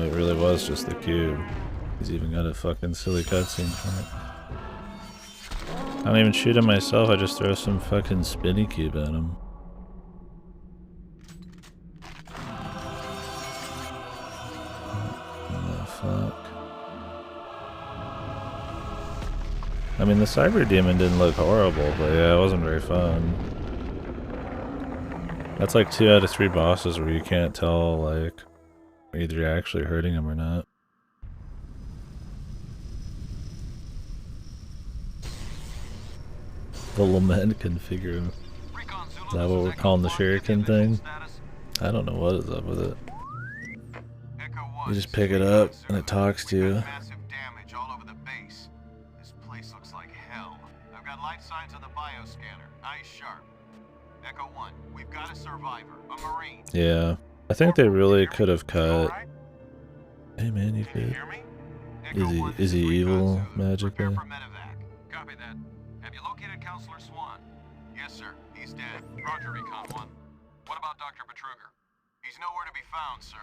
A: It really was just the cube. He's even got a fucking silly cutscene for it. I don't even shoot him myself, I just throw some fucking spinny cube at him. What the fuck? I mean, the cyber demon didn't look horrible, but yeah, it wasn't very fun. That's like 2 out of 3 bosses where you can't tell, like, either you're actually hurting him or not. The lament configure. Is that what we're calling the shuriken thing? I don't know what is up with it. You just pick it up and it talks to you.
K: Massive damage all over the base. This place looks like hell. I've got life signs on the bioscanner. Eyes sharp. Echo 1, we've got a survivor, a Marine.
A: Yeah. I think they really could have cut.
K: Right?
A: Hey man, you
K: Can you
A: good?
K: hear me?
A: Is he evil magically?
K: Prepare for medevac. Copy that. Have you located Counselor Swan? Yes, sir. He's dead. Roger, Recon 1. What about Dr. Betruger? He's nowhere to be found, sir.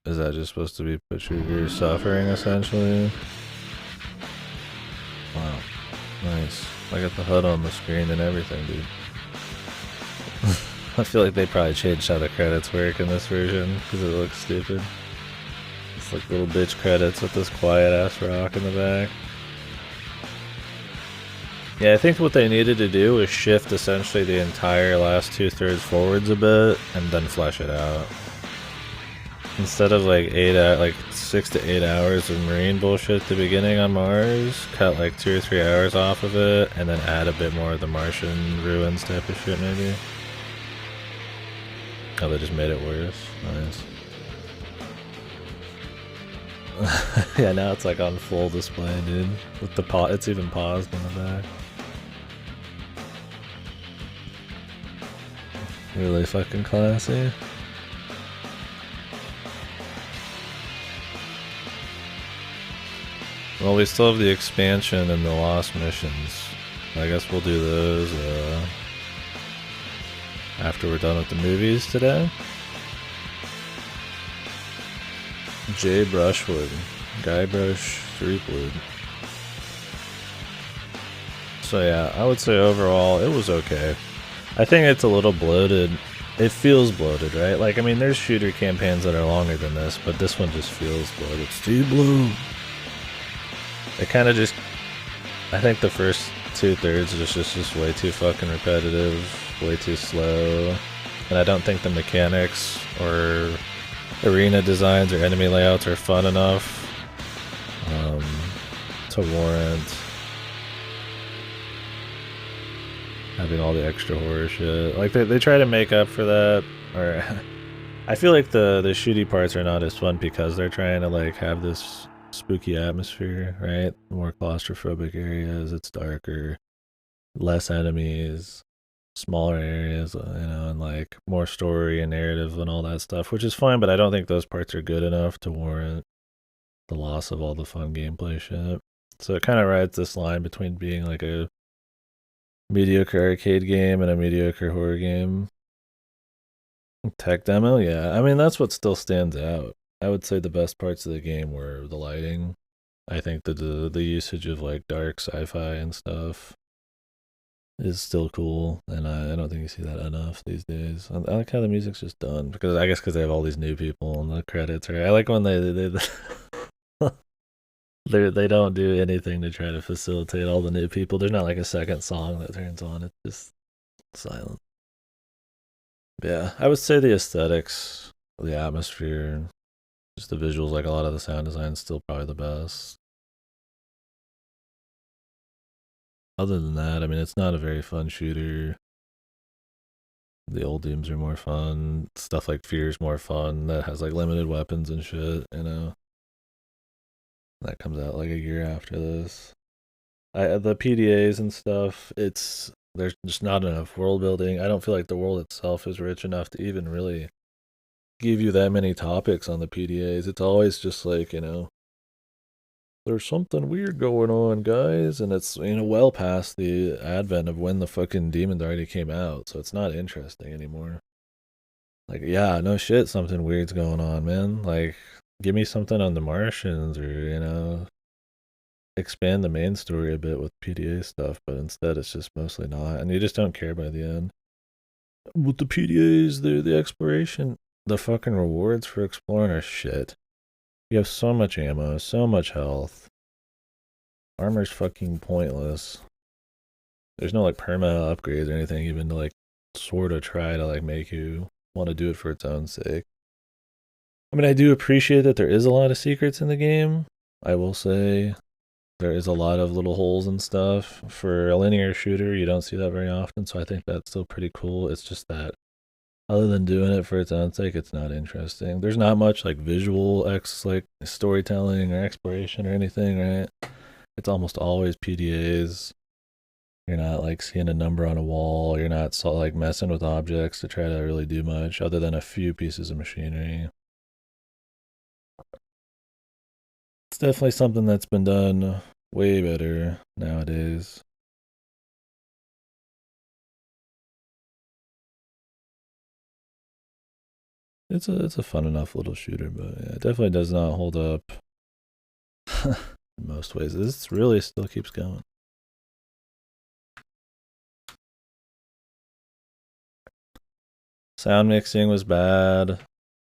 A: Is that just supposed to be Betruger suffering essentially? Wow. Nice. I got the HUD on the screen and everything, dude. I feel like they probably changed how the credits work in this version because it looks stupid. It's like little bitch credits with this quiet ass rock in the back. Yeah, I think what they needed to do was shift essentially the entire last 2/3 forwards a bit and then flesh it out. Instead of like 6 to 8 hours of marine bullshit at the beginning on Mars, cut like 2 or 3 hours off of it, and then add a bit more of the Martian ruins type of shit maybe. Oh, they just made it worse. Nice. Yeah, now it's like on full display, dude. With the it's even paused in the back. Really fucking classy. Well, we still have the expansion and the lost missions. I guess we'll do those after we're done with the movies today. Jay Brushwood, Guybrush Threepwood. So yeah, I would say overall it was okay. I think it's a little bloated. It feels bloated, right? Like, I mean, there's shooter campaigns that are longer than this, but this one just feels bloated. It's too blue. It kind of just, I think the first 2/3 is just way too fucking repetitive, way too slow, and I don't think the mechanics or arena designs or enemy layouts are fun enough to warrant having all the extra horror shit. Like they try to make up for that, or I feel like the shooty parts are not as fun because they're trying to like have this spooky atmosphere, right? More claustrophobic areas, it's darker, less enemies, smaller areas, you know, and like more story and narrative and all that stuff, which is fine, but I don't think those parts are good enough to warrant the loss of all the fun gameplay shit. So it kind of rides this line between being like a mediocre arcade game and a mediocre horror game. Tech demo, yeah. I mean, that's what still stands out. I would say the best parts of the game were the lighting. I think the usage of like dark sci-fi and stuff is still cool, and I don't think you see that enough these days. I like how the music's just done because I guess because they have all these new people in the credits. Right? I like when they don't do anything to try to facilitate all the new people. There's not like a second song that turns on. It's just silent. Yeah, I would say the aesthetics, the atmosphere, just the visuals, like a lot of the sound design is still probably the best. Other than that, I mean, it's not a very fun shooter. The old Dooms are more fun. Stuff like Fear's more fun. That has like limited weapons and shit, you know. That comes out like a year after this. The PDAs and stuff, there's just not enough world building. I don't feel like the world itself is rich enough to even really give you that many topics on the PDAs. It's always just like, you know, there's something weird going on, guys, and it's, you know, well past the advent of when the fucking demons already came out, so it's not interesting anymore. Like, yeah, no shit, something weird's going on, man. Like, give me something on the Martians, or, you know, expand the main story a bit with PDA stuff, but instead it's just mostly not, and you just don't care by the end. With the PDAs, the exploration, the fucking rewards for exploring are shit. You have so much ammo, so much health. Armor's fucking pointless. There's no like perma upgrades or anything even to like sort of try to like make you want to do it for its own sake. I mean, I do appreciate that there is a lot of secrets in the game, I will say there is a lot of little holes and stuff. For a linear shooter, you don't see that very often, so I think that's still pretty cool. It's just that other than doing it for its own sake, it's not interesting. There's not much like visual like storytelling or exploration or anything, right? It's almost always PDAs. You're not like seeing a number on a wall. You're not like messing with objects to try to really do much other than a few pieces of machinery. It's definitely something that's been done way better nowadays. It's a fun enough little shooter, but yeah, it definitely does not hold up in most ways. This really still keeps going. Sound mixing was bad.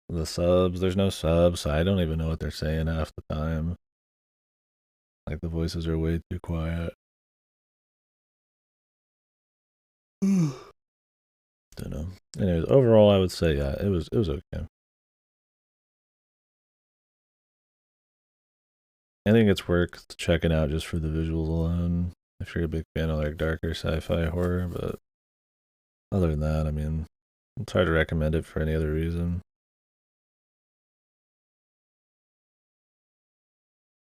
A: The subs, there's no subs, so I don't even know what they're saying half the time. Like the voices are way too quiet. Don't know. Anyways, overall, I would say yeah, it was okay. I think it's worth checking out just for the visuals alone. If you're a big fan of like darker sci-fi horror, but other than that, I mean, it's hard to recommend it for any other reason.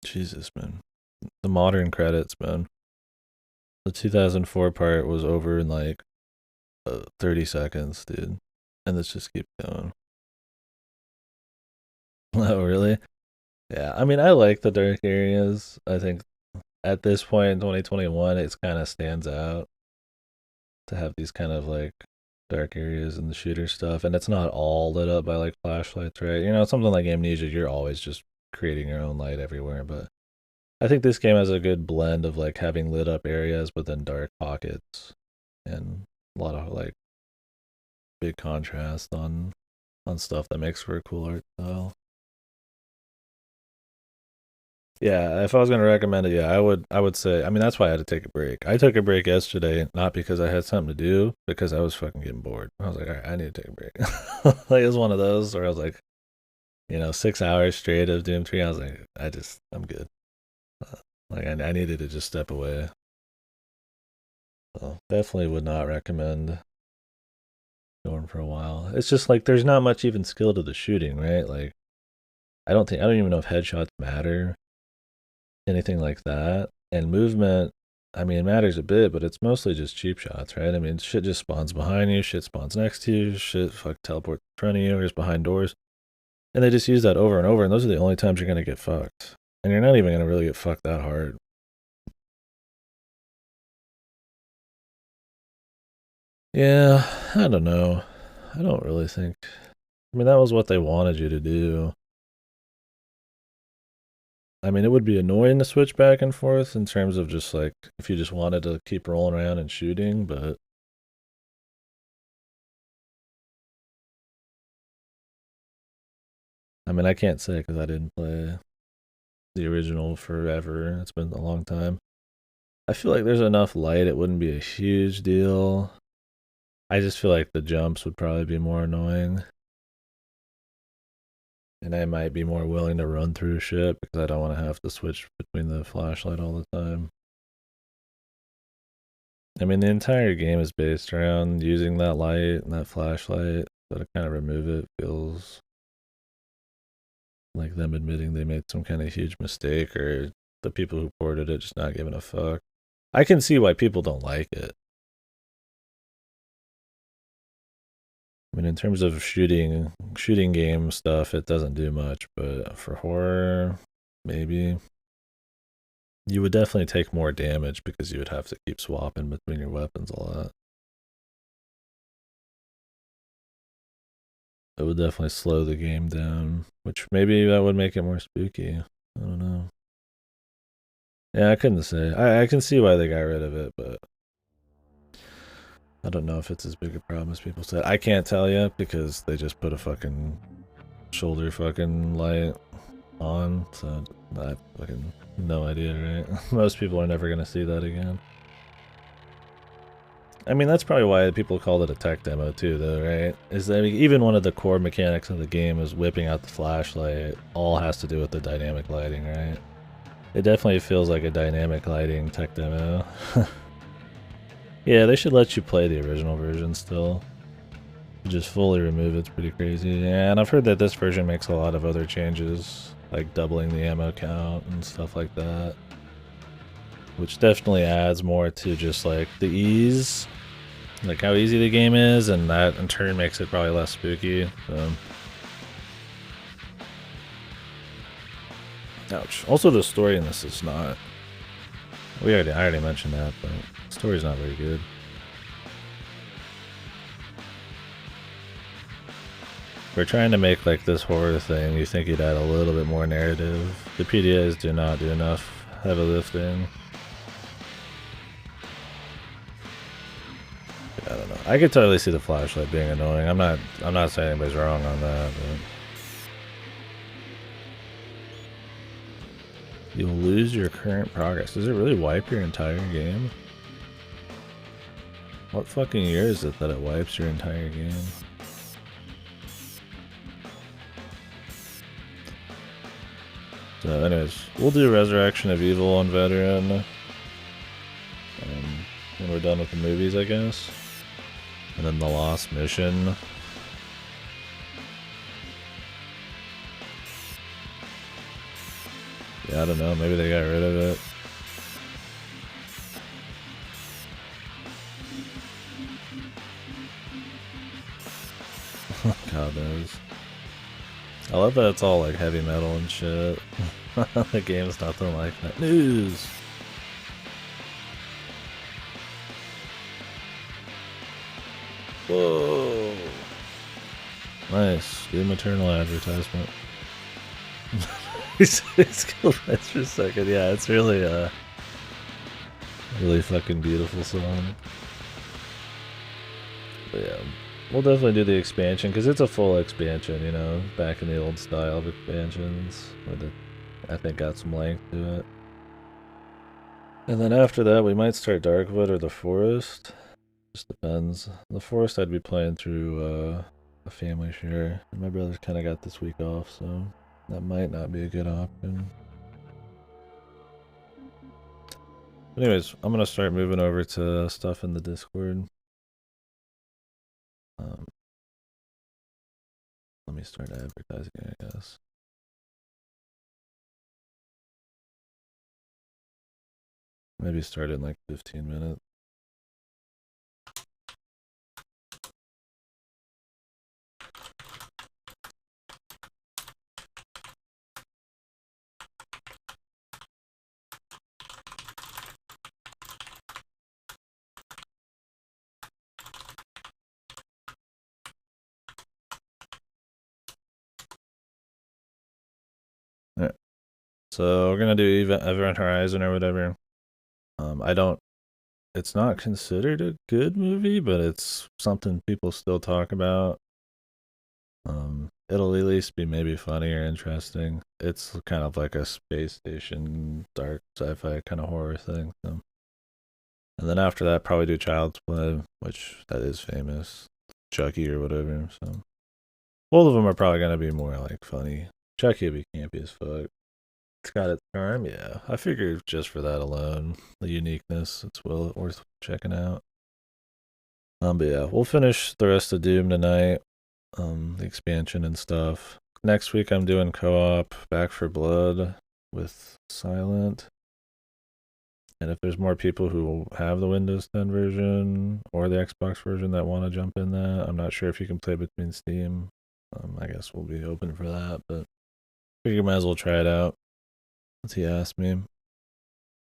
A: Jesus, man. The modern credits, man. The 2004 part was over in like 30 seconds, dude. And this just keeps going. Oh, really? Yeah, I mean, I like the dark areas. I think at this point in 2021, it's kind of stands out to have these kind of like dark areas and the shooter stuff. And it's not all lit up by like flashlights, right? You know, something like Amnesia, you're always just creating your own light everywhere. But I think this game has a good blend of like having lit up areas, but then dark pockets and a lot of like big contrast on stuff that makes for a cool art style. Yeah, if I was gonna recommend it, yeah, I would say, I mean, that's why I had to take a break. I took a break yesterday, not because I had something to do, because I was fucking getting bored. I was like, all right, I need to take a break. Like it was one of those where I was like, 6 hours straight of Doom 3. I was like, I'm good. Like I needed to just step away. So definitely would not recommend going for a while. It's just like there's not much even skill to the shooting, right? Like I don't even know if headshots matter, anything like that. And movement, I mean, it matters a bit, but it's mostly just cheap shots, right? I mean, shit just spawns behind you, shit spawns next to you, shit teleports in front of you or is behind doors. And they just use that over and over, and those are the only times you're gonna get fucked. And you're not even gonna really get fucked that hard. Yeah, I don't know. I don't really think. I mean, that was what they wanted you to do. I mean, it would be annoying to switch back and forth in terms of just like if you just wanted to keep rolling around and shooting, but I mean, I can't say because I didn't play the original forever. It's been a long time. I feel like there's enough light, it wouldn't be a huge deal. I just feel like the jumps would probably be more annoying. And I might be more willing to run through shit because I don't want to have to switch between the flashlight all the time. I mean, the entire game is based around using that light and that flashlight, so to kind of remove it feels like them admitting they made some kind of huge mistake, or the people who ported it just not giving a fuck. I can see why people don't like it. I mean, in terms of shooting game stuff, it doesn't do much, but for horror, maybe. You would definitely take more damage because you would have to keep swapping between your weapons a lot. It would definitely slow the game down, which maybe that would make it more spooky. I don't know. Yeah, I couldn't say. I can see why they got rid of it, but I don't know if it's as big a problem as people said. I can't tell you because they just put a fucking shoulder fucking light on, so I fucking no idea, right? Most people are never gonna see that again. I mean, that's probably why people called it a tech demo too, though, right? Is that even one of the core mechanics of the game is whipping out the flashlight. All has to do with the dynamic lighting, right? It definitely feels like a dynamic lighting tech demo. Yeah, they should let you play the original version still. Just fully remove it's pretty crazy. Yeah, and I've heard that this version makes a lot of other changes, like doubling the ammo count and stuff like that. Which definitely adds more to just like the ease, like how easy the game is, and that in turn makes it probably less spooky. So. Ouch. Also, the story in this is not. I already mentioned that, but the story's not very good. We're trying to make like this horror thing. You think you'd add a little bit more narrative. The PDAs do not do enough heavy lifting. I don't know. I could totally see the flashlight being annoying. I'm not saying anybody's wrong on that, but you'll lose your current progress. Does it really wipe your entire game? What fucking year is it that it wipes your entire game? So anyways, we'll do Resurrection of Evil on Veteran when we're done with the movies, I guess. And then the Lost Mission. Yeah, I don't know, maybe they got rid of it. God knows. I love that it's all like heavy metal and shit. The game's nothing like that. News! Whoa! Nice. Doom Eternal advertisement. It's killed us for a second. Yeah, it's really really fucking beautiful song. But yeah, we'll definitely do the expansion because it's a full expansion, you know, back in the old style of expansions with it. I think got some length to it. And then after that, we might start Darkwood or the Forest. Just depends. The Forest I'd be playing through a family share, and my brother's kind of got this week off, so that might not be a good option. But anyways, I'm gonna start moving over to stuff in the Discord. Let me start advertising, I guess. Maybe start in like 15 minutes. Alright. So we're gonna do Event Horizon or whatever. It's not considered a good movie, but it's something people still talk about. It'll at least be maybe funny or interesting. It's kind of like a space station, dark sci-fi kind of horror thing. So. And then after that, probably do Child's Play, which that is famous. Chucky or whatever. So both of them are probably gonna be more like funny. Chucky will be campy as fuck. It's got its charm, yeah. I figured just for that alone, the uniqueness, it's well worth checking out. But yeah, we'll finish the rest of Doom tonight. The expansion and stuff. Next week I'm doing co-op Back for Blood with Silent. And if there's more people who have the Windows 10 version or the Xbox version that want to jump in that, I'm not sure if you can play between Steam. I guess we'll be open for that, but I figure might as well try it out. As he asked me.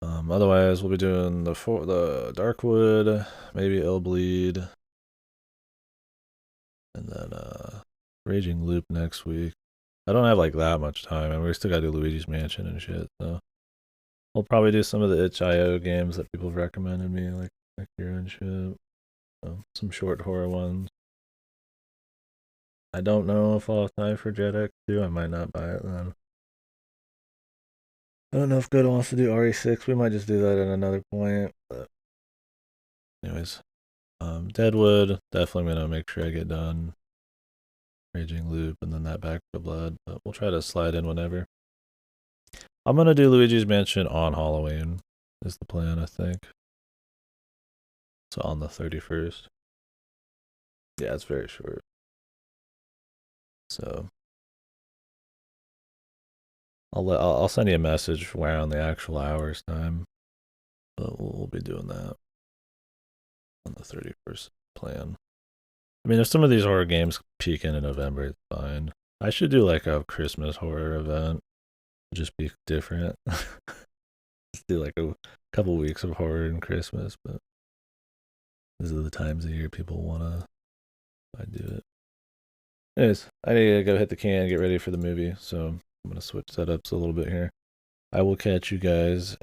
A: Otherwise, we'll be doing the Darkwood, maybe Illbleed, and then Raging Loop next week. I don't have like that much time, and we still gotta do Luigi's Mansion and shit. So we'll probably do some of the itch.io games that people have recommended me, like Akira and shit. So, some short horror ones. I don't know if I'll have time for Jet X2. I might not buy it then. I don't know if Good wants to do RE6. We might just do that at another point. But anyways, Deadwood, definitely gonna make sure I get done. Raging Loop, and then that Back for Blood. But we'll try to slide in whenever. I'm gonna do Luigi's Mansion on Halloween, is the plan, I think. So on the 31st. Yeah, it's very short. So I'll send you a message around the actual hours time. But we'll be doing that on the 31st plan. I mean, if some of these horror games peak into November, it's fine. I should do like a Christmas horror event. Just be different. Just do like a couple weeks of horror in Christmas, but these are the times of year people wanna I do it. Anyways, I need to go hit the can, get ready for the movie, so I'm gonna switch setups a little bit here. I will catch you guys